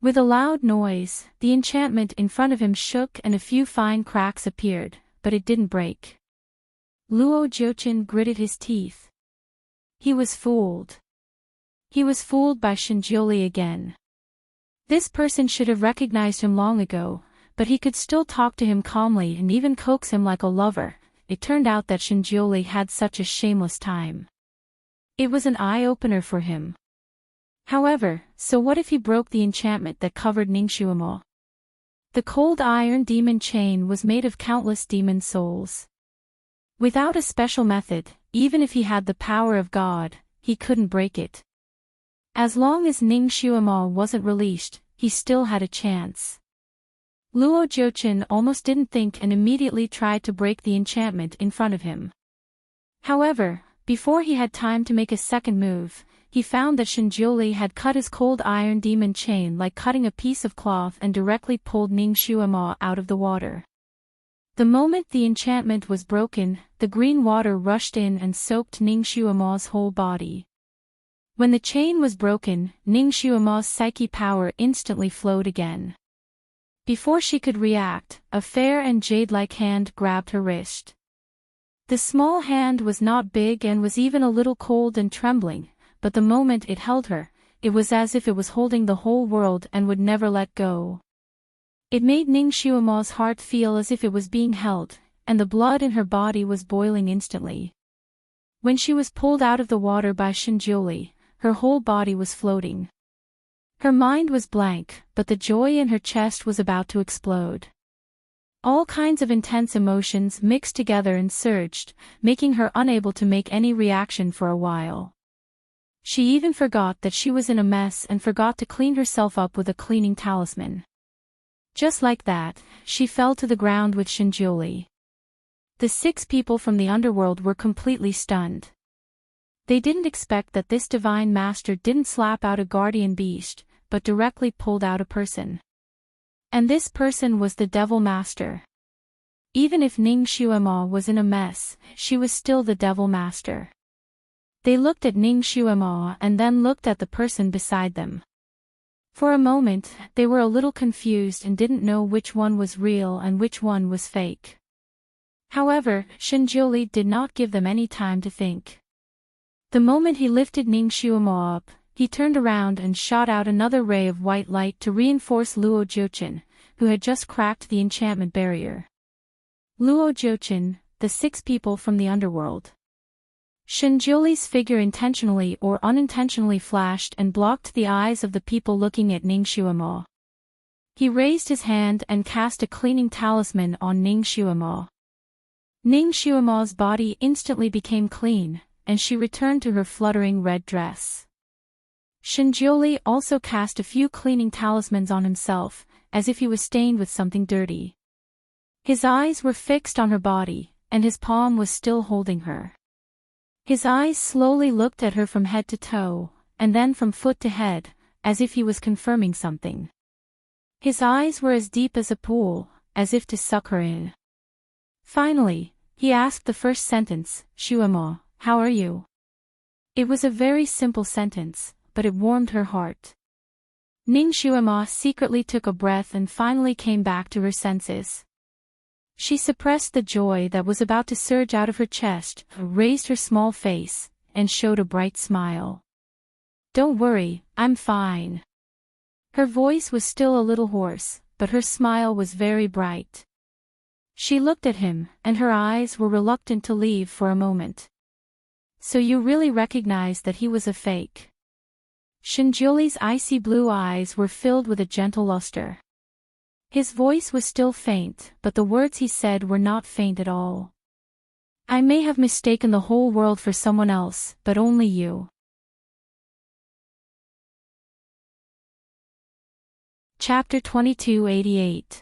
Speaker 1: With a loud noise, the enchantment in front of him shook and a few fine cracks appeared, but it didn't break. Luo Jiuchen gritted his teeth. He was fooled. He was fooled by Shinjuli again. This person should have recognized him long ago, but he could still talk to him calmly and even coax him like a lover. It turned out that Shinjuli had such a shameless time. It was an eye-opener for him. However, so what if he broke the enchantment that covered Ning Xuemo? The cold iron demon chain was made of countless demon souls. Without a special method, even if he had the power of God, he couldn't break it. As long as Ning Xuemo wasn't released, he still had a chance. Luo Jiuchen almost didn't think and immediately tried to break the enchantment in front of him. However, before he had time to make a second move, he found that Shinjuli had cut his cold iron demon chain like cutting a piece of cloth and directly pulled Ning Xuemo out of the water. The moment the enchantment was broken, the green water rushed in and soaked Ning Xuemo's whole body. When the chain was broken, Ning Xuemo's psyche power instantly flowed again. Before she could react, a fair and jade-like hand grabbed her wrist. The small hand was not big and was even a little cold and trembling, but the moment it held her, it was as if it was holding the whole world and would never let go. It made Ning Xuemo's heart feel as if it was being held, and the blood in her body was boiling instantly. When she was pulled out of the water by Shinjuli, her whole body was floating. Her mind was blank, but the joy in her chest was about to explode. All kinds of intense emotions mixed together and surged, making her unable to make any reaction for a while. She even forgot that she was in a mess and forgot to clean herself up with a cleaning talisman. Just like that, she fell to the ground with Shinjuli. The 6 people from the underworld were completely stunned. They didn't expect that this divine master didn't slap out a guardian beast, but directly pulled out a person. And this person was the devil master. Even if Ning Xuemo was in a mess, she was still the devil master. They looked at Ning Xuemo and then looked at the person beside them. For a moment, they were a little confused and didn't know which one was real and which one was fake. However, Shinjuli did not give them any time to think. The moment he lifted Ning Xuemo up, he turned around and shot out another ray of white light to reinforce Luo Jiuchen, who had just cracked the enchantment barrier. Luo Jiuchen, the 6 people from the underworld. Shenjiuli's figure intentionally or unintentionally flashed and blocked the eyes of the people looking at Ning Xuemo. He raised his hand and cast a cleaning talisman on Ning Xuemo. Ning Xuemo's body instantly became clean, and she returned to her fluttering red dress. Shenjiuli also cast a few cleaning talismans on himself, as if he was stained with something dirty. His eyes were fixed on her body, and his palm was still holding her. His eyes slowly looked at her from head to toe, and then from foot to head, as if he was confirming something. His eyes were as deep as a pool, as if to suck her in. Finally, he asked the first sentence, "Xuemo, how are you?" It was a very simple sentence, but it warmed her heart. Ning Xuemo secretly took a breath and finally came back to her senses. She suppressed the joy that was about to surge out of her chest, raised her small face, and showed a bright smile. "Don't worry, I'm fine." Her voice was still a little hoarse, but her smile was very bright. She looked at him, and her eyes were reluctant to leave for a moment. "So you really recognized that he was a fake?" Shenjiuli's icy blue eyes were filled with a gentle luster. His voice was still faint, but the words he said were not faint at all. "I may have mistaken the whole world for someone else, but only you." Chapter 2288.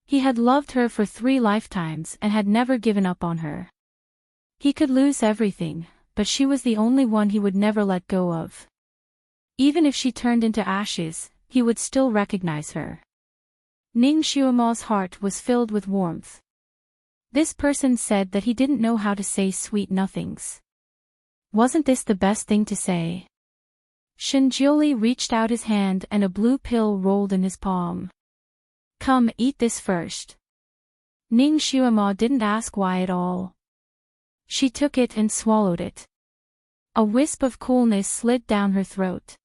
Speaker 1: He had loved her for 3 lifetimes and had never given up on her. He could lose everything, but she was the only one he would never let go of. Even if she turned into ashes, he would still recognize her. Ning Xuemo's heart was filled with warmth. This person said that he didn't know how to say sweet nothings. Wasn't this the best thing to say? Shenjiuli reached out his hand and a blue pill rolled in his palm. "Come, eat this first." Ning Xuemo didn't ask why at all. She took it and swallowed it. A wisp of coolness slid down her throat.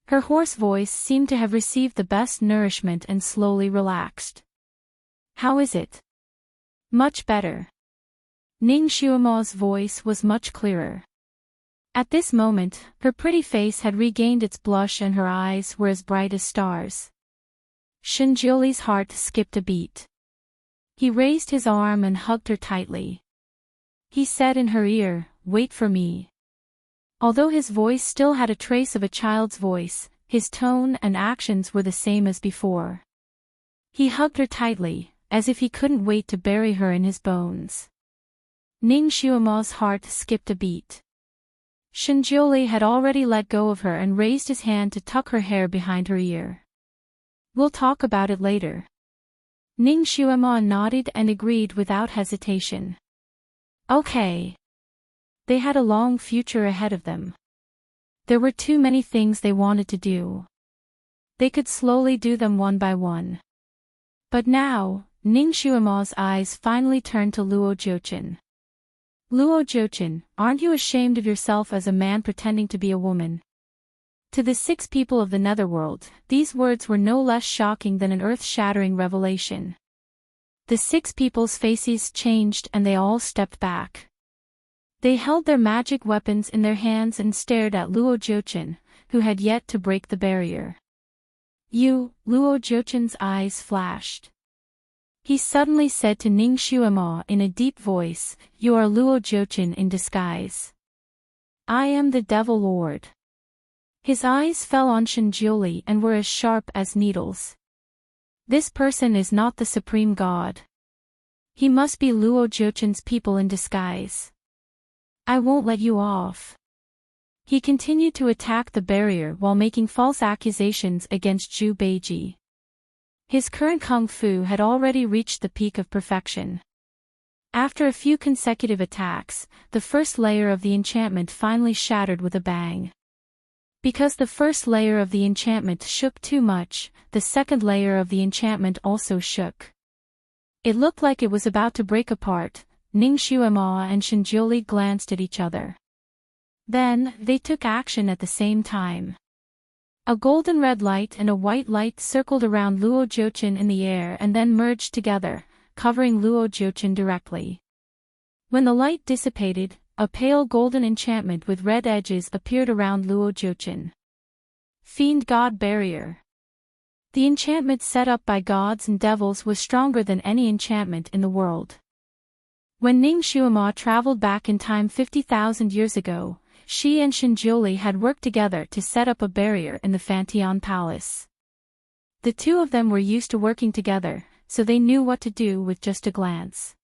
Speaker 1: Her hoarse voice seemed to have received the best nourishment and slowly relaxed. "How is it?" "Much better." Ning Xuemo's voice was much clearer. At this moment, her pretty face had regained its blush and her eyes were as bright as stars. Shenjiuli's heart skipped a beat. He raised his arm and hugged her tightly. He said in her ear, "Wait for me." Although his voice still had a trace of a child's voice, his tone and actions were the same as before. He hugged her tightly, as if he couldn't wait to bury her in his bones. Ning Xuemo's heart skipped a beat. Shenjiuli had already let go of her and raised his hand to tuck her hair behind her ear. "We'll talk about it later." Ning Xuemo nodded and agreed without hesitation. Okay. They had a long future ahead of them. There were too many things they wanted to do. They could slowly do them one by one. But now, Ning Xuemo's eyes finally turned to Luo Jiuchen. "Luo Jiuchen, aren't you ashamed of yourself as a man pretending to be a woman?" To the 6 people of the netherworld, these words were no less shocking than an earth-shattering revelation. The 6 people's faces changed and they all stepped back. They held their magic weapons in their hands and stared at Luo Jiuchen, who had yet to break the barrier. "You," Luo Jiuchen's eyes flashed. He suddenly said to Ning Xuemo in a deep voice, "You are Luo Jiuchen in disguise. I am the Devil Lord." His eyes fell on Shenjiuli and were as sharp as needles. This person is not the supreme god. He must be Luo Jiuchen's people in disguise. I won't let you off. He continued to attack the barrier while making false accusations against Zhu Beiji. His current kung fu had already reached the peak of perfection. After a few consecutive attacks, the first layer of the enchantment finally shattered with a bang. Because the first layer of the enchantment shook too much, the second layer of the enchantment also shook. It looked like it was about to break apart. Ning Xuemo and Shenjiuli glanced at each other. Then, they took action at the same time. A golden red light and a white light circled around Luo Jiuqin in the air and then merged together, covering Luo Jiuqin directly. When the light dissipated, a pale golden enchantment with red edges appeared around Luo Jiuqin. Fiend God Barrier. The enchantment set up by gods and devils was stronger than any enchantment in the world. When Ning Xuema traveled back in time 50,000 years ago, she and Shinjiuli had worked together to set up a barrier in the Fantian Palace. The two of them were used to working together, so they knew what to do with just a glance.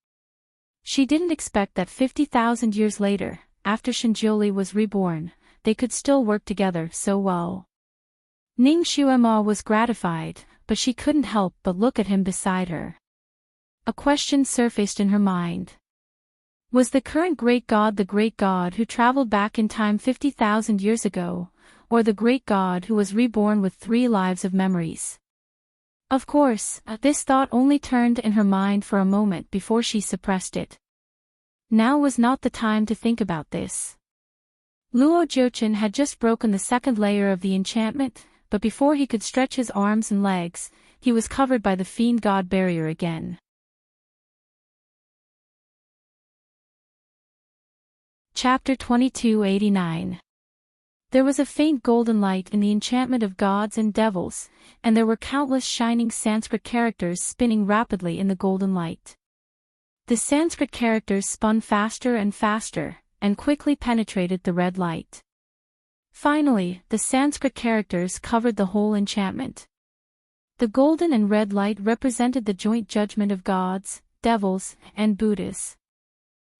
Speaker 1: She didn't expect that 50,000 years later, after Shinjiuli was reborn, they could still work together so well. Ning Xuema was gratified, but she couldn't help but look at him beside her. A question surfaced in her mind. Was the current great god the great god who traveled back in time 50,000 years ago, or the great god who was reborn with 3 lives of memories? Of course, this thought only turned in her mind for a moment before she suppressed it. Now was not the time to think about this. Luo Jiuqin had just broken the second layer of the enchantment, but before he could stretch his arms and legs, he was covered by the Fiend God Barrier again. Chapter 2289. There was a faint golden light in the enchantment of gods and devils, and there were countless shining Sanskrit characters spinning rapidly in the golden light. The Sanskrit characters spun faster and faster, and quickly penetrated the red light. Finally, the Sanskrit characters covered the whole enchantment. The golden and red light represented the joint judgment of gods, devils, and Buddhas.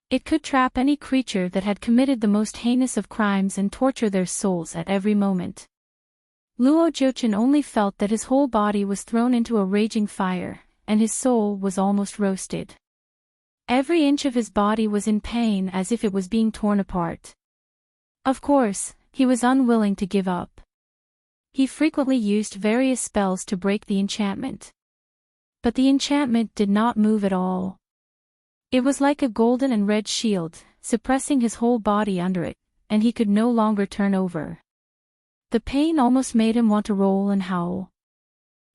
Speaker 1: It could trap any creature that had committed the most heinous of crimes and torture their souls at every moment. Luo Jiuqin only felt that his whole body was thrown into a raging fire, and his soul was almost roasted. Every inch of his body was in pain as if it was being torn apart. Of course, he was unwilling to give up. He frequently used various spells to break the enchantment. But the enchantment did not move at all. It was like a golden and red shield, suppressing his whole body under it, and he could no longer turn over. The pain almost made him want to roll and howl.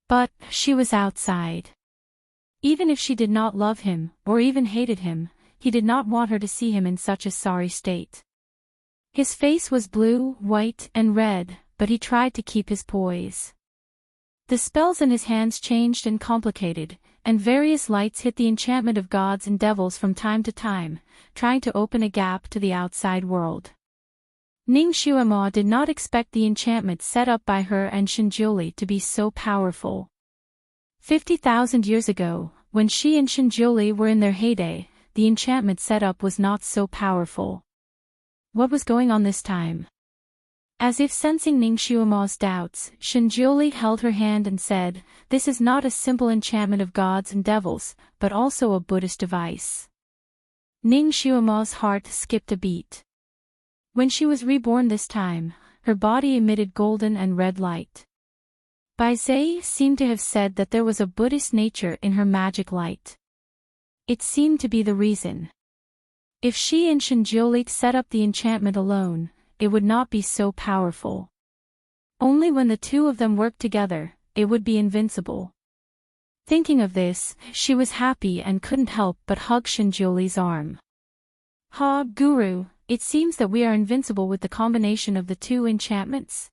Speaker 1: But, she was outside. Even if she did not love him, or even hated him, he did not want her to see him in such a sorry state. His face was blue, white, and red, but he tried to keep his poise. The spells in his hands changed and complicated, and various lights hit the enchantment of gods and devils from time to time, trying to open a gap to the outside world. Ning Xuema did not expect the enchantment set up by her and Shinjiuli to be so powerful. 50,000 years ago, when she and Shinjiuli were in their heyday, the enchantment set up was not so powerful. What was going on this time? As if sensing Ning Xuema's doubts, Shinjiuli held her hand and said, "This is not a simple enchantment of gods and devils, but also a Buddhist device." Ning Xuema's heart skipped a beat. When she was reborn this time, her body emitted golden and red light. Bai Zai seemed to have said that there was a Buddhist nature in her magic light. It seemed to be the reason. If she and Shinjiuli set up the enchantment alone, it would not be so powerful. Only when the two of them worked together, it would be invincible. Thinking of this, she was happy and couldn't help but hug Shinjiuli's arm. "Ha, Guru, it seems that we are invincible with the combination of the two enchantments."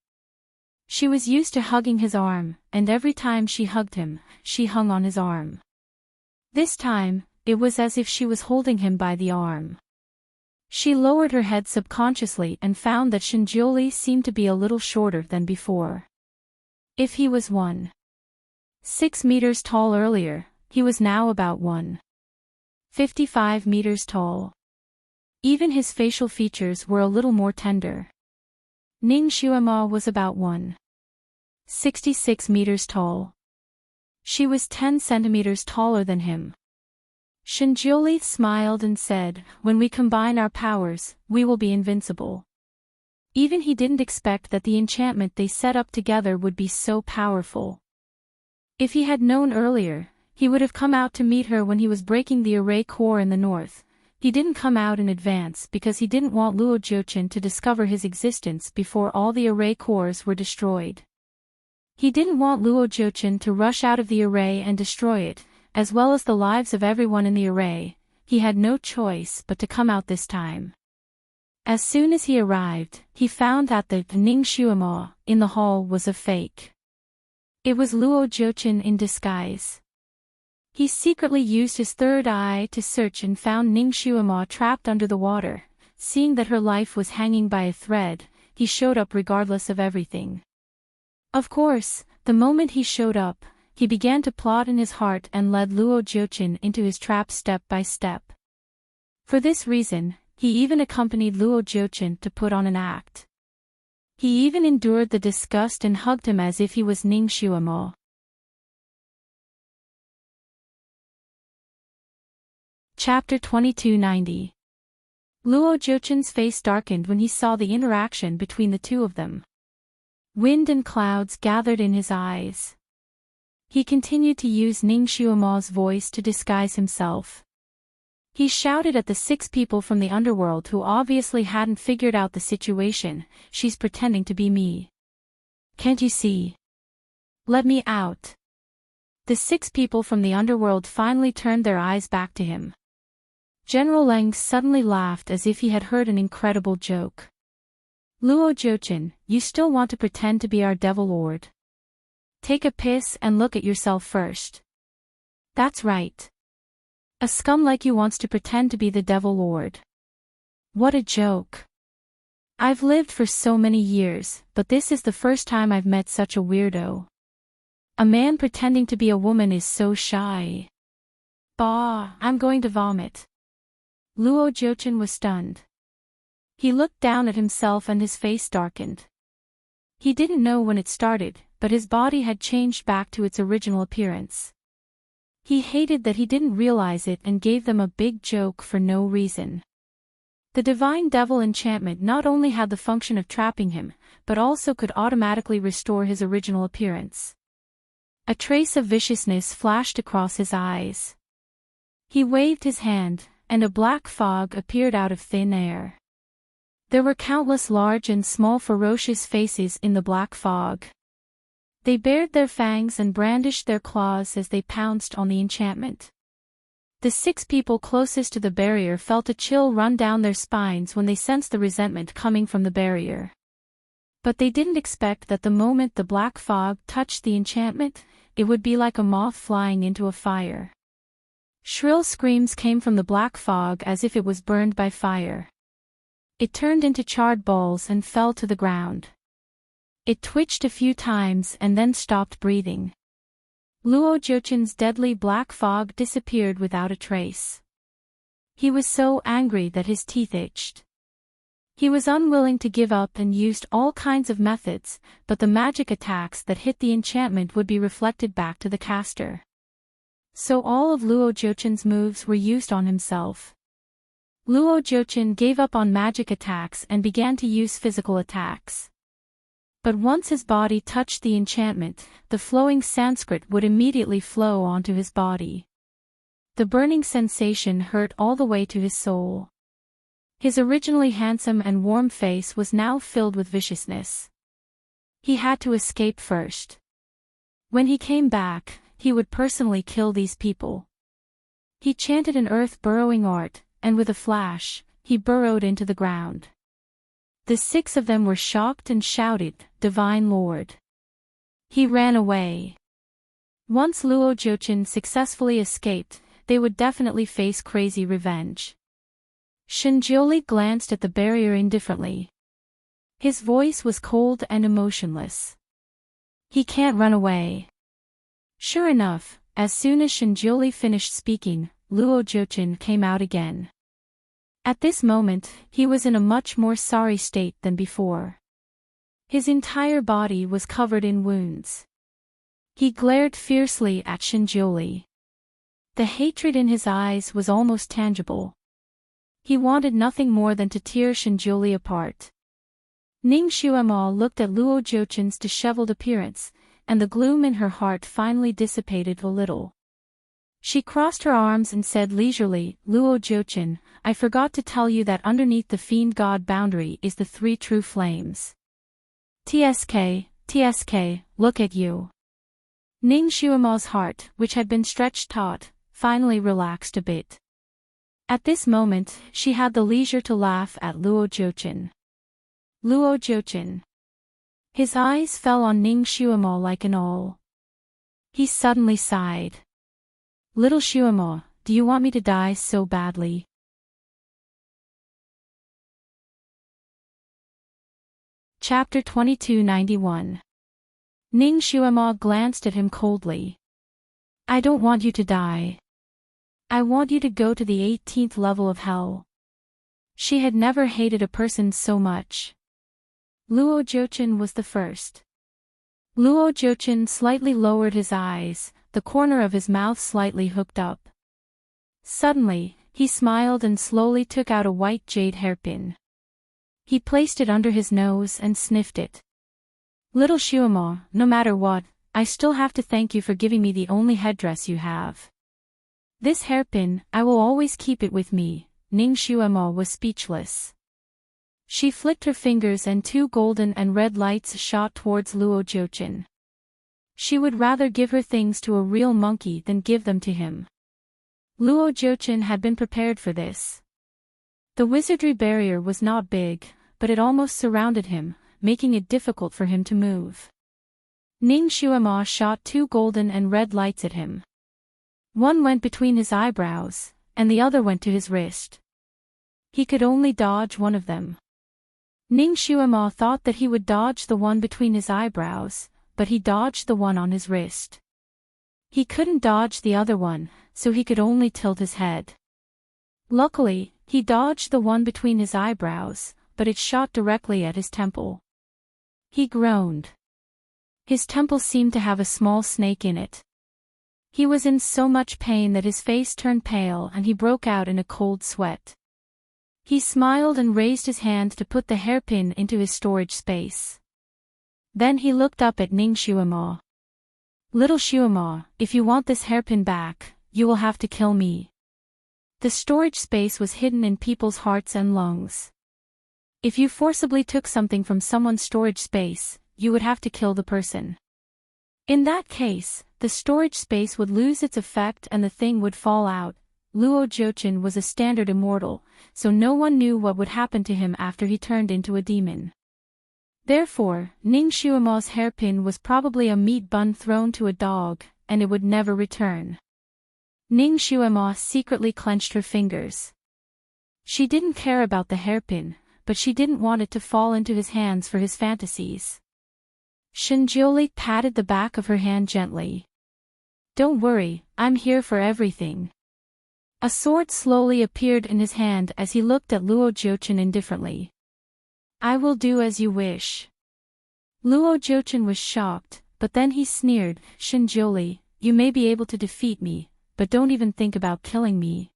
Speaker 1: She was used to hugging his arm, and every time she hugged him, she hung on his arm. This time, it was as if she was holding him by the arm. She lowered her head subconsciously and found that Shinjiuli seemed to be a little shorter than before. If he was 1.6 meters tall earlier, he was now about 1.55 meters tall. Even his facial features were a little more tender. Ning Xuema was about 1.66 meters tall. She was 10 centimeters taller than him. Shinjiuli smiled and said, "When we combine our powers, we will be invincible." Even he didn't expect that the enchantment they set up together would be so powerful. If he had known earlier, he would have come out to meet her when he was breaking the array core in the north, He didn't come out in advance because he didn't want Luo Jiuchen to discover his existence before all the array cores were destroyed. He didn't want Luo Jiuchen to rush out of the array and destroy it, as well as the lives of everyone in the array. He had no choice but to come out this time. As soon as he arrived, he found that the Ning Shuamo in the hall was a fake. It was Luo Jiuchen in disguise. He secretly used his third eye to search and found Ning Shuamo trapped under the water. Seeing that her life was hanging by a thread, he showed up regardless of everything. Of course, the moment he showed up, he began to plot in his heart and led Luo Jiuchen into his trap step by step. For this reason, he even accompanied Luo Jiuchen to put on an act. He even endured the disgust and hugged him as if he was Ning Shuamo. Chapter 2290. Luo Jiuchen's face darkened when he saw the interaction between the two of them. Wind and clouds gathered in his eyes. He continued to use Ning Shuamo's voice to disguise himself. He shouted at the 6 people from the underworld who obviously hadn't figured out the situation. "She's pretending to be me. Can't you see? Let me out." The 6 people from the underworld finally turned their eyes back to him. General Leng suddenly laughed as if he had heard an incredible joke. "Luo Jiuchen, you still want to pretend to be our devil lord? Take a piss and look at yourself first." "That's right. A scum like you wants to pretend to be the devil lord. What a joke. I've lived for so many years, but this is the first time I've met such a weirdo. A man pretending to be a woman is so shy. Bah, I'm going to vomit." Luo Jiuchen was stunned. He looked down at himself and his face darkened. He didn't know when it started, but his body had changed back to its original appearance. He hated that he didn't realize it and gave them a big joke for no reason. The Divine Devil enchantment not only had the function of trapping him, but also could automatically restore his original appearance. A trace of viciousness flashed across his eyes. He waved his hand, and a black fog appeared out of thin air. There were countless large and small ferocious faces in the black fog. They bared their fangs and brandished their claws as they pounced on the enchantment. The 6 people closest to the barrier felt a chill run down their spines when they sensed the resentment coming from the barrier. But they didn't expect that the moment the black fog touched the enchantment, it would be like a moth flying into a fire. Shrill screams came from the black fog as if it was burned by fire. It turned into charred balls and fell to the ground. It twitched a few times and then stopped breathing. Luo Jiuchen's deadly black fog disappeared without a trace. He was so angry that his teeth itched. He was unwilling to give up and used all kinds of methods, but the magic attacks that hit the enchantment would be reflected back to the caster. So all of Luo Jiuchen's moves were used on himself. Luo Jiuchen gave up on magic attacks and began to use physical attacks. But once his body touched the enchantment, the flowing Sanskrit would immediately flow onto his body. The burning sensation hurt all the way to his soul. His originally handsome and warm face was now filled with viciousness. He had to escape first. When he came back, he would personally kill these people. He chanted an earth-burrowing art, and with a flash, he burrowed into the ground. The 6 of them were shocked and shouted, "Divine Lord!" He ran away. Once Luo Jiuchen successfully escaped, they would definitely face crazy revenge. Shinjioli glanced at the barrier indifferently. His voice was cold and emotionless. "He can't run away." Sure enough, as soon as Shinjioli finished speaking, Luo Jiuchen came out again. At this moment, he was in a much more sorry state than before. His entire body was covered in wounds. He glared fiercely at Shinjioli. The hatred in his eyes was almost tangible. He wanted nothing more than to tear Shinjioli apart. Ning Shuamo looked at Luo Jiuchen's disheveled appearance, and the gloom in her heart finally dissipated a little. She crossed her arms and said leisurely, Luo Jochin, I forgot to tell you that underneath the fiend god boundary is the three true flames. TSK, look at you. Ning Xuemo's heart, which had been stretched taut, finally relaxed a bit. At this moment, she had the leisure to laugh at Luo Jochin. Luo Jochin. His eyes fell on Ning Xuemo like an awl. He suddenly sighed. Little Xuemo, do you want me to die so badly? Chapter 2291. Ning Xuemo glanced at him coldly. I don't want you to die. I want you to go to the 18th level of hell. She had never hated a person so much. Luo Jochin was the first. Luo Jochin slightly lowered his eyes, the corner of his mouth slightly hooked up. Suddenly, he smiled and slowly took out a white jade hairpin. He placed it under his nose and sniffed it. Little Xuemo, no matter what, I still have to thank you for giving me the only headdress you have. This hairpin, I will always keep it with me. Ning Xuemo was speechless. She flicked her fingers and two golden and red lights shot towards Luo Jochin. She would rather give her things to a real monkey than give them to him. Luo Jochin had been prepared for this. The wizardry barrier was not big, but it almost surrounded him, making it difficult for him to move. Ning Xuemo shot two golden and red lights at him. One went between his eyebrows, and the other went to his wrist. He could only dodge one of them. Ning Xuemo thought that he would dodge the one between his eyebrows, but he dodged the one on his wrist. He couldn't dodge the other one, so he could only tilt his head. Luckily, he dodged the one between his eyebrows, but it shot directly at his temple. He groaned. His temple seemed to have a small snake in it. He was in so much pain that his face turned pale and he broke out in a cold sweat. He smiled and raised his hand to put the hairpin into his storage space. Then he looked up at Ning Xuemo. Little Xuemo, if you want this hairpin back, you will have to kill me. The storage space was hidden in people's hearts and lungs. If you forcibly took something from someone's storage space, you would have to kill the person. In that case, the storage space would lose its effect and the thing would fall out. Luo Jochin was a standard immortal, so no one knew what would happen to him after he turned into a demon. Therefore, Ning Xuemo's hairpin was probably a meat bun thrown to a dog, and it would never return. Ning Xuemo secretly clenched her fingers. She didn't care about the hairpin, but she didn't want it to fall into his hands for his fantasies. Shinjioli patted the back of her hand gently. Don't worry, I'm here for everything. A sword slowly appeared in his hand as he looked at Luo Jochin indifferently. I will do as you wish. Luo Jochin was shocked, but then he sneered, Shinjioli, you may be able to defeat me, but don't even think about killing me.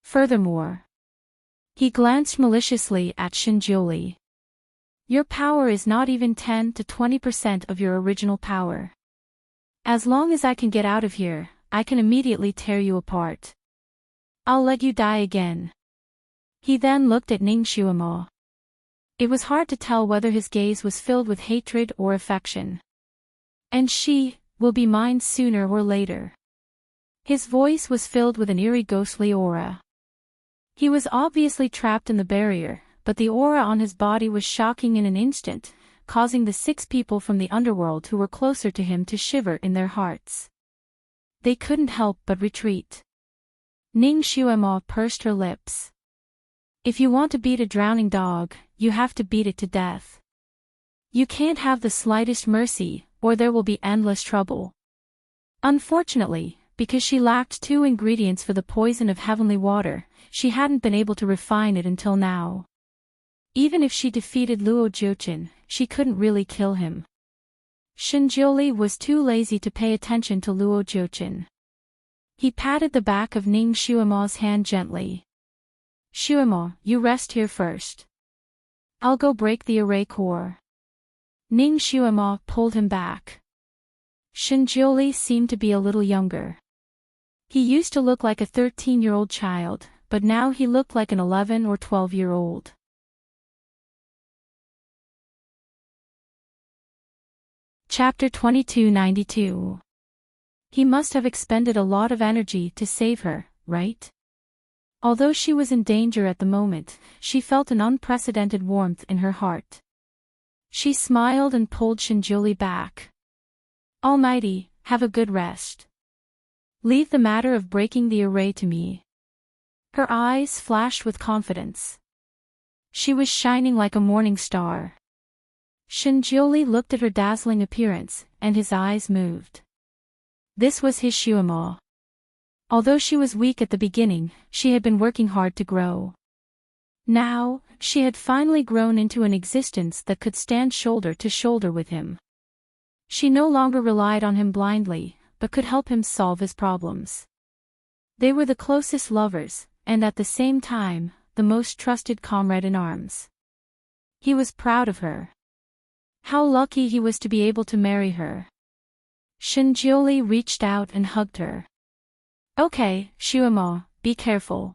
Speaker 1: Furthermore, he glanced maliciously at Shinjioli. Your power is not even 10 to 20% of your original power. As long as I can get out of here, I can immediately tear you apart. I'll let you die again. He then looked at Ning Xuemo. It was hard to tell whether his gaze was filled with hatred or affection. And she will be mine sooner or later. His voice was filled with an eerie ghostly aura. He was obviously trapped in the barrier, but the aura on his body was shocking in an instant, causing the 6 people from the underworld who were closer to him to shiver in their hearts. They couldn't help but retreat. Ning Xuemo pursed her lips. If you want to beat a drowning dog, you have to beat it to death. You can't have the slightest mercy, or there will be endless trouble. Unfortunately, because she lacked 2 ingredients for the poison of heavenly water, she hadn't been able to refine it until now. Even if she defeated Luo Jochin, she couldn't really kill him. Shinjioli was too lazy to pay attention to Luo Jochin. He patted the back of Ning Xuemo's hand gently. Xuemo, you rest here first. I'll go break the array core. Ning Xuemo pulled him back. Shinjioli seemed to be a little younger. He used to look like a 13-year-old child, but now he looked like an 11 or 12-year-old. Chapter 2292. He must have expended a lot of energy to save her, right? Although she was in danger at the moment, she felt an unprecedented warmth in her heart. She smiled and pulled Shinjuli back. Almighty, have a good rest. Leave the matter of breaking the array to me. Her eyes flashed with confidence. She was shining like a morning star. Shinjuli looked at her dazzling appearance, and his eyes moved. This was his Shuama. Although she was weak at the beginning, she had been working hard to grow. Now, she had finally grown into an existence that could stand shoulder to shoulder with him. She no longer relied on him blindly, but could help him solve his problems. They were the closest lovers, and at the same time, the most trusted comrade in arms. He was proud of her. How lucky he was to be able to marry her. Shinjuli reached out and hugged her. Okay, Shuama, be careful.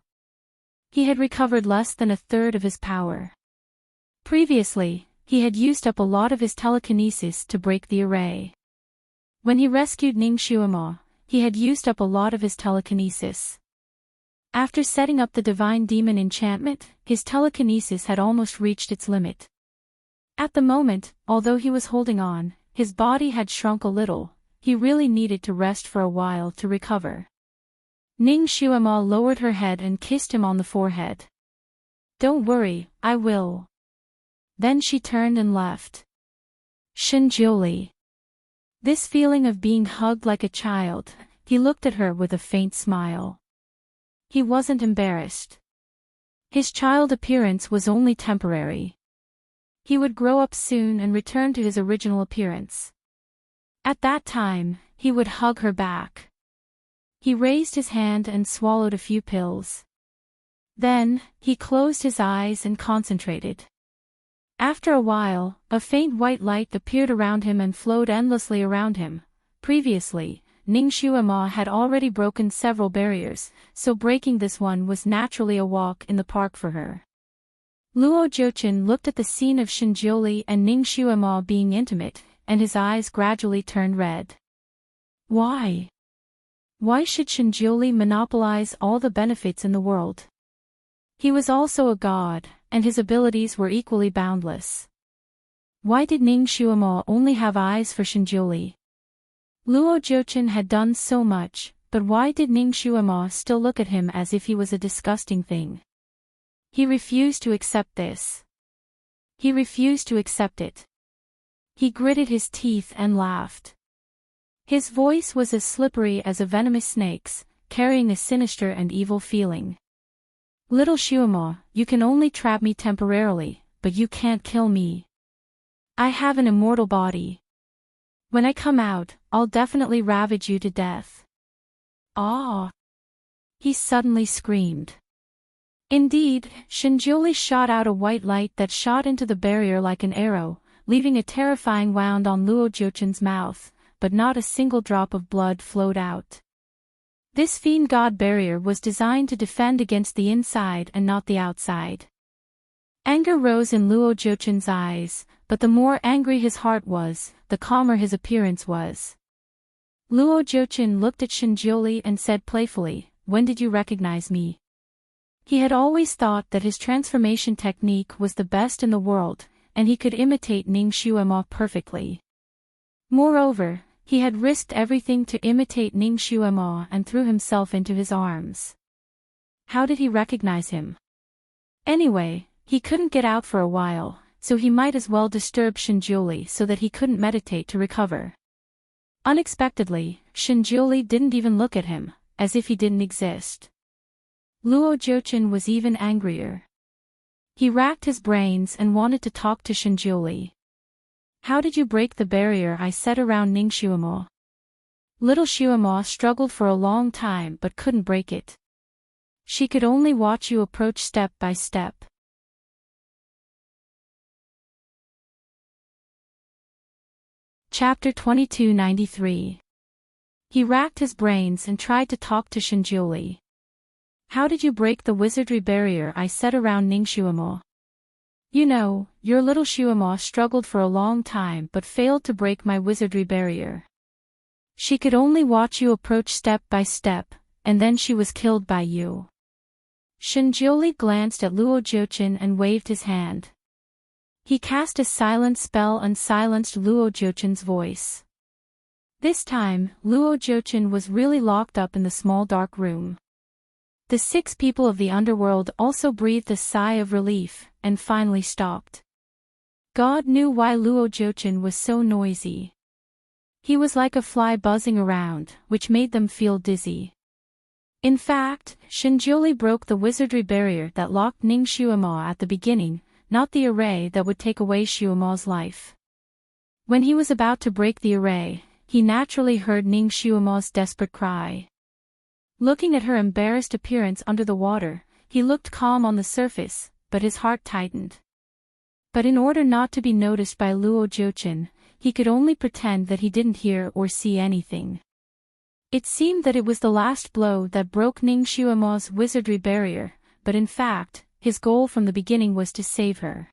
Speaker 1: He had recovered less than a third of his power. Previously, he had used up a lot of his telekinesis to break the array. When he rescued Ning Shuama, he had used up a lot of his telekinesis. After setting up the divine demon enchantment, his telekinesis had almost reached its limit. At the moment, although he was holding on, his body had shrunk a little. He really needed to rest for a while to recover. Ning Shuama lowered her head and kissed him on the forehead. Don't worry, I will. Then she turned and left. Shinjuli. This feeling of being hugged like a child, he looked at her with a faint smile. He wasn't embarrassed. His child appearance was only temporary. He would grow up soon and return to his original appearance. At that time, he would hug her back. He raised his hand and swallowed a few pills. Then, he closed his eyes and concentrated. After a while, a faint white light appeared around him and flowed endlessly around him. Previously, Ning Shuama had already broken several barriers, so breaking this one was naturally a walk in the park for her. Luo Jochin looked at the scene of Shinjuli and Ning Shuama being intimate, and his eyes gradually turned red. Why? Why should Shinjuli monopolize all the benefits in the world? He was also a god, and his abilities were equally boundless. Why did Ning Shuama only have eyes for Shinjuli? Luo Jochin had done so much, but why did Ning Shuama still look at him as if he was a disgusting thing? He refused to accept this. He refused to accept it. He gritted his teeth and laughed. His voice was as slippery as a venomous snake's, carrying a sinister and evil feeling. Little Shuama, you can only trap me temporarily, but you can't kill me. I have an immortal body. When I come out, I'll definitely ravage you to death. Ah! He suddenly screamed. Indeed, Shinjuli shot out a white light that shot into the barrier like an arrow, leaving a terrifying wound on Luo Jochin's mouth, but not a single drop of blood flowed out. This fiend god barrier was designed to defend against the inside and not the outside. Anger rose in Luo Jochin's eyes, but the more angry his heart was, the calmer his appearance was. Luo Jochin looked at Shinjuli and said playfully, "When did you recognize me?" He had always thought that his transformation technique was the best in the world, and he could imitate Ning Shuama perfectly. Moreover, he had risked everything to imitate Ning Shuama and threw himself into his arms. How did he recognize him? Anyway, he couldn't get out for a while, so he might as well disturb Shinjuli so that he couldn't meditate to recover. Unexpectedly, Shinjuli didn't even look at him, as if he didn't exist. Luo Jochin was even angrier. He racked his brains and wanted to talk to Shinjuli. How did you break the barrier I set around Ning Shuama? Little Shuama struggled for a long time but couldn't break it. She could only watch you approach step by step. Chapter 2293. He racked his brains and tried to talk to Shinjuli. How did you break the wizardry barrier I set around Ningxiuemo? You know, your little Xiuemo struggled for a long time but failed to break my wizardry barrier. She could only watch you approach step by step, and then she was killed by you. Shinjuli glanced at Luo Jiuqin and waved his hand. He cast a silent spell and silenced Luo Jiuqin's voice. This time, Luo Jiuqin was really locked up in the small dark room. The 6 people of the underworld also breathed a sigh of relief, and finally stopped. God knew why Luo Jiuqin was so noisy. He was like a fly buzzing around, which made them feel dizzy. In fact, Shinjuli broke the wizardry barrier that locked Ningxiuemo at the beginning, not the array that would take away Xiuemo's life. When he was about to break the array, he naturally heard Ningxiuemo's desperate cry. Looking at her embarrassed appearance under the water, he looked calm on the surface, but his heart tightened. But in order not to be noticed by Luo Jiuqin, he could only pretend that he didn't hear or see anything. It seemed that it was the last blow that broke Ningxiuemo's wizardry barrier, but in fact, his goal from the beginning was to save her.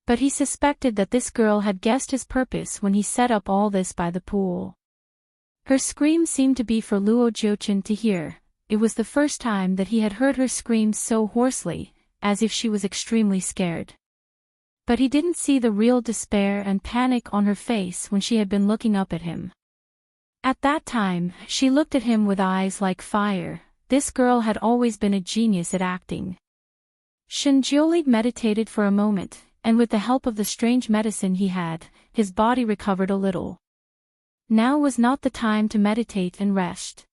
Speaker 1: But he suspected that this girl had guessed his purpose when he set up all this by the pool. Her scream seemed to be for Luo Jiuqin to hear. It was the first time that he had heard her scream so hoarsely, as if she was extremely scared. But he didn't see the real despair and panic on her face when she had been looking up at him. At that time, she looked at him with eyes like fire. This girl had always been a genius at acting. Shinjuli meditated for a moment, and with the help of the strange medicine he had, his body recovered a little. Now was not the time to meditate and rest.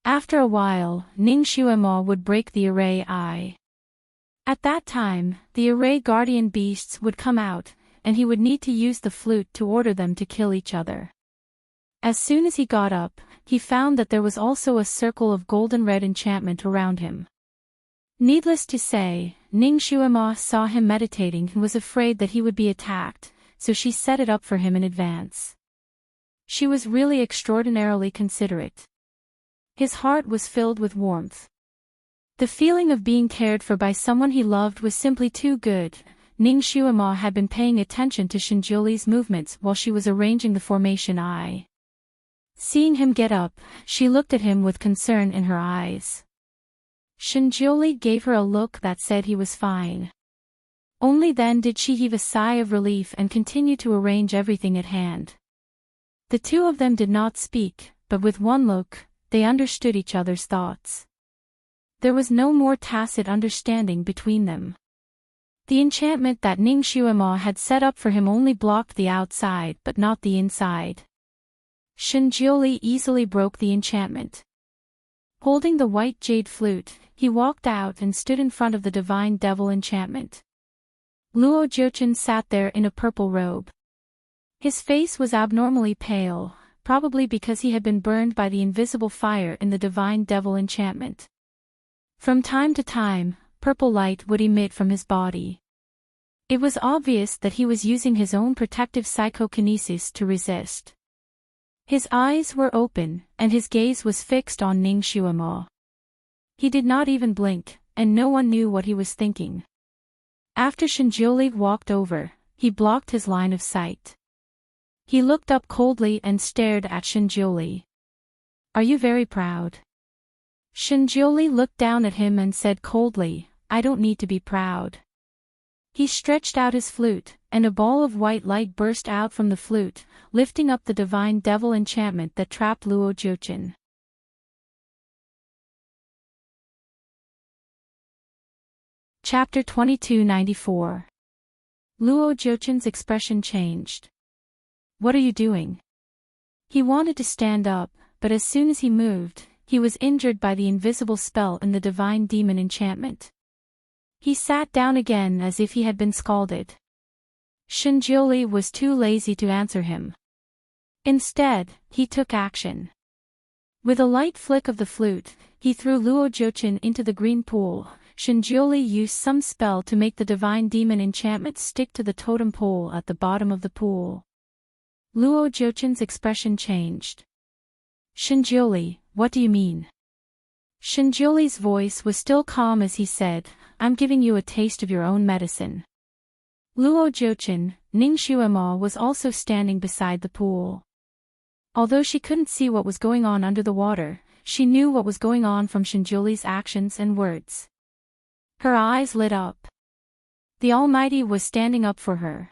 Speaker 1: After a while, Ningxiuemo would break the array eye. At that time, the array guardian beasts would come out, and he would need to use the flute to order them to kill each other. As soon as he got up, he found that there was also a circle of golden red enchantment around him. Needless to say, Ningxiuemo saw him meditating and was afraid that he would be attacked, so she set it up for him in advance. She was really extraordinarily considerate. His heart was filled with warmth. The feeling of being cared for by someone he loved was simply too good. Ningxiuemo had been paying attention to Shinjuli's movements while she was arranging the formation eye. Seeing him get up, she looked at him with concern in her eyes. Shinjuli gave her a look that said he was fine. Only then did she heave a sigh of relief and continue to arrange everything at hand. The 2 of them did not speak, but with one look, they understood each other's thoughts. There was no more tacit understanding between them. The enchantment that Ningxiuemo had set up for him only blocked the outside but not the inside. Shinjuli easily broke the enchantment. Holding the white jade flute, he walked out and stood in front of the divine devil enchantment. Luo Jiuqin sat there in a purple robe. His face was abnormally pale, probably because he had been burned by the invisible fire in the divine devil enchantment. From time to time, purple light would emit from his body. It was obvious that he was using his own protective psychokinesis to resist. His eyes were open, and his gaze was fixed on Ningxiuemo. He did not even blink, and no one knew what he was thinking. After Shinjuli walked over, he blocked his line of sight. He looked up coldly and stared at Shinjuli. "Are you very proud?" Shinjuli looked down at him and said coldly, "I don't need to be proud." He stretched out his flute, and a ball of white light burst out from the flute, lifting up the divine devil enchantment that trapped Luo Jiuqin. Chapter 2294. Luo Jiuqin's expression changed. "What are you doing?" He wanted to stand up, but as soon as he moved, he was injured by the invisible spell in the divine demon enchantment. He sat down again as if he had been scalded. Shinjuli was too lazy to answer him. Instead, he took action. With a light flick of the flute, he threw Luo Jiuqin into the green pool. Shinjuli used some spell to make the divine demon enchantment stick to the totem pole at the bottom of the pool. Luo Jiuqin's expression changed. Shinjioli, what do you mean? Shinjioli's voice was still calm as he said, I'm giving you a taste of your own medicine. Luo Jiuchen, Ning Xuema was also standing beside the pool. Although she couldn't see what was going on under the water, she knew what was going on from Shinjioli's actions and words. Her eyes lit up. The Almighty was standing up for her.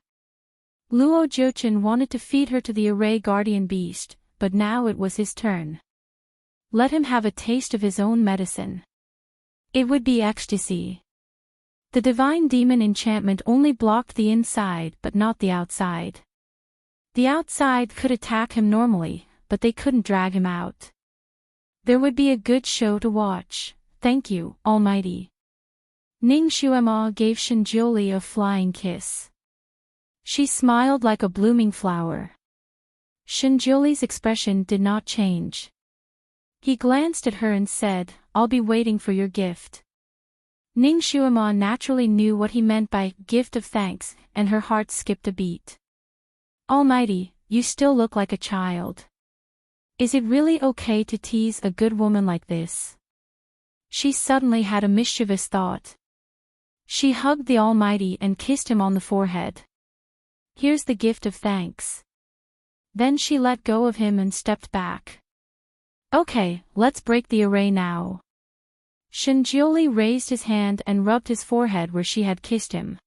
Speaker 1: Luo Jiuchen wanted to feed her to the array guardian beast, but now it was his turn. Let him have a taste of his own medicine. It would be ecstasy. The divine demon enchantment only blocked the inside but not the outside. The outside could attack him normally, but they couldn't drag him out. There would be a good show to watch. Thank you, Almighty. Ning Xuema gave Shinjioli a flying kiss. She smiled like a blooming flower. Shinjioli's expression did not change. He glanced at her and said, I'll be waiting for your gift. Ning Xuema naturally knew what he meant by gift of thanks, and her heart skipped a beat. Almighty, you still look like a child. Is it really okay to tease a good woman like this? She suddenly had a mischievous thought. She hugged the Almighty and kissed him on the forehead. Here's the gift of thanks. Then she let go of him and stepped back. Okay, let's break the array now. Shinjioli raised his hand and rubbed his forehead where she had kissed him.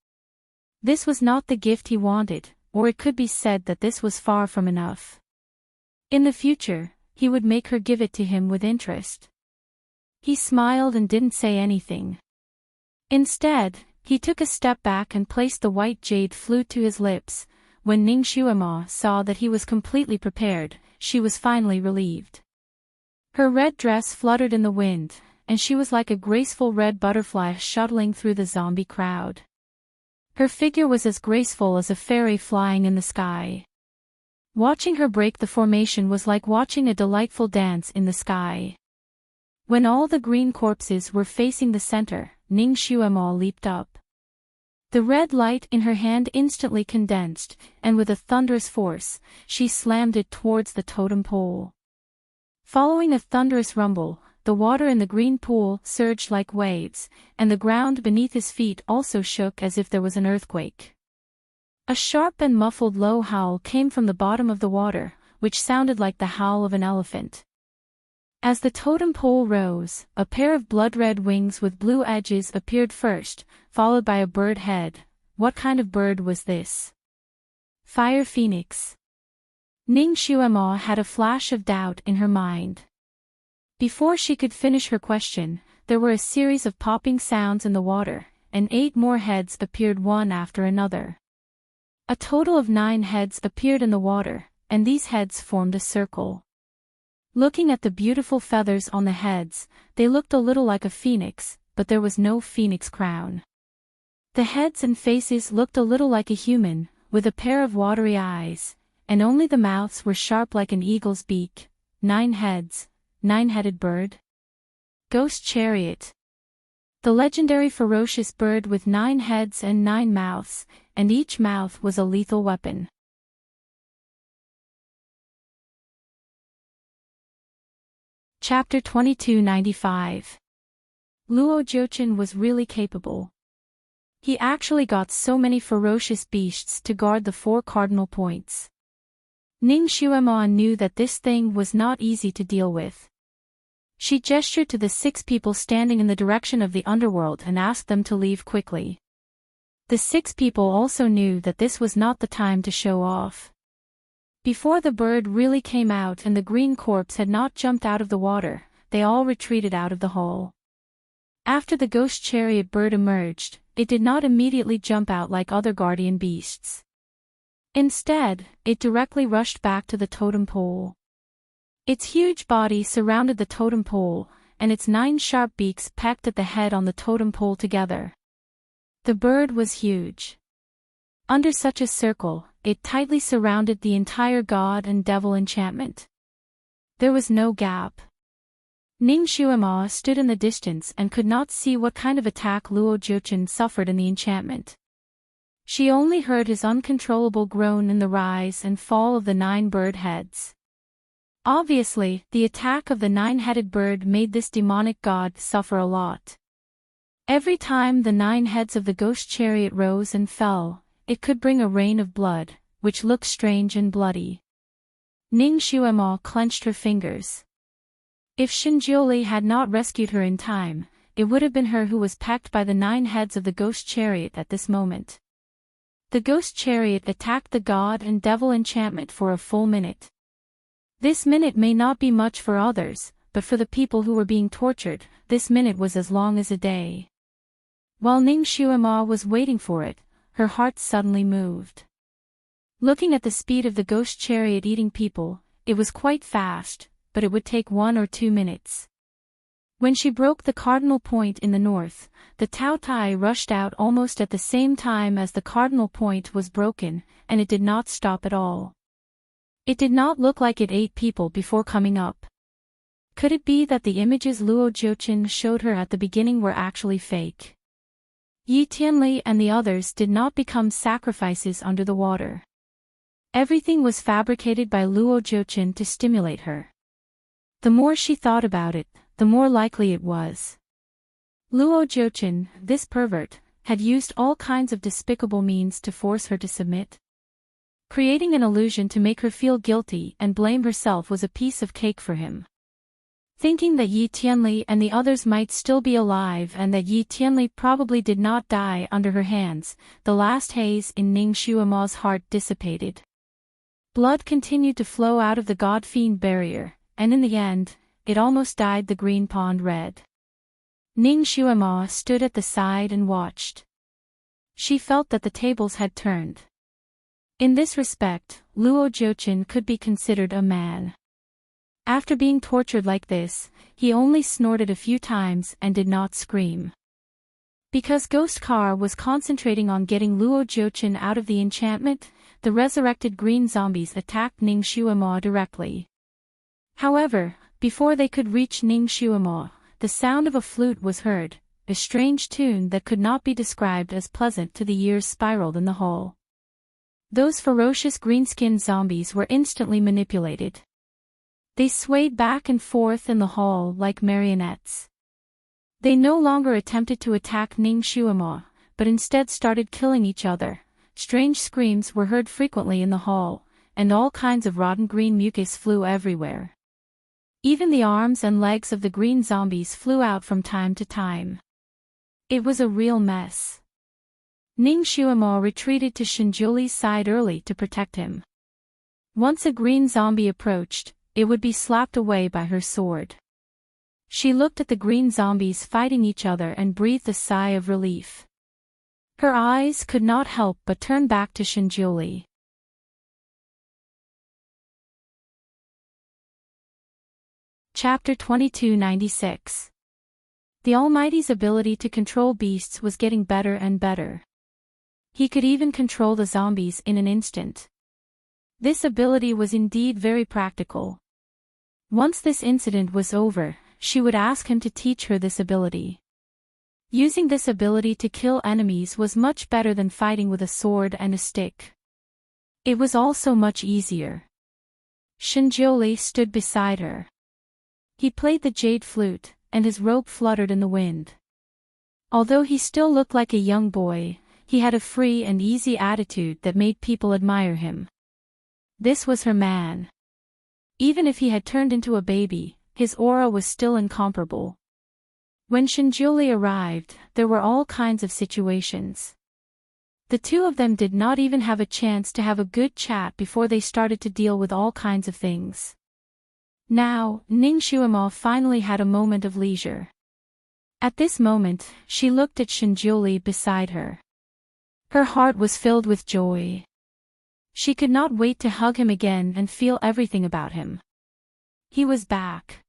Speaker 1: This was not the gift he wanted, or it could be said that this was far from enough. In the future, he would make her give it to him with interest. He smiled and didn't say anything. Instead, he took a step back and placed the white jade flute to his lips. When Ning Xuema saw that he was completely prepared, she was finally relieved. Her red dress fluttered in the wind, and she was like a graceful red butterfly shuttling through the zombie crowd. Her figure was as graceful as a fairy flying in the sky. Watching her break the formation was like watching a delightful dance in the sky. When all the green corpses were facing the center, Ning Xuema leaped up. The red light in her hand instantly condensed, and with a thunderous force, she slammed it towards the totem pole. Following a thunderous rumble, the water in the green pool surged like waves, and the ground beneath his feet also shook as if there was an earthquake. A sharp and muffled low howl came from the bottom of the water, which sounded like the howl of an elephant. As the totem pole rose, a pair of blood-red wings with blue edges appeared first, followed by a bird head. What kind of bird was this? Fire Phoenix. Ning Xuema had a flash of doubt in her mind. Before she could finish her question, there were a series of popping sounds in the water, and 8 more heads appeared one after another. A total of 9 heads appeared in the water, and these heads formed a circle. Looking at the beautiful feathers on the heads, they looked a little like a phoenix, but there was no phoenix crown. The heads and faces looked a little like a human, with a pair of watery eyes, and only the mouths were sharp like an eagle's beak. 9 heads, 9-headed bird? Ghost chariot. The legendary ferocious bird with 9 heads and 9 mouths, and each mouth was a lethal weapon. Chapter 2295. Luo Jiuchen was really capable. He actually got so many ferocious beasts to guard the 4 cardinal points. Ning Xuema knew that this thing was not easy to deal with. She gestured to the 6 people standing in the direction of the underworld and asked them to leave quickly. The 6 people also knew that this was not the time to show off. Before the bird really came out and the green corpse had not jumped out of the water, they all retreated out of the hole. After the ghost chariot bird emerged, it did not immediately jump out like other guardian beasts. Instead, it directly rushed back to the totem pole. Its huge body surrounded the totem pole, and its 9 sharp beaks pecked at the head on the totem pole together. The bird was huge. Under such a circle, it tightly surrounded the entire god and devil enchantment. There was no gap. Ning Xuema stood in the distance and could not see what kind of attack Luo Jiuchen suffered in the enchantment. She only heard his uncontrollable groan in the rise and fall of the 9 bird heads. Obviously, the attack of the nine-headed bird made this demonic god suffer a lot. Every time the 9 heads of the ghost chariot rose and fell, it could bring a rain of blood, which looked strange and bloody. Ning Xuemo clenched her fingers. If Shinjioli had not rescued her in time, it would have been her who was pecked by the 9 heads of the ghost chariot at this moment. The ghost chariot attacked the god and devil enchantment for a full minute. This minute may not be much for others, but for the people who were being tortured, this minute was as long as a day. While Ning Xuemo was waiting for it, her heart suddenly moved. Looking at the speed of the ghost chariot eating people, it was quite fast, but it would take 1 or 2 minutes. When she broke the cardinal point in the north, the Tao Tai rushed out almost at the same time as the cardinal point was broken, and it did not stop at all. It did not look like it ate people before coming up. Could it be that the images Luo Jiuqin showed her at the beginning were actually fake? Yi Tianli and the others did not become sacrifices under the water. Everything was fabricated by Luo Jiuqin to stimulate her. The more she thought about it, the more likely it was. Luo Jiuqin, this pervert, had used all kinds of despicable means to force her to submit. Creating an illusion to make her feel guilty and blame herself was a piece of cake for him. Thinking that Yi Tianli and the others might still be alive and that Yi Tianli probably did not die under her hands, the last haze in Ning Xuemo's heart dissipated. Blood continued to flow out of the god-fiend barrier, and in the end, it almost dyed the green pond red. Ning Xuemo stood at the side and watched. She felt that the tables had turned. In this respect, Luo Jiuqin could be considered a man. After being tortured like this, he only snorted a few times and did not scream. Because Ghost Car was concentrating on getting Luo Jiuqin out of the enchantment, the resurrected green zombies attacked Ning Xuemo directly. However, before they could reach Ning Xuemo, the sound of a flute was heard, a strange tune that could not be described as pleasant to the ears spiraled in the hall. Those ferocious green-skinned zombies were instantly manipulated. They swayed back and forth in the hall like marionettes. They no longer attempted to attack Ning Xuemo, but instead started killing each other. Strange screams were heard frequently in the hall, and all kinds of rotten green mucus flew everywhere. Even the arms and legs of the green zombies flew out from time to time. It was a real mess. Ning Xuemo retreated to Shinjiuli's side early to protect him. Once a green zombie approached, it would be slapped away by her sword. She looked at the green zombies fighting each other and breathed a sigh of relief. Her eyes could not help but turn back to Shinjiuli. Chapter 2296. The Almighty's ability to control beasts was getting better and better. He could even control the zombies in an instant. This ability was indeed very practical. Once this incident was over, she would ask him to teach her this ability. Using this ability to kill enemies was much better than fighting with a sword and a stick. It was also much easier. Shinjiuli stood beside her. He played the jade flute, and his robe fluttered in the wind. Although he still looked like a young boy, he had a free and easy attitude that made people admire him. This was her man. Even if he had turned into a baby, his aura was still incomparable. When Shinjiuli arrived, there were all kinds of situations. The two of them did not even have a chance to have a good chat before they started to deal with all kinds of things. Now, Ning Xuemo finally had a moment of leisure. At this moment, she looked at Shinjiuli beside her. Her heart was filled with joy. She could not wait to hug him again and feel everything about him. He was back.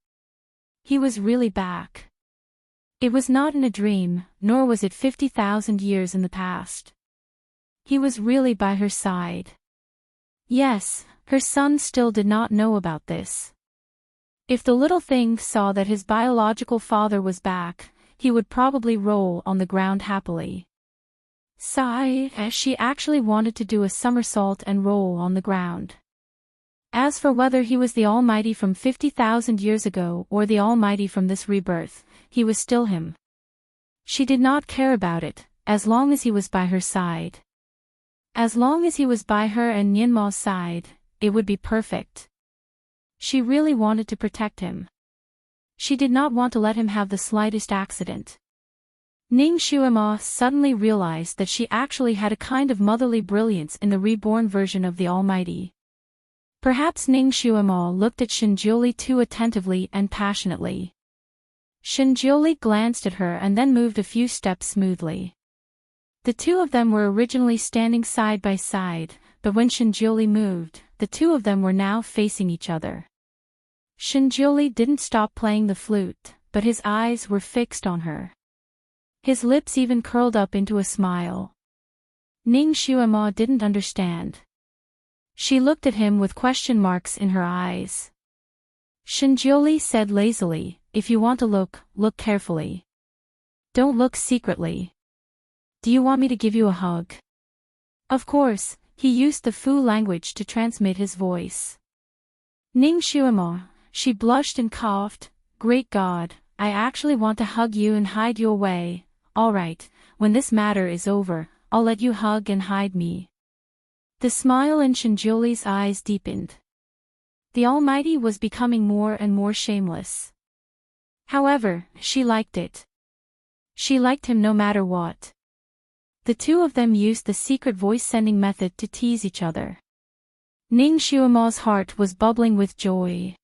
Speaker 1: He was really back. It was not in a dream, nor was it 50,000 years in the past. He was really by her side. Yes, her son still did not know about this. If the little thing saw that his biological father was back, he would probably roll on the ground happily. Sigh, as she actually wanted to do a somersault and roll on the ground. As for whether he was the Almighty from 50,000 years ago or the Almighty from this rebirth, he was still him. She did not care about it, as long as he was by her side. As long as he was by her and Nianma's side, it would be perfect. She really wanted to protect him. She did not want to let him have the slightest accident. Ning Xuema suddenly realized that she actually had a kind of motherly brilliance in the reborn version of the Almighty. Perhaps Ning Xuema looked at Shinjiuli too attentively and passionately. Shinjiuli glanced at her and then moved a few steps smoothly. The two of them were originally standing side by side, but when Shinjiuli moved, the two of them were now facing each other. Shinjiuli didn't stop playing the flute, but his eyes were fixed on her. His lips even curled up into a smile. Ning Xuema didn't understand. She looked at him with question marks in her eyes. Shinjiuli said lazily, "If you want to look, look carefully. Don't look secretly. Do you want me to give you a hug?" Of course, he used the Fu language to transmit his voice. Ning Xuema, she blushed and coughed, "Great God, I actually want to hug you and hide you away. All right, when this matter is over, I'll let you hug and hide me." The smile in Shinjiuli's eyes deepened. The Almighty was becoming more and more shameless. However, she liked it. She liked him no matter what. The two of them used the secret voice-sending method to tease each other. Ning Xuema's heart was bubbling with joy.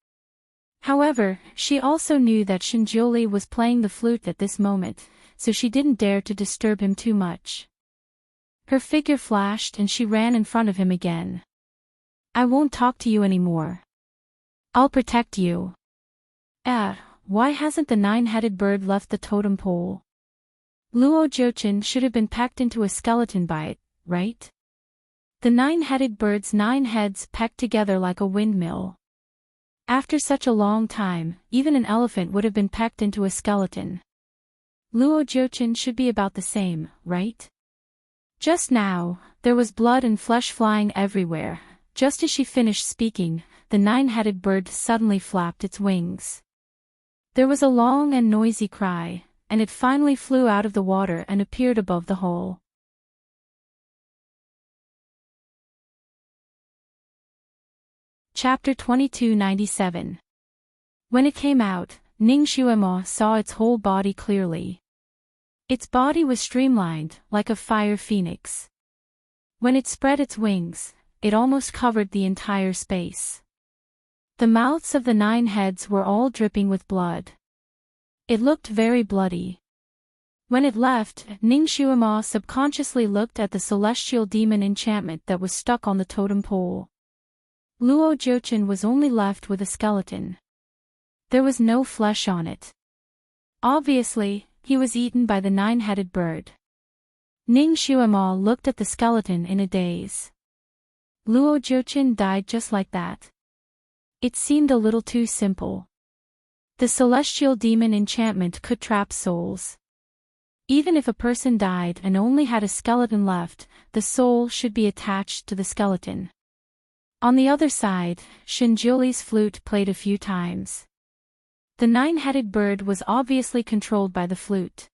Speaker 1: However, she also knew that Shinjiuli was playing the flute at this moment, so she didn't dare to disturb him too much. Her figure flashed and she ran in front of him again. "I won't talk to you anymore. I'll protect you." Why hasn't the nine-headed bird left the totem pole? Luo Jiuqin should have been packed into a skeleton by it, right? The nine-headed bird's 9 heads pecked together like a windmill. After such a long time, even an elephant would have been pecked into a skeleton. Luo Jiuqin should be about the same, right? Just now, there was blood and flesh flying everywhere. Just as she finished speaking, the nine-headed bird suddenly flapped its wings. There was a long and noisy cry, and it finally flew out of the water and appeared above the hole. Chapter 2297. When it came out, Ning Xuema saw its whole body clearly. Its body was streamlined, like a fire phoenix. When it spread its wings, it almost covered the entire space. The mouths of the 9 heads were all dripping with blood. It looked very bloody. When it left, Ning Xuema subconsciously looked at the celestial demon enchantment that was stuck on the totem pole. Luo Jiuqin was only left with a skeleton. There was no flesh on it. Obviously, he was eaten by the 9-headed bird. Ning Xuema looked at the skeleton in a daze. Luo Jiuqin died just like that. It seemed a little too simple. The celestial demon enchantment could trap souls. Even if a person died and only had a skeleton left, the soul should be attached to the skeleton. On the other side, Shinjiuli's flute played a few times. The 9-headed bird was obviously controlled by the flute.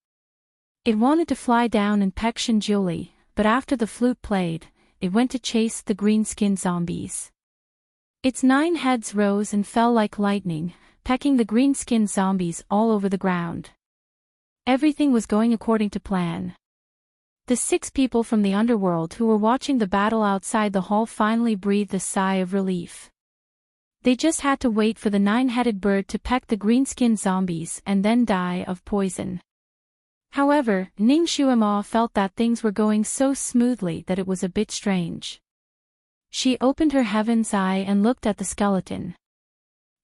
Speaker 1: It wanted to fly down and peck Shinjiuli, but after the flute played, it went to chase the green-skinned zombies. Its 9 heads rose and fell like lightning, pecking the green-skinned zombies all over the ground. Everything was going according to plan. The 6 people from the underworld who were watching the battle outside the hall finally breathed a sigh of relief. They just had to wait for the 9-headed bird to peck the green-skinned zombies and then die of poison. However, Ning Xuema felt that things were going so smoothly that it was a bit strange. She opened her heaven's eye and looked at the skeleton.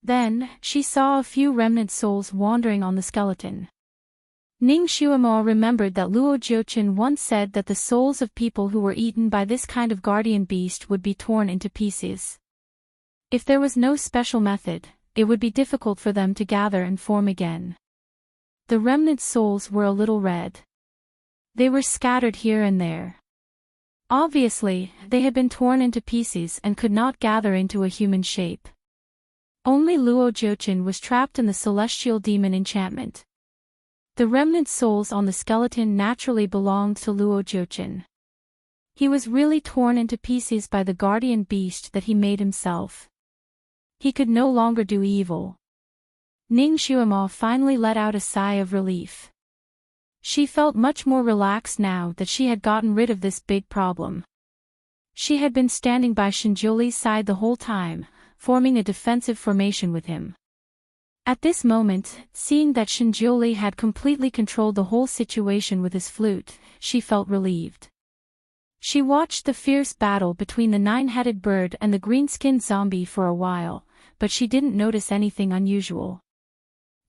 Speaker 1: Then, she saw a few remnant souls wandering on the skeleton. Ning Xuema remembered that Luo Jiuqin once said that the souls of people who were eaten by this kind of guardian beast would be torn into pieces. If there was no special method, it would be difficult for them to gather and form again. The remnant souls were a little red. They were scattered here and there. Obviously, they had been torn into pieces and could not gather into a human shape. Only Luo Jiuqin was trapped in the celestial demon enchantment. The remnant souls on the skeleton naturally belonged to Luo Jiuqin. He was really torn into pieces by the guardian beast that he made himself. He could no longer do evil. Ning Xuemo finally let out a sigh of relief. She felt much more relaxed now that she had gotten rid of this big problem. She had been standing by Shinjuli's side the whole time, forming a defensive formation with him. At this moment, seeing that Shinjuli had completely controlled the whole situation with his flute, she felt relieved. She watched the fierce battle between the nine-headed bird and the green-skinned zombie for a while, but she didn't notice anything unusual.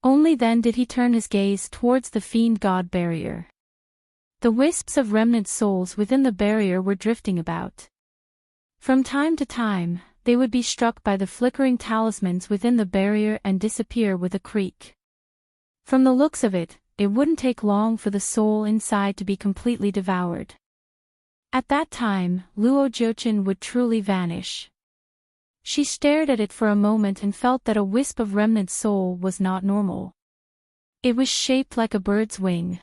Speaker 1: Only then did he turn his gaze towards the fiend god barrier. The wisps of remnant souls within the barrier were drifting about. From time to time, they would be struck by the flickering talismans within the barrier and disappear with a creak. From the looks of it, it wouldn't take long for the soul inside to be completely devoured. At that time, Luo Jiuqin would truly vanish. She stared at it for a moment and felt that a wisp of remnant soul was not normal. It was shaped like a bird's wing.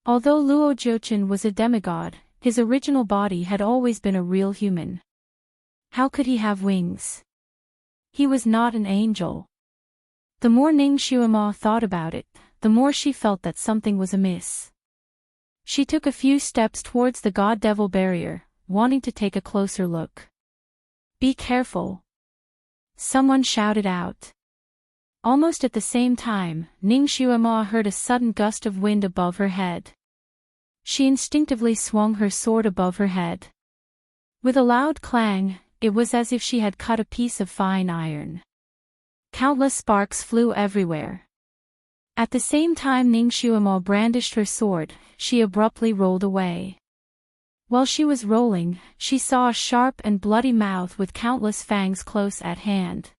Speaker 1: Although Luo Jiuqin was a demigod, his original body had always been a real human. How could he have wings? He was not an angel. The more Ning Xuemo thought about it, the more she felt that something was amiss. She took a few steps towards the god-devil barrier, wanting to take a closer look. "Be careful!" someone shouted out. Almost at the same time, Ning Xuemo heard a sudden gust of wind above her head. She instinctively swung her sword above her head. With a loud clang, it was as if she had cut a piece of fine iron. Countless sparks flew everywhere. At the same time Ning Xuemo brandished her sword, she abruptly rolled away. While she was rolling, she saw a sharp and bloody mouth with countless fangs close at hand.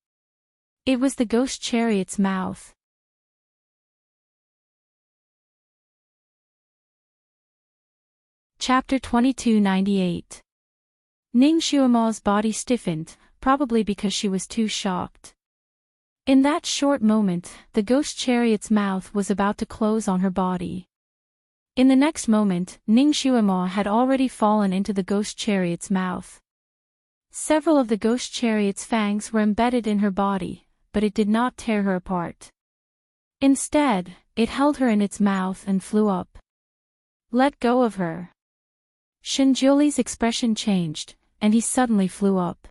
Speaker 1: It was the ghost chariot's mouth. Chapter 2298. Ning Xuemo's body stiffened, probably because she was too shocked. In that short moment, the ghost chariot's mouth was about to close on her body. In the next moment, Ning Xuemo had already fallen into the ghost chariot's mouth. Several of the ghost chariot's fangs were embedded in her body, but it did not tear her apart. Instead, it held her in its mouth and flew up. "Let go of her." Shinjuli's expression changed, and he suddenly flew up.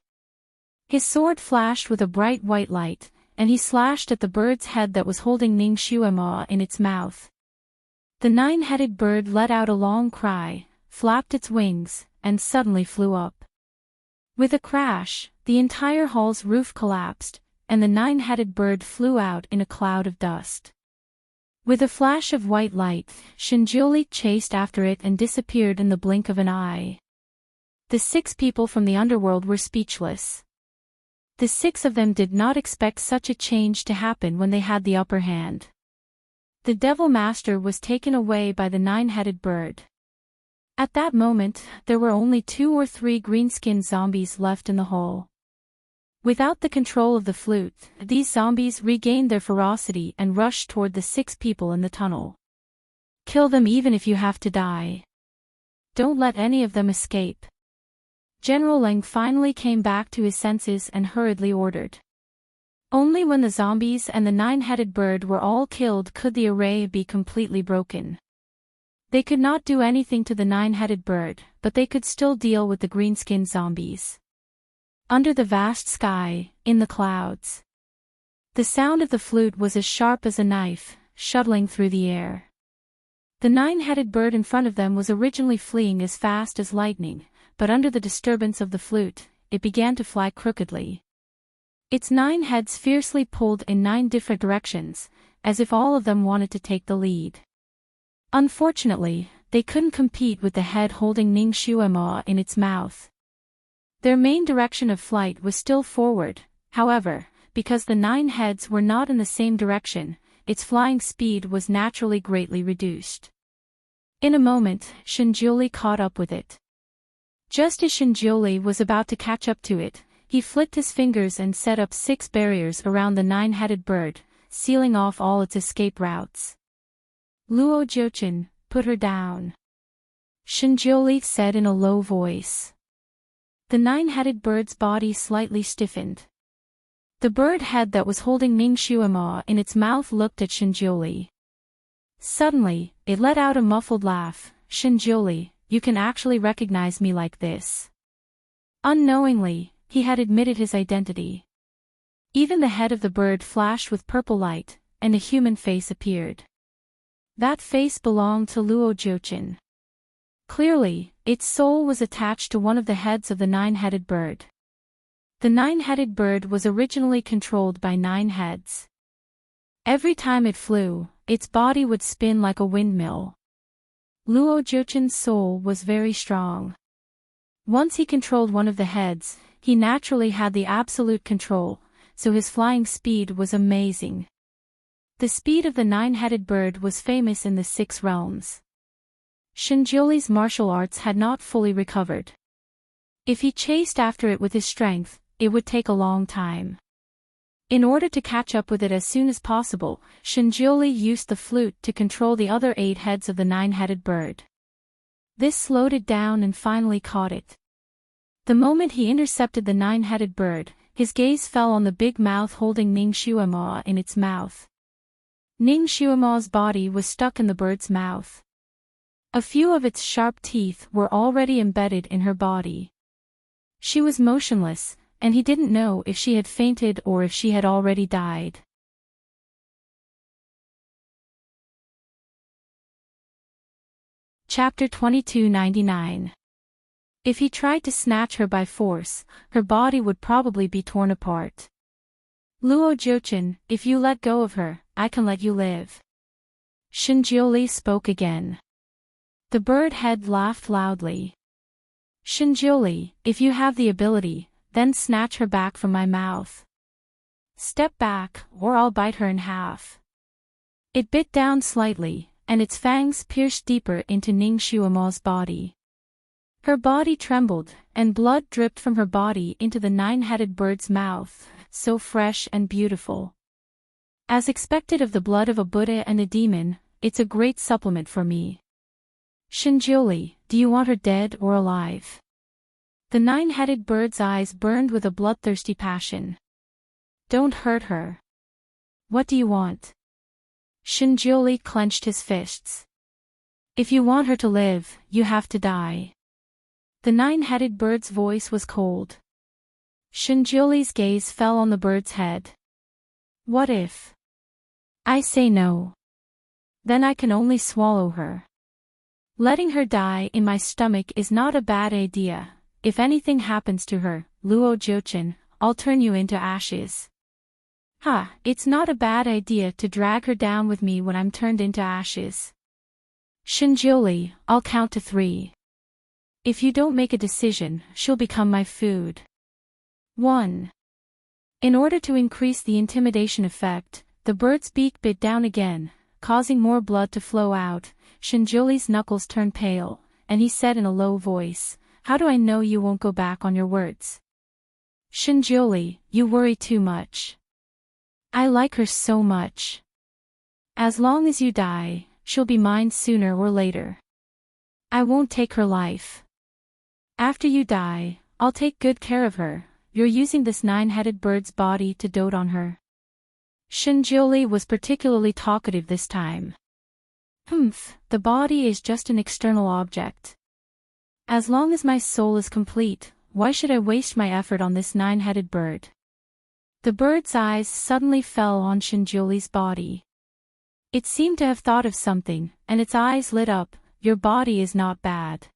Speaker 1: His sword flashed with a bright white light, and he slashed at the bird's head that was holding Ning Xuemo in its mouth. The nine-headed bird let out a long cry, flapped its wings, and suddenly flew up. With a crash, the entire hall's roof collapsed, and the nine-headed bird flew out in a cloud of dust. With a flash of white light, Shinjuli chased after it and disappeared in the blink of an eye. The 6 people from the underworld were speechless. The 6 of them did not expect such a change to happen when they had the upper hand. The Devil Master was taken away by the nine-headed bird. At that moment, there were only 2 or 3 green-skinned zombies left in the hall. Without the control of the flute, these zombies regained their ferocity and rushed toward the 6 people in the tunnel. "Kill them even if you have to die. Don't let any of them escape." General Leng finally came back to his senses and hurriedly ordered. Only when the zombies and the nine-headed bird were all killed could the array be completely broken. They could not do anything to the nine-headed bird, but they could still deal with the green-skinned zombies. Under the vast sky, in the clouds, the sound of the flute was as sharp as a knife, shuttling through the air. The nine-headed bird in front of them was originally fleeing as fast as lightning, but under the disturbance of the flute, it began to fly crookedly. Its 9 heads fiercely pulled in 9 different directions, as if all of them wanted to take the lead. Unfortunately, they couldn't compete with the head holding Ning Xuemo in its mouth. Their main direction of flight was still forward, however, because the 9 heads were not in the same direction, its flying speed was naturally greatly reduced. In a moment, Shinjuli caught up with it. Just as Shinjioli was about to catch up to it, he flicked his fingers and set up 6 barriers around the 9-headed bird, sealing off all its escape routes. Luo Jiuchen, put her down, Shinjioli said in a low voice. The 9-headed bird's body slightly stiffened. The bird head that was holding Ning Shuima in its mouth looked at Shinjioli. Suddenly, it let out a muffled laugh. Shinjioli, you can actually recognize me like this. Unknowingly, he had admitted his identity. Even the head of the bird flashed with purple light, and a human face appeared. That face belonged to Luo Jiuchen. Clearly, its soul was attached to one of the heads of the 9-headed bird. The 9-headed bird was originally controlled by 9 heads. Every time it flew, its body would spin like a windmill. Luo Jiuchen's soul was very strong. Once he controlled one of the heads, he naturally had the absolute control, so his flying speed was amazing. The speed of the 9-headed bird was famous in the 6 realms. Shinjioli's martial arts had not fully recovered. If he chased after it with his strength, it would take a long time. In order to catch up with it as soon as possible, Shinjioli used the flute to control the other 8 heads of the 9-headed bird. This slowed it down and finally caught it. The moment he intercepted the 9-headed bird, his gaze fell on the big mouth holding Ning Shuima in its mouth. Ning Shuima's body was stuck in the bird's mouth. A few of its sharp teeth were already embedded in her body. She was motionless, and he didn't know if she had fainted or if she had already died. Chapter 2299. If he tried to snatch her by force, her body would probably be torn apart. Luo Jiuchen, if you let go of her, I can let you live. Shinjioli spoke again. The bird head laughed loudly. Shinjioli, if you have the ability, then snatch her back from my mouth. Step back, or I'll bite her in half. It bit down slightly, and its fangs pierced deeper into Ning Shuima's body. Her body trembled, and blood dripped from her body into the 9-headed bird's mouth, so fresh and beautiful. As expected of the blood of a Buddha and a demon, it's a great supplement for me. Shinjioli, do you want her dead or alive? The 9-headed bird's eyes burned with a bloodthirsty passion. Don't hurt her. What do you want? Shinjioli clenched his fists. If you want her to live, you have to die. The 9-headed bird's voice was cold. Shinjioli's gaze fell on the bird's head. What if I say no? Then I can only swallow her. Letting her die in my stomach is not a bad idea. If anything happens to her, Luo Jiuchen, I'll turn you into ashes. Ha, it's not a bad idea to drag her down with me when I'm turned into ashes. Shinjioli, I'll count to 3. If you don't make a decision, she'll become my food. 1. In order to increase the intimidation effect, the bird's beak bit down again, causing more blood to flow out. Shinjioli's knuckles turned pale, and he said in a low voice, how do I know you won't go back on your words? Shinjioli, you worry too much. I like her so much. As long as you die, she'll be mine sooner or later. I won't take her life. After you die, I'll take good care of her. You're using this 9-headed bird's body to dote on her. Shinjioli was particularly talkative this time. The body is just an external object. As long as my soul is complete, why should I waste my effort on this 9-headed bird? The bird's eyes suddenly fell on Shinjioli's body. It seemed to have thought of something, and its eyes lit up. Your body is not bad.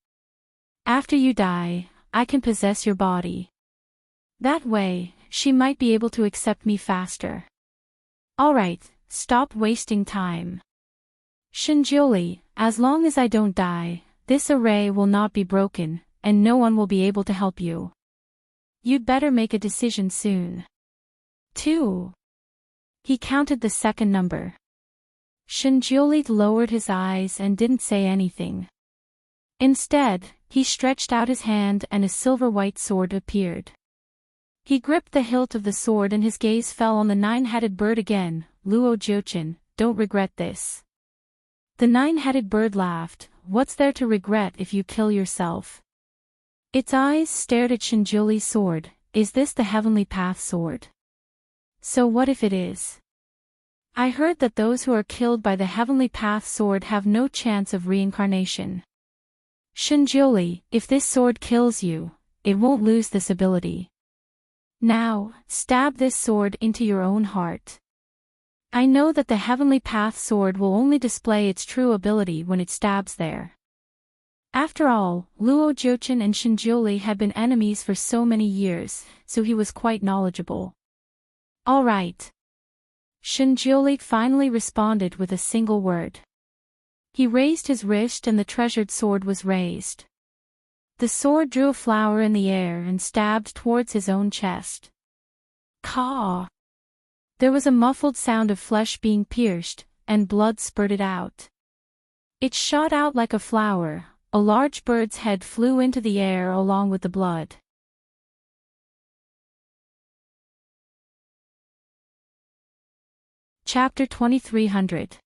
Speaker 1: After you die, I can possess your body. That way, she might be able to accept me faster. Alright, stop wasting time. Shinjioli, as long as I don't die, this array will not be broken, and no one will be able to help you. You'd better make a decision soon. 2. He counted the second number. Shinjioli lowered his eyes and didn't say anything. Instead, he stretched out his hand and a silver-white sword appeared. He gripped the hilt of the sword and his gaze fell on the nine-headed bird again. Luo Jiuchen, don't regret this. The nine-headed bird laughed. What's there to regret if you kill yourself? Its eyes stared at Shinjuli's sword. Is this the Heavenly Path sword? So what if it is? I heard that those who are killed by the Heavenly Path sword have no chance of reincarnation. Shinjuli, if this sword kills you, it won't lose this ability. Now, stab this sword into your own heart. I know that the Heavenly Path sword will only display its true ability when it stabs there. After all, Luo Jiuchen and Shinjuli had been enemies for so many years, so he was quite knowledgeable. All right. Shinjuli finally responded with a single word. He raised his wrist and the treasured sword was raised. The sword drew a flower in the air and stabbed towards his own chest. Caw! There was a muffled sound of flesh being pierced, and blood spurted out. It shot out like a flower. A large bird's head flew into the air along with the blood. Chapter 2300.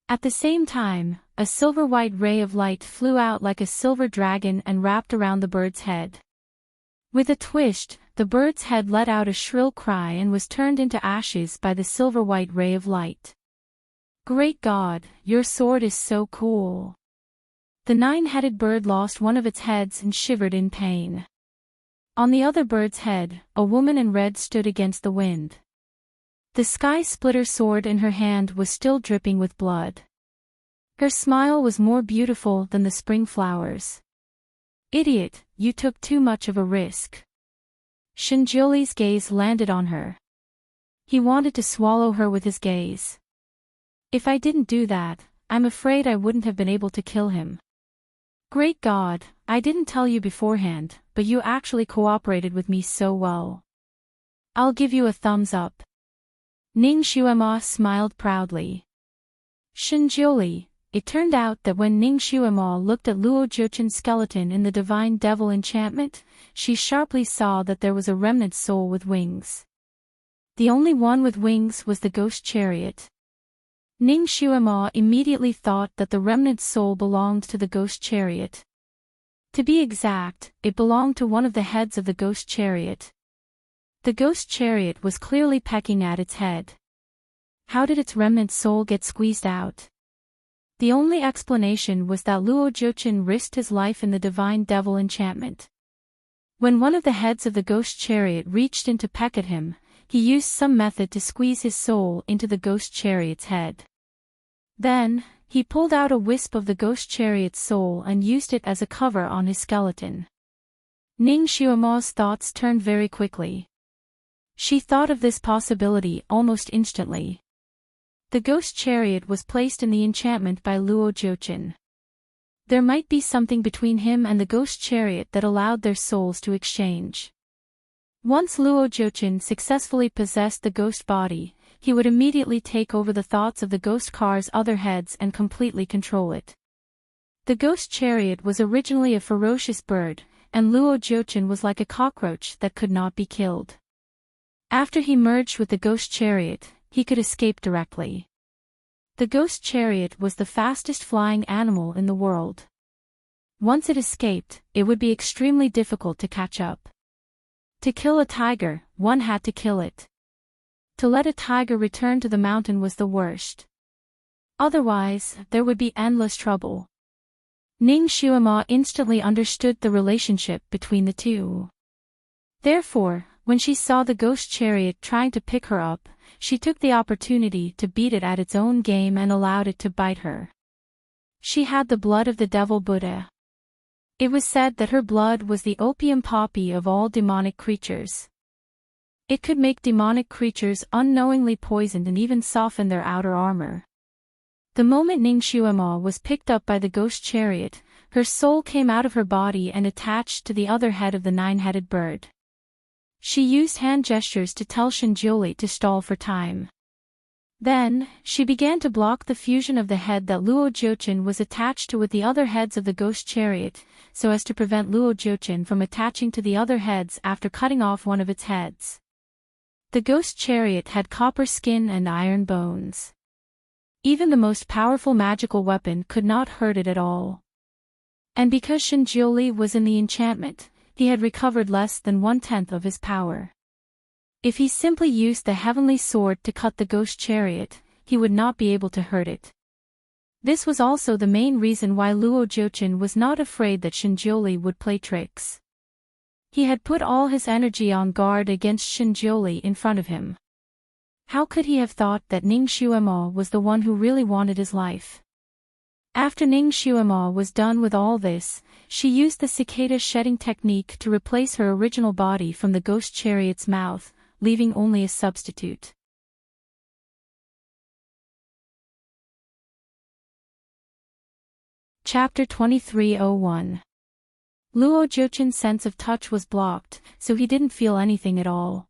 Speaker 1: At the same time, a silver-white ray of light flew out like a silver dragon and wrapped around the bird's head. With a twist, the bird's head let out a shrill cry and was turned into ashes by the silver-white ray of light. Great God, your sword is so cool. The nine-headed bird lost one of its heads and shivered in pain. On the other bird's head, a woman in red stood against the wind. The sky-splitter sword in her hand was still dripping with blood. Her smile was more beautiful than the spring flowers. Idiot, you took too much of a risk. Shinjuli's gaze landed on her. He wanted to swallow her with his gaze. If I didn't do that, I'm afraid I wouldn't have been able to kill him. Great God, I didn't tell you beforehand, but you actually cooperated with me so well. I'll give you a thumbs up. Ning Xuema smiled proudly. Shinjuli, it turned out that when Ning Xuema looked at Luo Jiuchen's skeleton in the Divine Devil enchantment, she sharply saw that there was a remnant soul with wings. The only one with wings was the ghost chariot. Ning Xuema immediately thought that the remnant soul belonged to the ghost chariot. To be exact, it belonged to one of the heads of the ghost chariot. The ghost chariot was clearly pecking at its head. How did its remnant soul get squeezed out? The only explanation was that Luo Jiuchen risked his life in the Divine Devil enchantment. When one of the heads of the ghost chariot reached in to peck at him, he used some method to squeeze his soul into the ghost chariot's head. Then, he pulled out a wisp of the ghost chariot's soul and used it as a cover on his skeleton. Ning Xuema's thoughts turned very quickly. She thought of this possibility almost instantly. The ghost chariot was placed in the enchantment by Luo Jiuchen. There might be something between him and the ghost chariot that allowed their souls to exchange. Once Luo Jiuchen successfully possessed the ghost body, he would immediately take over the thoughts of the ghost car's other heads and completely control it. The ghost chariot was originally a ferocious bird, and Luo Jiuchen was like a cockroach that could not be killed. After he merged with the ghost chariot, he could escape directly. The ghost chariot was the fastest flying animal in the world. Once it escaped, it would be extremely difficult to catch up. To kill a tiger, one had to kill it. To let a tiger return to the mountain was the worst. Otherwise, there would be endless trouble. Ning Xuema instantly understood the relationship between the two. Therefore, when she saw the ghost chariot trying to pick her up, she took the opportunity to beat it at its own game and allowed it to bite her. She had the blood of the devil Buddha. It was said that her blood was the opium poppy of all demonic creatures. It could make demonic creatures unknowingly poisoned and even soften their outer armor. The moment Ning Xuema was picked up by the ghost chariot, her soul came out of her body and attached to the other head of the nine-headed bird. She used hand gestures to tell Shinjuli to stall for time. Then, she began to block the fusion of the head that Luo Jiuchen was attached to with the other heads of the ghost chariot, so as to prevent Luo Jiuchen from attaching to the other heads after cutting off one of its heads. The ghost chariot had copper skin and iron bones. Even the most powerful magical weapon could not hurt it at all. And because Shinjiuli was in the enchantment, he had recovered less than 1/10 of his power. If he simply used the heavenly sword to cut the ghost chariot, he would not be able to hurt it. This was also the main reason why Luo Jiuchen was not afraid that Shinjiuli would play tricks. He had put all his energy on guard against Shinjiuli in front of him. How could he have thought that Ning Xuemo was the one who really wanted his life? After Ning Xuemo was done with all this, she used the cicada shedding technique to replace her original body from the ghost chariot's mouth, leaving only a substitute. Chapter 2301. Luo Jiuchen's sense of touch was blocked, so he didn't feel anything at all.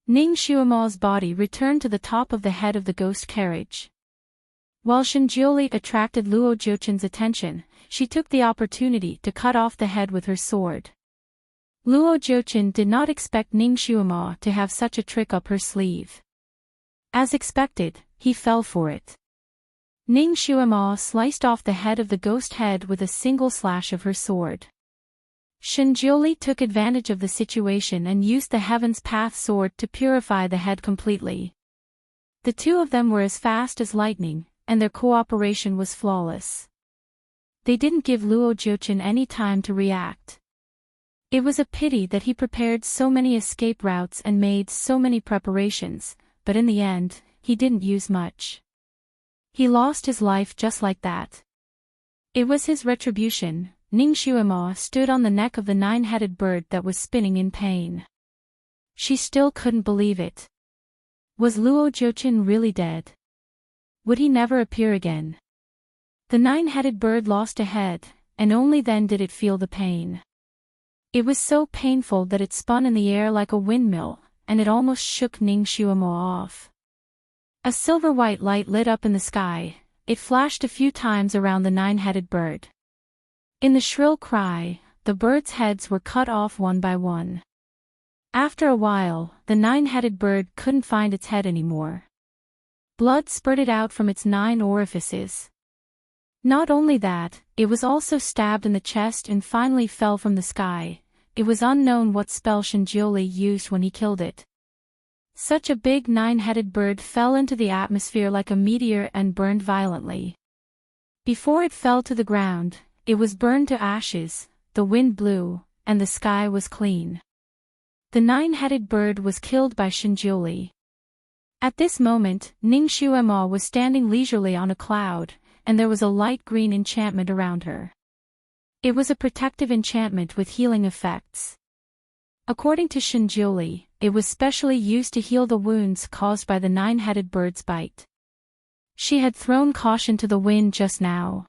Speaker 1: Ning Xuemo's body returned to the top of the head of the ghost carriage. While Shinjiuli attracted Luo Jiuchen's attention, she took the opportunity to cut off the head with her sword. Luo Jiuchen did not expect Ning Xuemo to have such a trick up her sleeve. As expected, he fell for it. Ning Xuemo sliced off the head of the ghost head with a single slash of her sword. Shinjiuli took advantage of the situation and used the Heaven's Path sword to purify the head completely. The two of them were as fast as lightning, and their cooperation was flawless. They didn't give Luo Jiuchen any time to react. It was a pity that he prepared so many escape routes and made so many preparations, but in the end, he didn't use much. He lost his life just like that. It was his retribution. Ning Xuemo stood on the neck of the nine-headed bird that was spinning in pain. She still couldn't believe it. Was Luo Jiuchen really dead? Would he never appear again? The nine-headed bird lost a head, and only then did it feel the pain. It was so painful that it spun in the air like a windmill, and it almost shook Ning Xuemo off. A silver-white light lit up in the sky. It flashed a few times around the nine-headed bird. In the shrill cry, the birds' heads were cut off one by one. After a while, the nine-headed bird couldn't find its head anymore. Blood spurted out from its 9 orifices. Not only that, it was also stabbed in the chest and finally fell from the sky. It was unknown what spell Shinjiuli used when he killed it. Such a big 9-headed bird fell into the atmosphere like a meteor and burned violently. Before it fell to the ground, it was burned to ashes, the wind blew, and the sky was clean. The 9-headed bird was killed by Shinjiuli. At this moment, Ning Xuemo was standing leisurely on a cloud, and there was a light green enchantment around her. It was a protective enchantment with healing effects. According to Shinjiuli, it was specially used to heal the wounds caused by the 9-headed bird's bite. She had thrown caution to the wind just now.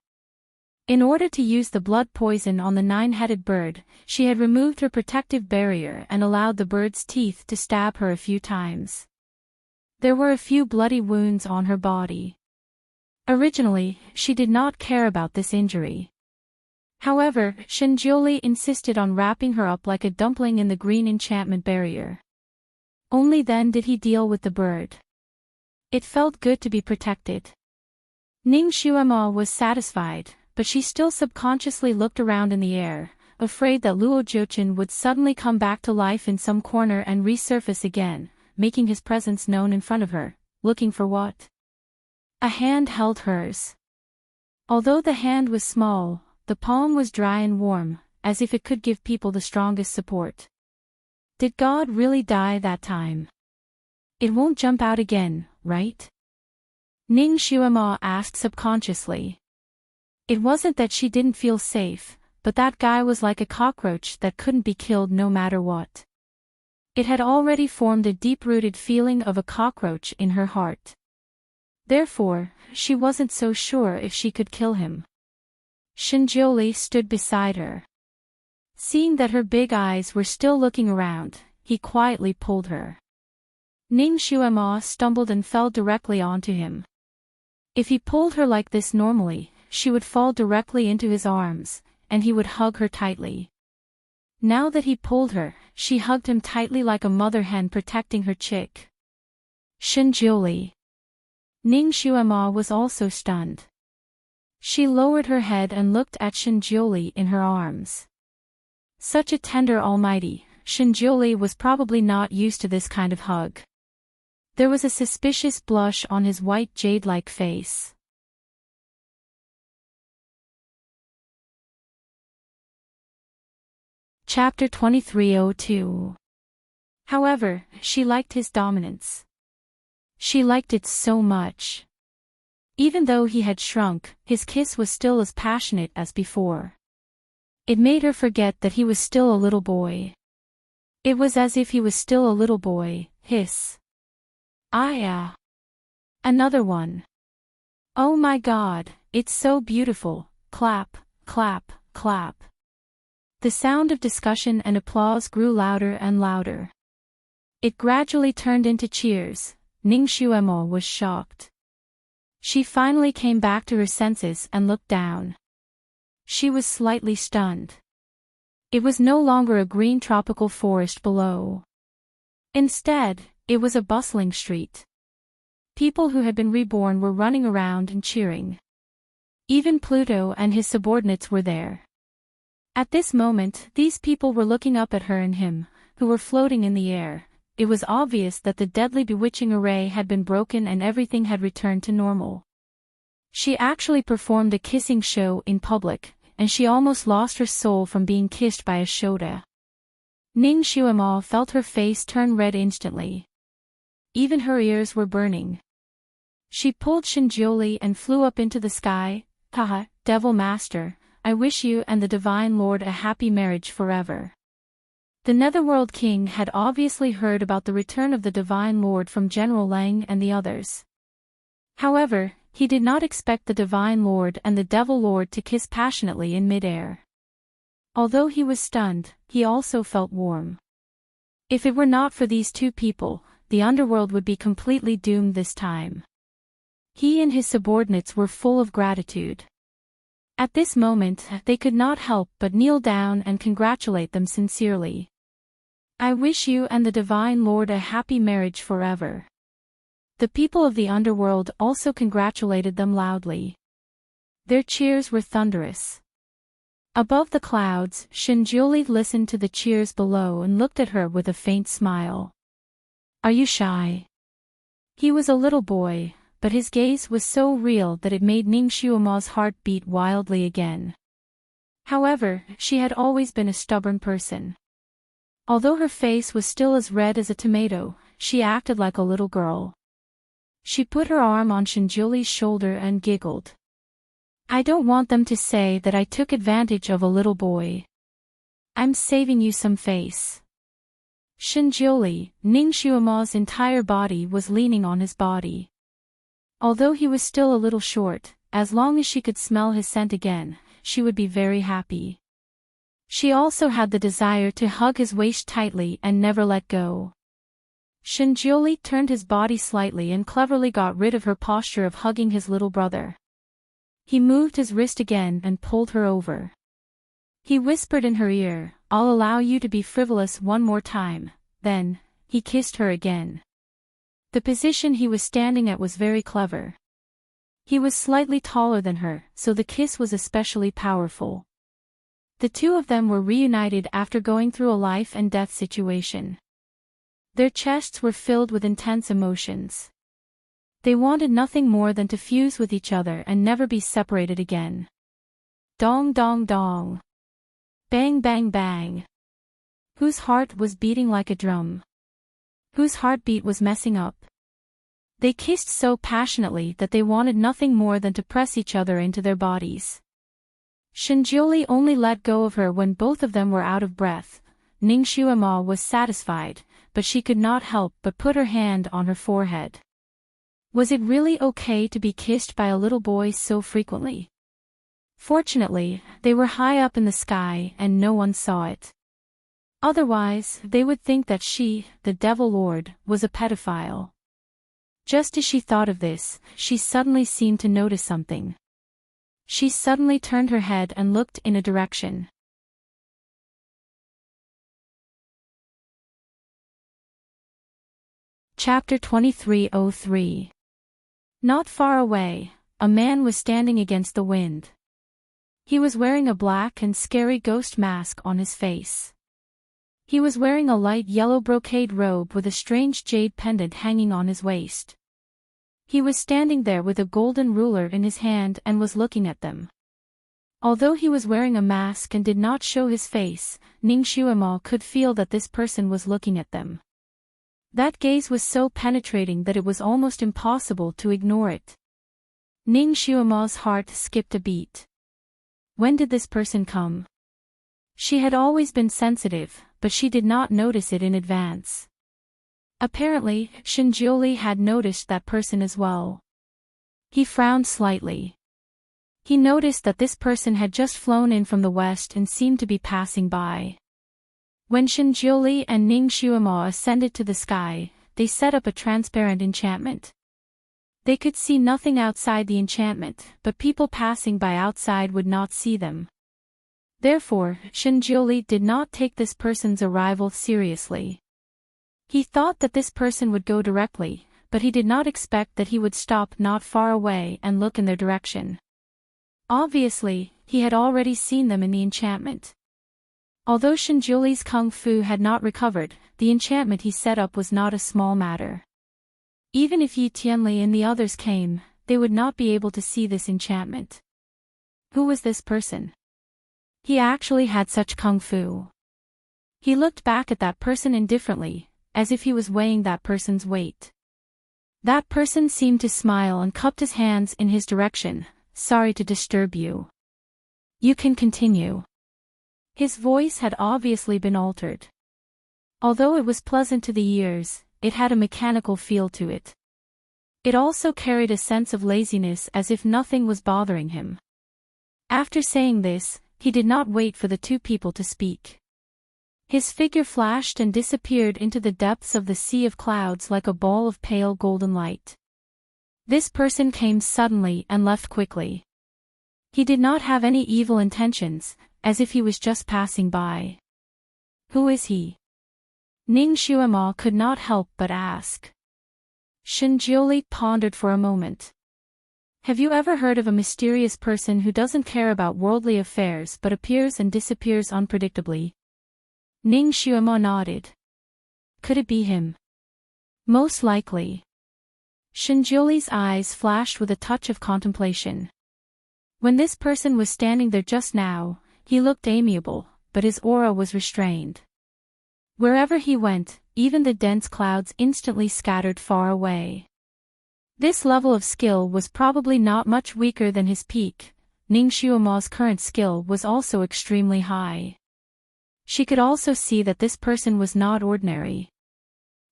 Speaker 1: In order to use the blood poison on the 9-headed bird, she had removed her protective barrier and allowed the bird's teeth to stab her a few times. There were a few bloody wounds on her body. Originally, she did not care about this injury. However, Shinjiuli insisted on wrapping her up like a dumpling in the green enchantment barrier. Only then did he deal with the bird. It felt good to be protected. Ning Xuemo was satisfied, but she still subconsciously looked around in the air, afraid that Luo Jiuchen would suddenly come back to life in some corner and resurface again, making his presence known in front of her, looking for what? A hand held hers. Although the hand was small, the palm was dry and warm, as if it could give people the strongest support. Did God really die that time? It won't jump out again, right? Ning Xuemo asked subconsciously. It wasn't that she didn't feel safe, but that guy was like a cockroach that couldn't be killed no matter what. It had already formed a deep-rooted feeling of a cockroach in her heart. Therefore, she wasn't so sure if she could kill him. Shinjiuli stood beside her. Seeing that her big eyes were still looking around, he quietly pulled her. Ning Xuema stumbled and fell directly onto him. If he pulled her like this normally, she would fall directly into his arms, and he would hug her tightly. Now that he pulled her, she hugged him tightly like a mother hen protecting her chick. Shinjiuli. Ning Xuema was also stunned. She lowered her head and looked at Shinjiuli in her arms. Such a tender almighty, Shinjiuli was probably not used to this kind of hug. There was a suspicious blush on his white jade-like face. Chapter 2302. However, she liked his dominance. She liked it so much. Even though he had shrunk, his kiss was still as passionate as before. It made her forget that he was still a little boy. It was as if he was still a little boy. Hiss. Ah. Another one. Oh my God, it's so beautiful. Clap, clap, clap. The sound of discussion and applause grew louder and louder. It gradually turned into cheers. Ning Xuemo was shocked. She finally came back to her senses and looked down. She was slightly stunned. It was no longer a green tropical forest below. Instead, it was a bustling street. People who had been reborn were running around and cheering. Even Pluto and his subordinates were there. At this moment, these people were looking up at her and him, who were floating in the air. It was obvious that the deadly bewitching array had been broken and everything had returned to normal. She actually performed a kissing show in public, and she almost lost her soul from being kissed by a Shota. Ning Xuema felt her face turn red instantly. Even her ears were burning. She pulled Shinjiuli and flew up into the sky. Haha, Devil Master, I wish you and the Divine Lord a happy marriage forever. The Netherworld King had obviously heard about the return of the Divine Lord from General Lang and the others. However, he did not expect the Divine Lord and the Devil Lord to kiss passionately in midair. Although he was stunned, he also felt warm. If it were not for these two people, the underworld would be completely doomed this time. He and his subordinates were full of gratitude. At this moment, they could not help but kneel down and congratulate them sincerely. I wish you and the Divine Lord a happy marriage forever. The people of the underworld also congratulated them loudly. Their cheers were thunderous. Above the clouds, Shinjiuli listened to the cheers below and looked at her with a faint smile. Are you shy? He was a little boy, but his gaze was so real that it made Ning Xuema's heart beat wildly again. However, she had always been a stubborn person. Although her face was still as red as a tomato, she acted like a little girl. She put her arm on Shinjiuli's shoulder and giggled. I don't want them to say that I took advantage of a little boy. I'm saving you some face. Shinjiuli, Ning Xuema's entire body was leaning on his body. Although he was still a little short, as long as she could smell his scent again, she would be very happy. She also had the desire to hug his waist tightly and never let go. Shinjiuli turned his body slightly and cleverly got rid of her posture of hugging his little brother. He moved his wrist again and pulled her over. He whispered in her ear, I'll allow you to be frivolous one more time. Then, he kissed her again. The position he was standing at was very clever. He was slightly taller than her, so the kiss was especially powerful. The two of them were reunited after going through a life and death situation. Their chests were filled with intense emotions. They wanted nothing more than to fuse with each other and never be separated again. Dong dong dong. Bang bang bang. Whose heart was beating like a drum? Whose heartbeat was messing up? They kissed so passionately that they wanted nothing more than to press each other into their bodies. Shinjiuli only let go of her when both of them were out of breath. Ning Xuema was satisfied, but she could not help but put her hand on her forehead. Was it really okay to be kissed by a little boy so frequently? Fortunately, they were high up in the sky and no one saw it. Otherwise, they would think that she, the Devil Lord, was a pedophile. Just as she thought of this, she suddenly seemed to notice something. She suddenly turned her head and looked in a direction. Chapter 2303. Not far away, a man was standing against the wind. He was wearing a black and scary ghost mask on his face. He was wearing a light yellow brocade robe with a strange jade pendant hanging on his waist. He was standing there with a golden ruler in his hand and was looking at them. Although he was wearing a mask and did not show his face, Ning Xuemo could feel that this person was looking at them. That gaze was so penetrating that it was almost impossible to ignore it. Ning Xuemo's heart skipped a beat. When did this person come? She had always been sensitive, but she did not notice it in advance. Apparently, Shinjioli had noticed that person as well. He frowned slightly. He noticed that this person had just flown in from the west and seemed to be passing by. When Shinjioli and Ning Xuemo ascended to the sky, they set up a transparent enchantment. They could see nothing outside the enchantment, but people passing by outside would not see them. Therefore, Shinjioli did not take this person's arrival seriously. He thought that this person would go directly, but he did not expect that he would stop not far away and look in their direction. Obviously, he had already seen them in the enchantment. Although Shinjioli's kung fu had not recovered, the enchantment he set up was not a small matter. Even if Yi Tianli and the others came, they would not be able to see this enchantment. Who was this person? He actually had such kung fu. He looked back at that person indifferently, as if he was weighing that person's weight. That person seemed to smile and cupped his hands in his direction. Sorry to disturb you. You can continue. His voice had obviously been altered. Although it was pleasant to the ears, it had a mechanical feel to it. It also carried a sense of laziness as if nothing was bothering him. After saying this, he did not wait for the two people to speak. His figure flashed and disappeared into the depths of the sea of clouds like a ball of pale golden light. This person came suddenly and left quickly. He did not have any evil intentions, as if he was just passing by. Who is he? Ning Xuemo could not help but ask. Shinjioli pondered for a moment. Have you ever heard of a mysterious person who doesn't care about worldly affairs but appears and disappears unpredictably? Ning Xuemo nodded. Could it be him? Most likely. Shinjioli's eyes flashed with a touch of contemplation. When this person was standing there just now, he looked amiable, but his aura was restrained. Wherever he went, even the dense clouds instantly scattered far away. This level of skill was probably not much weaker than his peak. Ning Xuemo's current skill was also extremely high. She could also see that this person was not ordinary.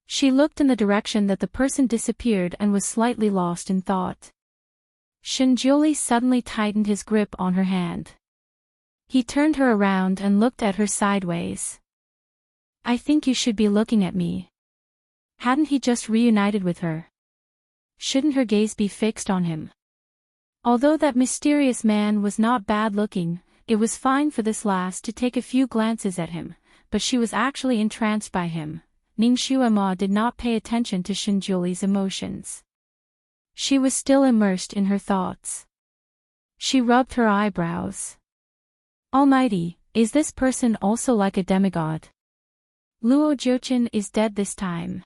Speaker 1: She looked in the direction that the person disappeared and was slightly lost in thought. Shinjioli suddenly tightened his grip on her hand. He turned her around and looked at her sideways. I think you should be looking at me. Hadn't he just reunited with her? Shouldn't her gaze be fixed on him? Although that mysterious man was not bad-looking, it was fine for this lass to take a few glances at him, but she was actually entranced by him. Ning Xuemo did not pay attention to Shinjioli's emotions. She was still immersed in her thoughts. She rubbed her eyebrows. Almighty, is this person also like a demigod? Luo Jiuqin is dead this time.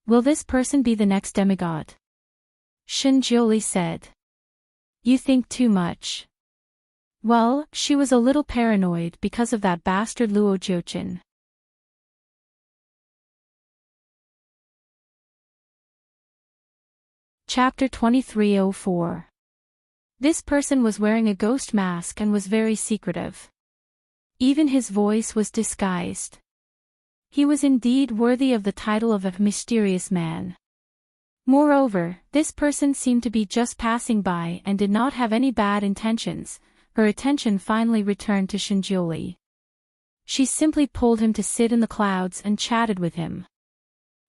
Speaker 1: Will this person be the next demigod? Shinjioli said. You think too much. Well, she was a little paranoid because of that bastard Luo Jiuqin. Chapter 2304. This person was wearing a ghost mask and was very secretive. Even his voice was disguised. He was indeed worthy of the title of a mysterious man. Moreover, this person seemed to be just passing by and did not have any bad intentions. Her attention finally returned to Shinjioli. She simply pulled him to sit in the clouds and chatted with him.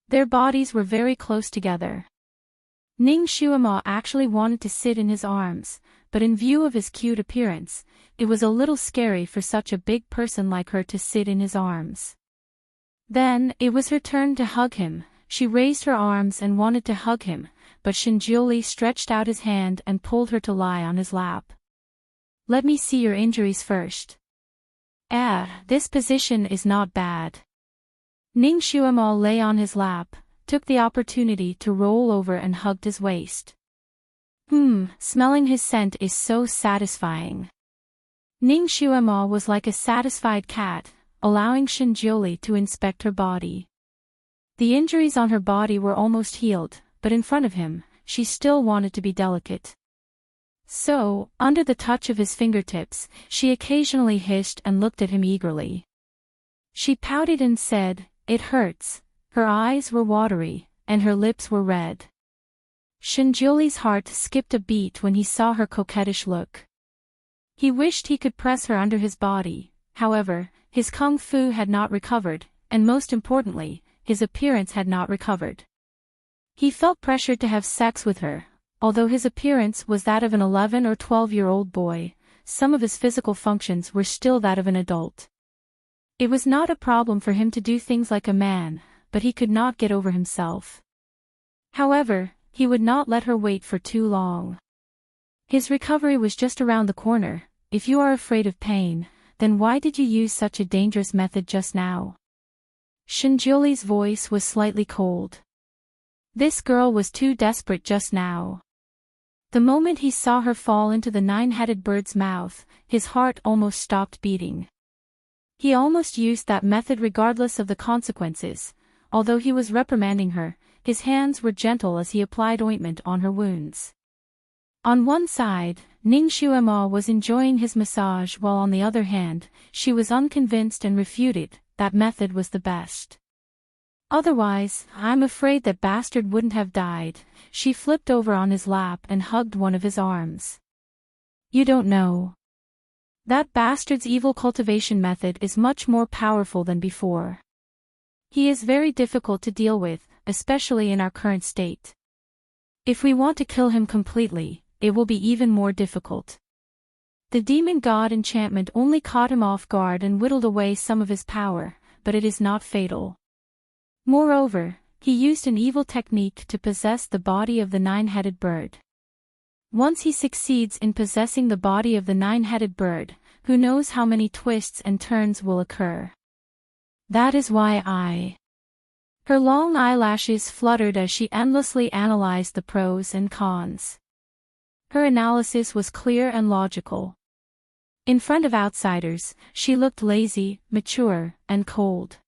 Speaker 1: Their bodies were very close together. Ning Xuema actually wanted to sit in his arms, but in view of his cute appearance, it was a little scary for such a big person like her to sit in his arms. Then, it was her turn to hug him. She raised her arms and wanted to hug him, but Shinjiuli stretched out his hand and pulled her to lie on his lap. "Let me see your injuries first." This position is not bad." Ning Xuema lay on his lap, took the opportunity to roll over and hugged his waist. Smelling his scent is so satisfying." Ning Xuema was like a satisfied cat, allowing Shinjiuli to inspect her body. The injuries on her body were almost healed, but in front of him, she still wanted to be delicate. So, under the touch of his fingertips, she occasionally hissed and looked at him eagerly. She pouted and said, "It hurts." Her eyes were watery, and her lips were red. Shinjiuli's heart skipped a beat when he saw her coquettish look. He wished he could press her under his body, however, his kung fu had not recovered, and most importantly, his appearance had not recovered. He felt pressured to have sex with her. Although his appearance was that of an 11 or 12-year-old boy, some of his physical functions were still that of an adult. It was not a problem for him to do things like a man, but he could not get over himself. However, he would not let her wait for too long. His recovery was just around the corner. "If you are afraid of pain, then why did you use such a dangerous method just now?" Shinjiuli's voice was slightly cold. This girl was too desperate just now. The moment he saw her fall into the nine-headed bird's mouth, his heart almost stopped beating. He almost used that method regardless of the consequences. Although he was reprimanding her, his hands were gentle as he applied ointment on her wounds. On one side, Ning Xuema was enjoying his massage while on the other hand, she was unconvinced and refuted that method was the best. "Otherwise, I'm afraid that bastard wouldn't have died." She flipped over on his lap and hugged one of his arms. "You don't know. That bastard's evil cultivation method is much more powerful than before. He is very difficult to deal with, especially in our current state. If we want to kill him completely, it will be even more difficult." The demon god enchantment only caught him off guard and whittled away some of his power, but it is not fatal. Moreover, he used an evil technique to possess the body of the nine-headed bird. Once he succeeds in possessing the body of the nine-headed bird, who knows how many twists and turns will occur. That is why Her long eyelashes fluttered as she endlessly analyzed the pros and cons. Her analysis was clear and logical. In front of outsiders, she looked lazy, mature, and cold.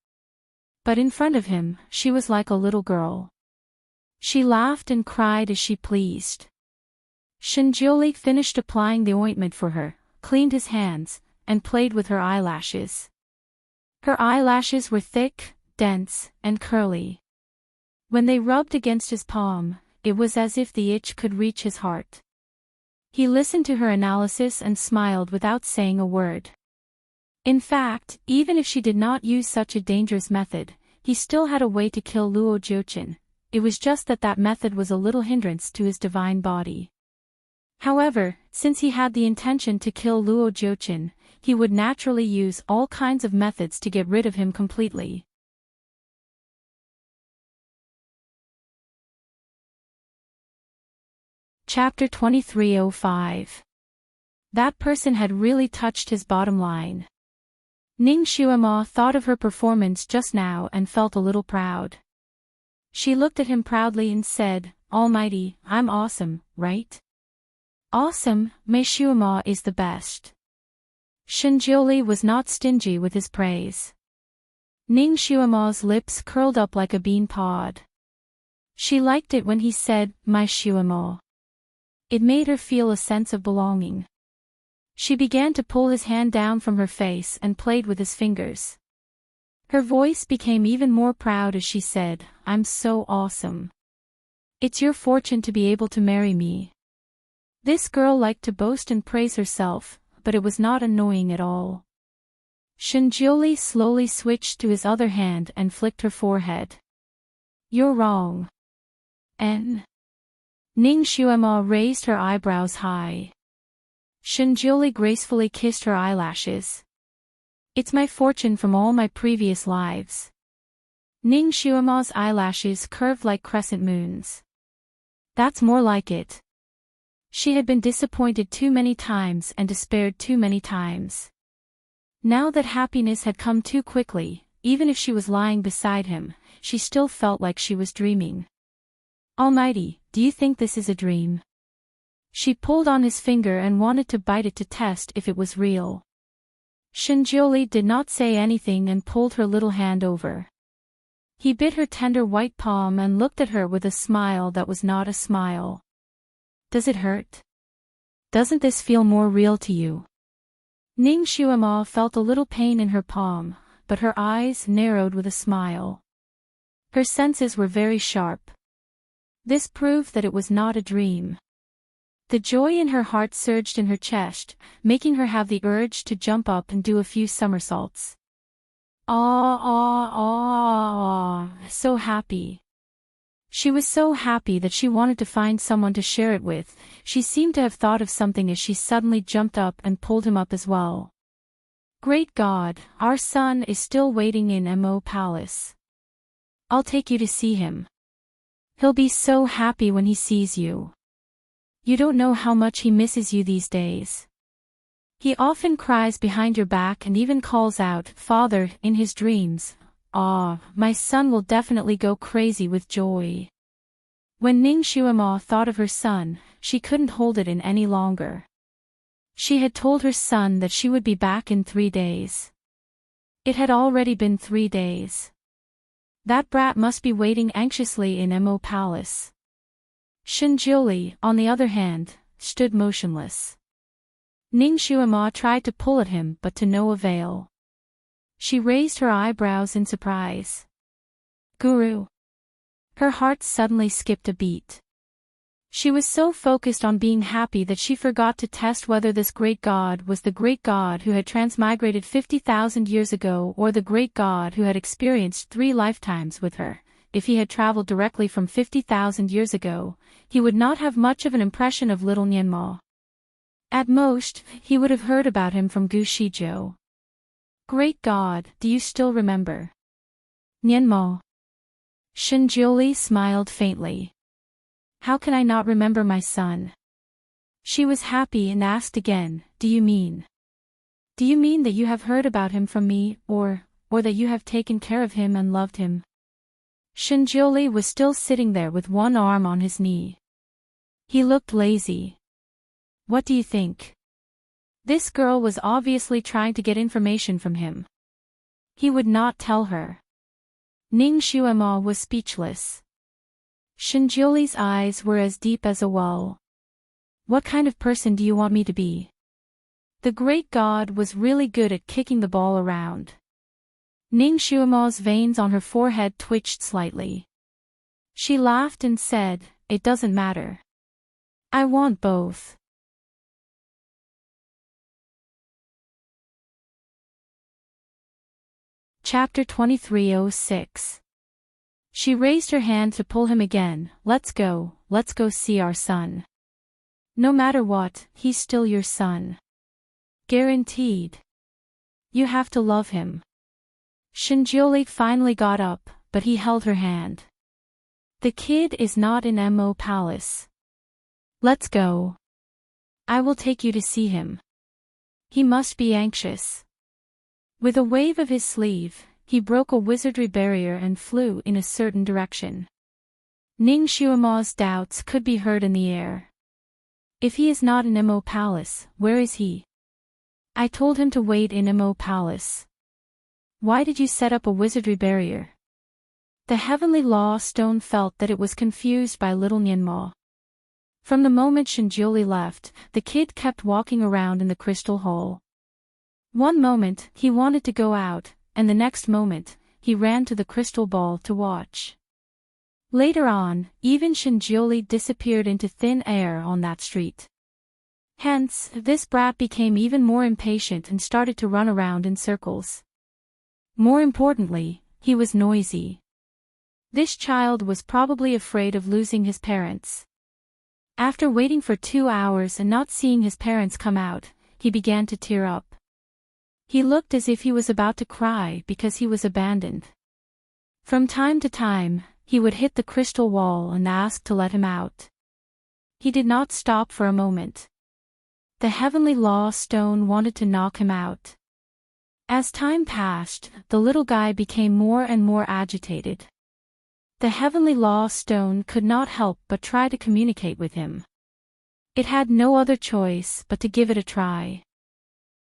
Speaker 1: But in front of him, she was like a little girl. She laughed and cried as she pleased. Shinjiuli finished applying the ointment for her, cleaned his hands, and played with her eyelashes. Her eyelashes were thick, dense, and curly. When they rubbed against his palm, it was as if the itch could reach his heart. He listened to her analysis and smiled without saying a word. In fact, even if she did not use such a dangerous method, he still had a way to kill Luo Jiuqin. It was just that that method was a little hindrance to his divine body. However, since he had the intention to kill Luo Jiuqin, he would naturally use all kinds of methods to get rid of him completely. Chapter 2305. That person had really touched his bottom line. Ning Xuema thought of her performance just now and felt a little proud. She looked at him proudly and said, "Almighty, I'm awesome, right?" "Awesome, Mei Xuema is the best." Shinjiuli was not stingy with his praise. Ning Xuema's lips curled up like a bean pod. She liked it when he said, "My Xuema." It made her feel a sense of belonging. She began to pull his hand down from her face and played with his fingers. Her voice became even more proud as she said, "I'm so awesome. It's your fortune to be able to marry me." This girl liked to boast and praise herself, but it was not annoying at all. Shinjioli slowly switched to his other hand and flicked her forehead. You're wrong. Ning Xuema raised her eyebrows high. Shinjioli gracefully kissed her eyelashes. It's my fortune from all my previous lives. Ning Xuema's eyelashes curved like crescent moons. That's more like it. She had been disappointed too many times and despaired too many times. Now that happiness had come too quickly, even if she was lying beside him, she still felt like she was dreaming. Almighty, do you think this is a dream? She pulled on his finger and wanted to bite it to test if it was real. Shinjioli did not say anything and pulled her little hand over. He bit her tender white palm and looked at her with a smile that was not a smile. Does it hurt? Doesn't this feel more real to you? Ning Xuema felt a little pain in her palm, but her eyes narrowed with a smile. Her senses were very sharp. This proved that it was not a dream. The joy in her heart surged in her chest, making her have the urge to jump up and do a few somersaults. So happy. She was so happy that she wanted to find someone to share it with. She seemed to have thought of something as she suddenly jumped up and pulled him up as well. Great God, our son is still waiting in Mo Palace. I'll take you to see him. He'll be so happy when he sees you. You don't know how much he misses you these days. He often cries behind your back and even calls out, Father, in his dreams. My son will definitely go crazy with joy. When Ning Xuema thought of her son, she couldn't hold it in any longer. She had told her son that she would be back in 3 days. It had already been 3 days. That brat must be waiting anxiously in Mo Palace. Shinjioli, on the other hand, stood motionless. Ning Xuema tried to pull at him but to no avail. She raised her eyebrows in surprise. Guru. Her heart suddenly skipped a beat. She was so focused on being happy that she forgot to test whether this great god was the great god who had transmigrated 50,000 years ago or the great god who had experienced 3 lifetimes with her. If he had traveled directly from 50,000 years ago, he would not have much of an impression of little Nianma. At most, he would have heard about him from Gu Shizhou. Great God, do you still remember? Nianma. Shinjioli smiled faintly. How can I not remember my son? She was happy and asked again, Do you mean that you have heard about him from me, or that you have taken care of him and loved him? Shinjioli was still sitting there with one arm on his knee. He looked lazy. What do you think? This girl was obviously trying to get information from him. He would not tell her. Ning Xuema was speechless. Shinjioli's eyes were as deep as a well. What kind of person do you want me to be? The great god was really good at kicking the ball around. Ning Xuema's veins on her forehead twitched slightly. She laughed and said, It doesn't matter. I want both. Chapter 2306. She raised her hand to pull him again. Let's go see our son. No matter what, he's still your son. Guaranteed. You have to love him. Shinjioli finally got up, but he held her hand. The kid is not in Mo Palace. Let's go. I will take you to see him. He must be anxious. With a wave of his sleeve, he broke a wizardry barrier and flew in a certain direction. Ning Xuema's doubts could be heard in the air. If he is not in Mo Palace, where is he? I told him to wait in Mo Palace. Why did you set up a wizardry barrier? The heavenly law stone felt that it was confused by little Nianma. From the moment Shinjioli left, the kid kept walking around in the crystal hall. One moment, he wanted to go out, and the next moment, he ran to the crystal ball to watch. Later on, even Shinjioli disappeared into thin air on that street. Hence, this brat became even more impatient and started to run around in circles. More importantly, he was noisy. This child was probably afraid of losing his parents. After waiting for 2 hours and not seeing his parents come out, he began to tear up. He looked as if he was about to cry because he was abandoned. From time to time, he would hit the crystal wall and ask to let him out. He did not stop for a moment. The Heavenly Law Stone wanted to knock him out. As time passed, the little guy became more and more agitated. The Heavenly Law Stone could not help but try to communicate with him. It had no other choice but to give it a try.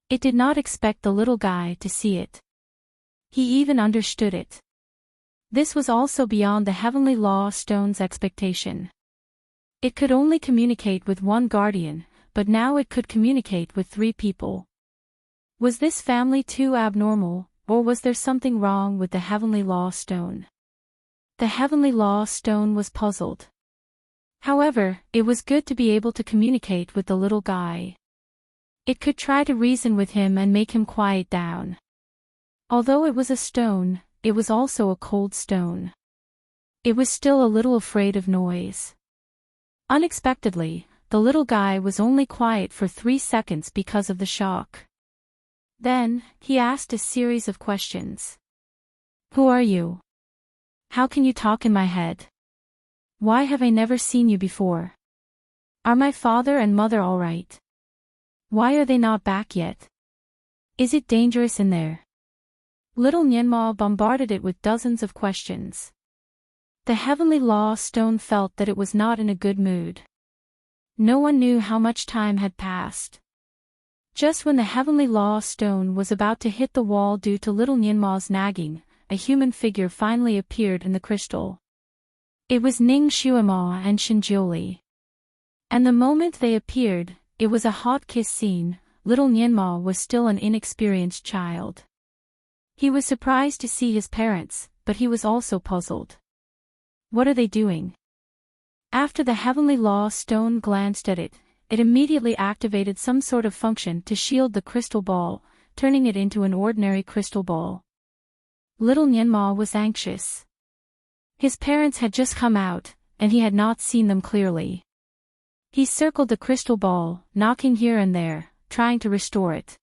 Speaker 1: It did not expect the little guy to see it. He even understood it. This was also beyond the Heavenly Law Stone's expectation. It could only communicate with one guardian, but now it could communicate with 3 people. Was this family too abnormal, or was there something wrong with the Heavenly Law Stone? The Heavenly Law Stone was puzzled. However, it was good to be able to communicate with the little guy. It could try to reason with him and make him quiet down. Although it was a stone, it was also a cold stone. It was still a little afraid of noise. Unexpectedly, the little guy was only quiet for 3 seconds because of the shock. Then, he asked a series of questions. Who are you? How can you talk in my head? Why have I never seen you before? Are my father and mother all right? Why are they not back yet? Is it dangerous in there? Little Nyenma bombarded it with dozens of questions. The Heavenly Law Stone felt that it was not in a good mood. No one knew how much time had passed. Just when the Heavenly Law Stone was about to hit the wall due to little Nyenma's nagging, a human figure finally appeared in the crystal. It was Ning Shuama and Shinjioli. And the moment they appeared, it was a hot kiss scene. Little Nyenma was still an inexperienced child. He was surprised to see his parents, but he was also puzzled. What are they doing? After the Heavenly Law Stone glanced at it, it immediately activated some sort of function to shield the crystal ball, turning it into an ordinary crystal ball. Little Nyenma was anxious. His parents had just come out, and he had not seen them clearly. He circled the crystal ball, knocking here and there, trying to restore it.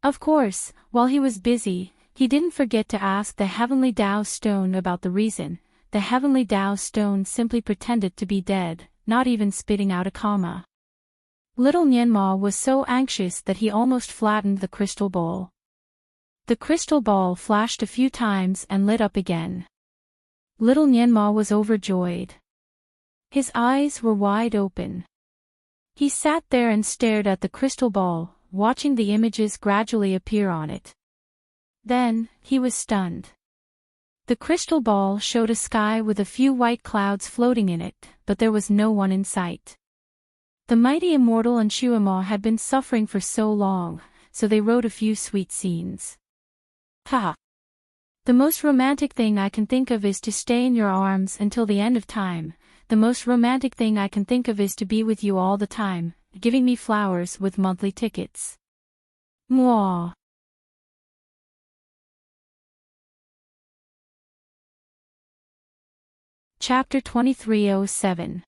Speaker 1: Of course, while he was busy, he didn't forget to ask the Heavenly Tao Stone about the reason. The Heavenly Tao Stone simply pretended to be dead, not even spitting out a comma. Little Nyenma was so anxious that he almost flattened the crystal ball. The crystal ball flashed a few times and lit up again. Little Nyenma was overjoyed. His eyes were wide open. He sat there and stared at the crystal ball, watching the images gradually appear on it. Then, he was stunned. The crystal ball showed a sky with a few white clouds floating in it, but there was no one in sight. The mighty immortal and Shuama had been suffering for so long, so they wrote a few sweet scenes. Ha! The most romantic thing I can think of is to stay in your arms until the end of time. The most romantic thing I can think of is to be with you all the time, giving me flowers with monthly tickets. Mwah! Chapter 2307.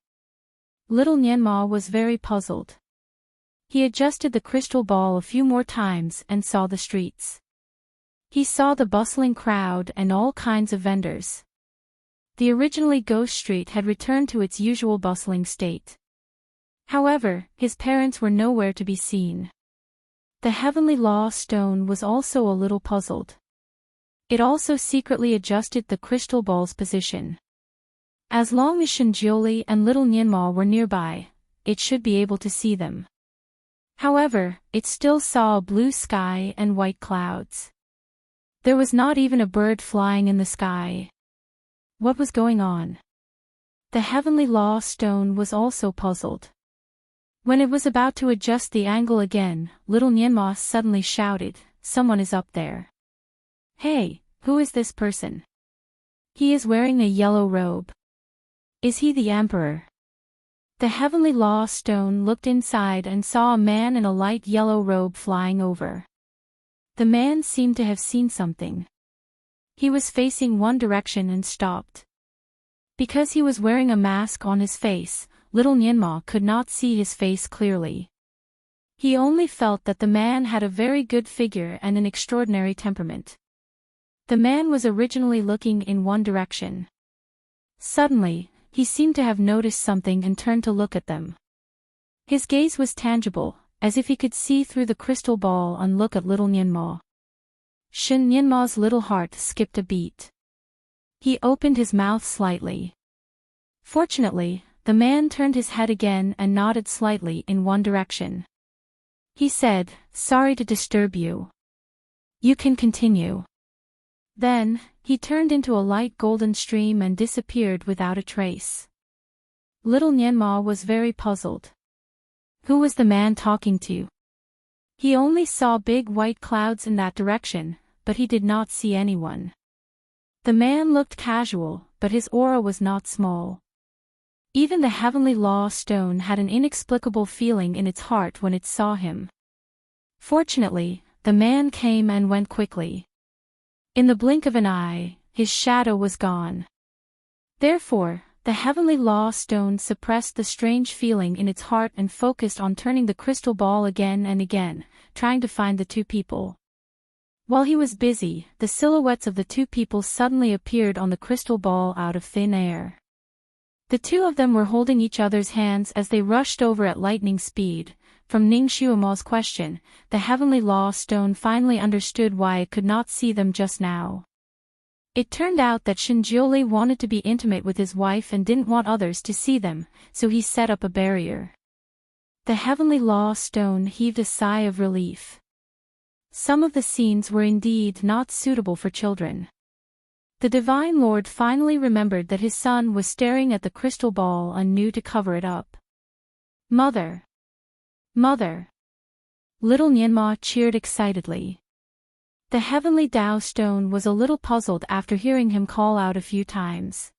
Speaker 1: Little Nyenma was very puzzled. He adjusted the crystal ball a few more times and saw the streets. He saw the bustling crowd and all kinds of vendors. The originally ghost street had returned to its usual bustling state. However, his parents were nowhere to be seen. The Heavenly Law Stone was also a little puzzled. It also secretly adjusted the crystal ball's position. As long as Shinjioli and little Nyenma were nearby, it should be able to see them. However, it still saw a blue sky and white clouds. There was not even a bird flying in the sky. What was going on? The Heavenly Law Stone was also puzzled. When it was about to adjust the angle again, little Nyenma suddenly shouted, "Someone is up there." Hey, who is this person? He is wearing a yellow robe. Is he the emperor? The heavenly law stone looked inside and saw a man in a light yellow robe flying over. The man seemed to have seen something. He was facing one direction and stopped. Because he was wearing a mask on his face, little Nyenma could not see his face clearly. He only felt that the man had a very good figure and an extraordinary temperament. The man was originally looking in one direction. Suddenly, he seemed to have noticed something and turned to look at them. His gaze was tangible, as if he could see through the crystal ball and look at little Nyenma. Shin Nyenma's little heart skipped a beat. He opened his mouth slightly. Fortunately, the man turned his head again and nodded slightly in one direction. He said, "Sorry to disturb you. You can continue." Then, he turned into a light golden stream and disappeared without a trace. Little Nyenma was very puzzled. Who was the man talking to? He only saw big white clouds in that direction, but he did not see anyone. The man looked casual, but his aura was not small. Even the heavenly law stone had an inexplicable feeling in its heart when it saw him. Fortunately, the man came and went quickly. In the blink of an eye, his shadow was gone. Therefore, the heavenly law stone suppressed the strange feeling in its heart and focused on turning the crystal ball again and again, trying to find the two people. While he was busy, the silhouettes of the two people suddenly appeared on the crystal ball out of thin air. The two of them were holding each other's hands as they rushed over at lightning speed. From Ning Xuema's question, the heavenly law stone finally understood why it could not see them just now. It turned out that Shinjioli wanted to be intimate with his wife and didn't want others to see them, so he set up a barrier. The heavenly law stone heaved a sigh of relief. Some of the scenes were indeed not suitable for children. The Divine Lord finally remembered that his son was staring at the crystal ball and knew to cover it up. "Mother! Mother!" Little Nyenma cheered excitedly. The heavenly Tao stone was a little puzzled after hearing him call out a few times.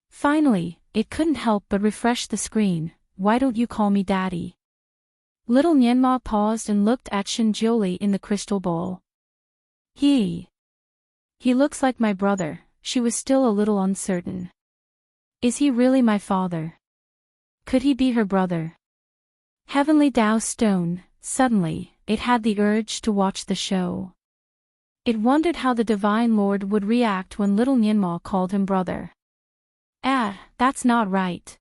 Speaker 1: Finally, it couldn't help but refresh the screen. "Why don't you call me Daddy?" Little Nyenma paused and looked at Shinjioli in the crystal bowl. He looks like my brother," she was still a little uncertain. "Is he really my father? Could he be her brother?" Heavenly Tao stone, suddenly, it had the urge to watch the show. It wondered how the Divine Lord would react when little Nyenma called him brother. That's not right.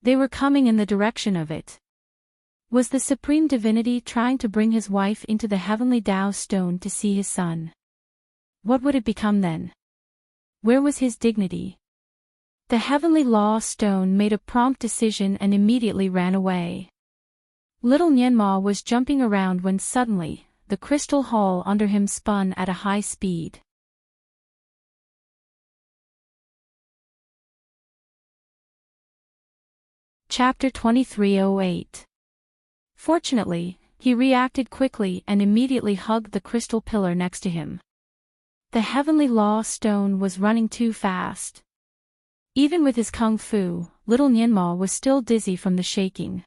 Speaker 1: They were coming in the direction of it. Was the Supreme Divinity trying to bring his wife into the heavenly Tao stone to see his son? What would it become then? Where was his dignity? The heavenly law stone made a prompt decision and immediately ran away. Little Nyenma was jumping around when suddenly, the crystal hall under him spun at a high speed. Chapter 2308. Fortunately, he reacted quickly and immediately hugged the crystal pillar next to him. The heavenly law stone was running too fast. Even with his kung fu, little Nyenma was still dizzy from the shaking.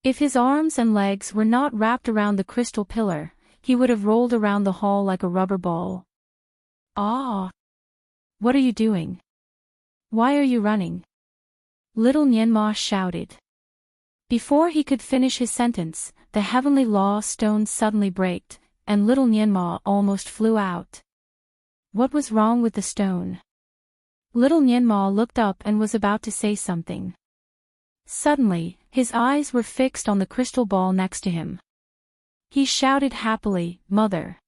Speaker 1: If his arms and legs were not wrapped around the crystal pillar, he would have rolled around the hall like a rubber ball. "Ah! What are you doing? Why are you running?" Little Nyenma shouted. Before he could finish his sentence, the heavenly law stone suddenly braked, and little Nyenma almost flew out. What was wrong with the stone? Little Nyenma looked up and was about to say something. Suddenly, his eyes were fixed on the crystal ball next to him. He shouted happily, "Mother!"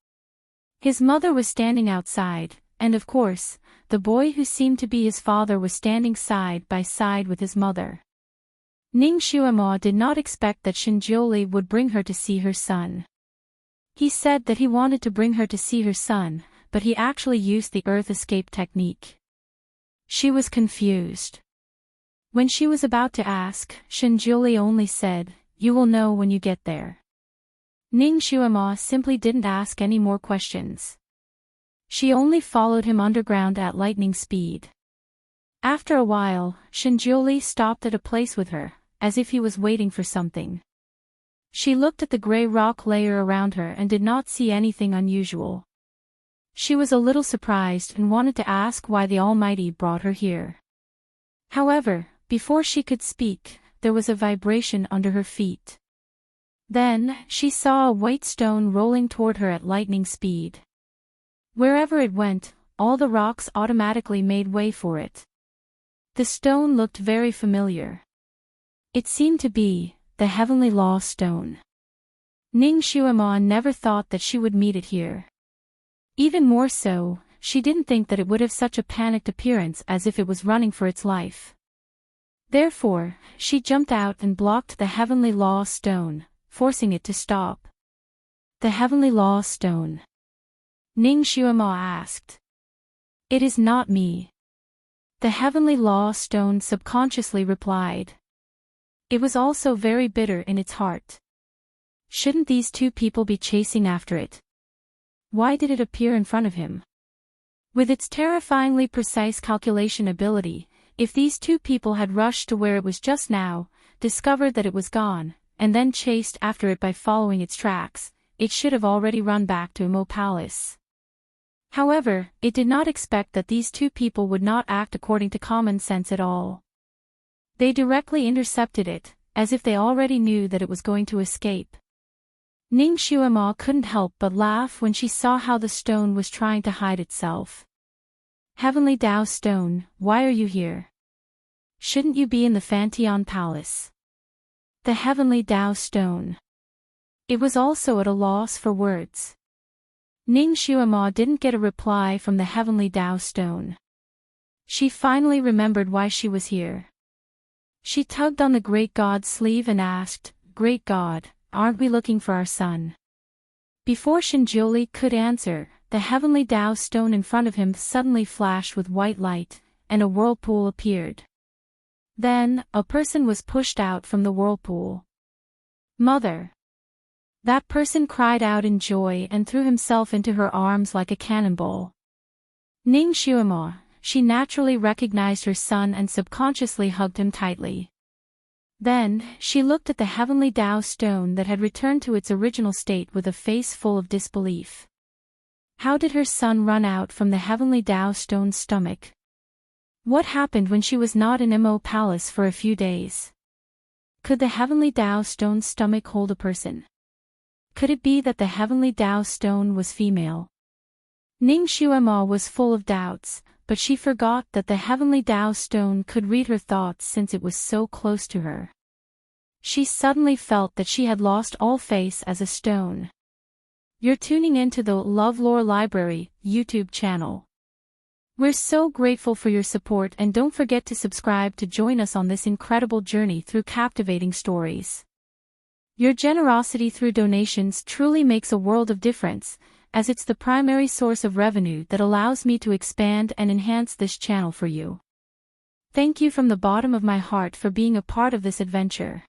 Speaker 1: His mother was standing outside, and of course, the boy who seemed to be his father was standing side by side with his mother. Ning Xuema did not expect that Shinjioli would bring her to see her son. He said that he wanted to bring her to see her son, but he actually used the earth escape technique. She was confused. When she was about to ask, Shinjioli only said, "You will know when you get there." Ning Xuema simply didn't ask any more questions. She only followed him underground at lightning speed. After a while, Shinjuli stopped at a place with her, as if he was waiting for something. She looked at the gray rock layer around her and did not see anything unusual. She was a little surprised and wanted to ask why the Almighty brought her here. However, before she could speak, there was a vibration under her feet. Then, she saw a white stone rolling toward her at lightning speed. Wherever it went, all the rocks automatically made way for it. The stone looked very familiar. It seemed to be the Heavenly Law Stone. Ning Xuemon never thought that she would meet it here. Even more so, she didn't think that it would have such a panicked appearance as if it was running for its life. Therefore, she jumped out and blocked the Heavenly Law Stone, forcing it to stop. The Heavenly Law Stone? Ning Xuemon asked. It is not me. The Heavenly Law Stone subconsciously replied. It was also very bitter in its heart. Shouldn't these two people be chasing after it? Why did it appear in front of him? With its terrifyingly precise calculation ability, if these two people had rushed to where it was just now, discovered that it was gone, and then chased after it by following its tracks, it should have already run back to Imo Palace. However, it did not expect that these two people would not act according to common sense at all. They directly intercepted it, as if they already knew that it was going to escape. Ning Xuemon couldn't help but laugh when she saw how the stone was trying to hide itself. Heavenly Tao Stone, why are you here? Shouldn't you be in the Fantion Palace? The Heavenly Tao Stone. It was also at a loss for words. Ning Xuemon didn't get a reply from the Heavenly Tao Stone. She finally remembered why she was here. She tugged on the Great God's sleeve and asked, Great God, aren't we looking for our son? Before Shinjuli could answer, the Heavenly Tao Stone in front of him suddenly flashed with white light, and a whirlpool appeared. Then, a person was pushed out from the whirlpool. Mother! That person cried out in joy and threw himself into her arms like a cannonball. Ning Xuemon, she naturally recognized her son and subconsciously hugged him tightly. Then, she looked at the Heavenly Tao Stone that had returned to its original state with a face full of disbelief. How did her son run out from the Heavenly Tao Stone's stomach? What happened when she was not in Imo Palace for a few days? Could the Heavenly Tao Stone's stomach hold a person? Could it be that the Heavenly Tao Stone was female? Ning Xuemon was full of doubts, but she forgot that the Heavenly Tao Stone could read her thoughts since it was so close to her. She suddenly felt that she had lost all faith as a stone. You're tuning into the LoveLore Library YouTube channel. We're so grateful for your support, and don't forget to subscribe to join us on this incredible journey through captivating stories. Your generosity through donations truly makes a world of difference, as it's the primary source of revenue that allows me to expand and enhance this channel for you. Thank you from the bottom of my heart for being a part of this adventure.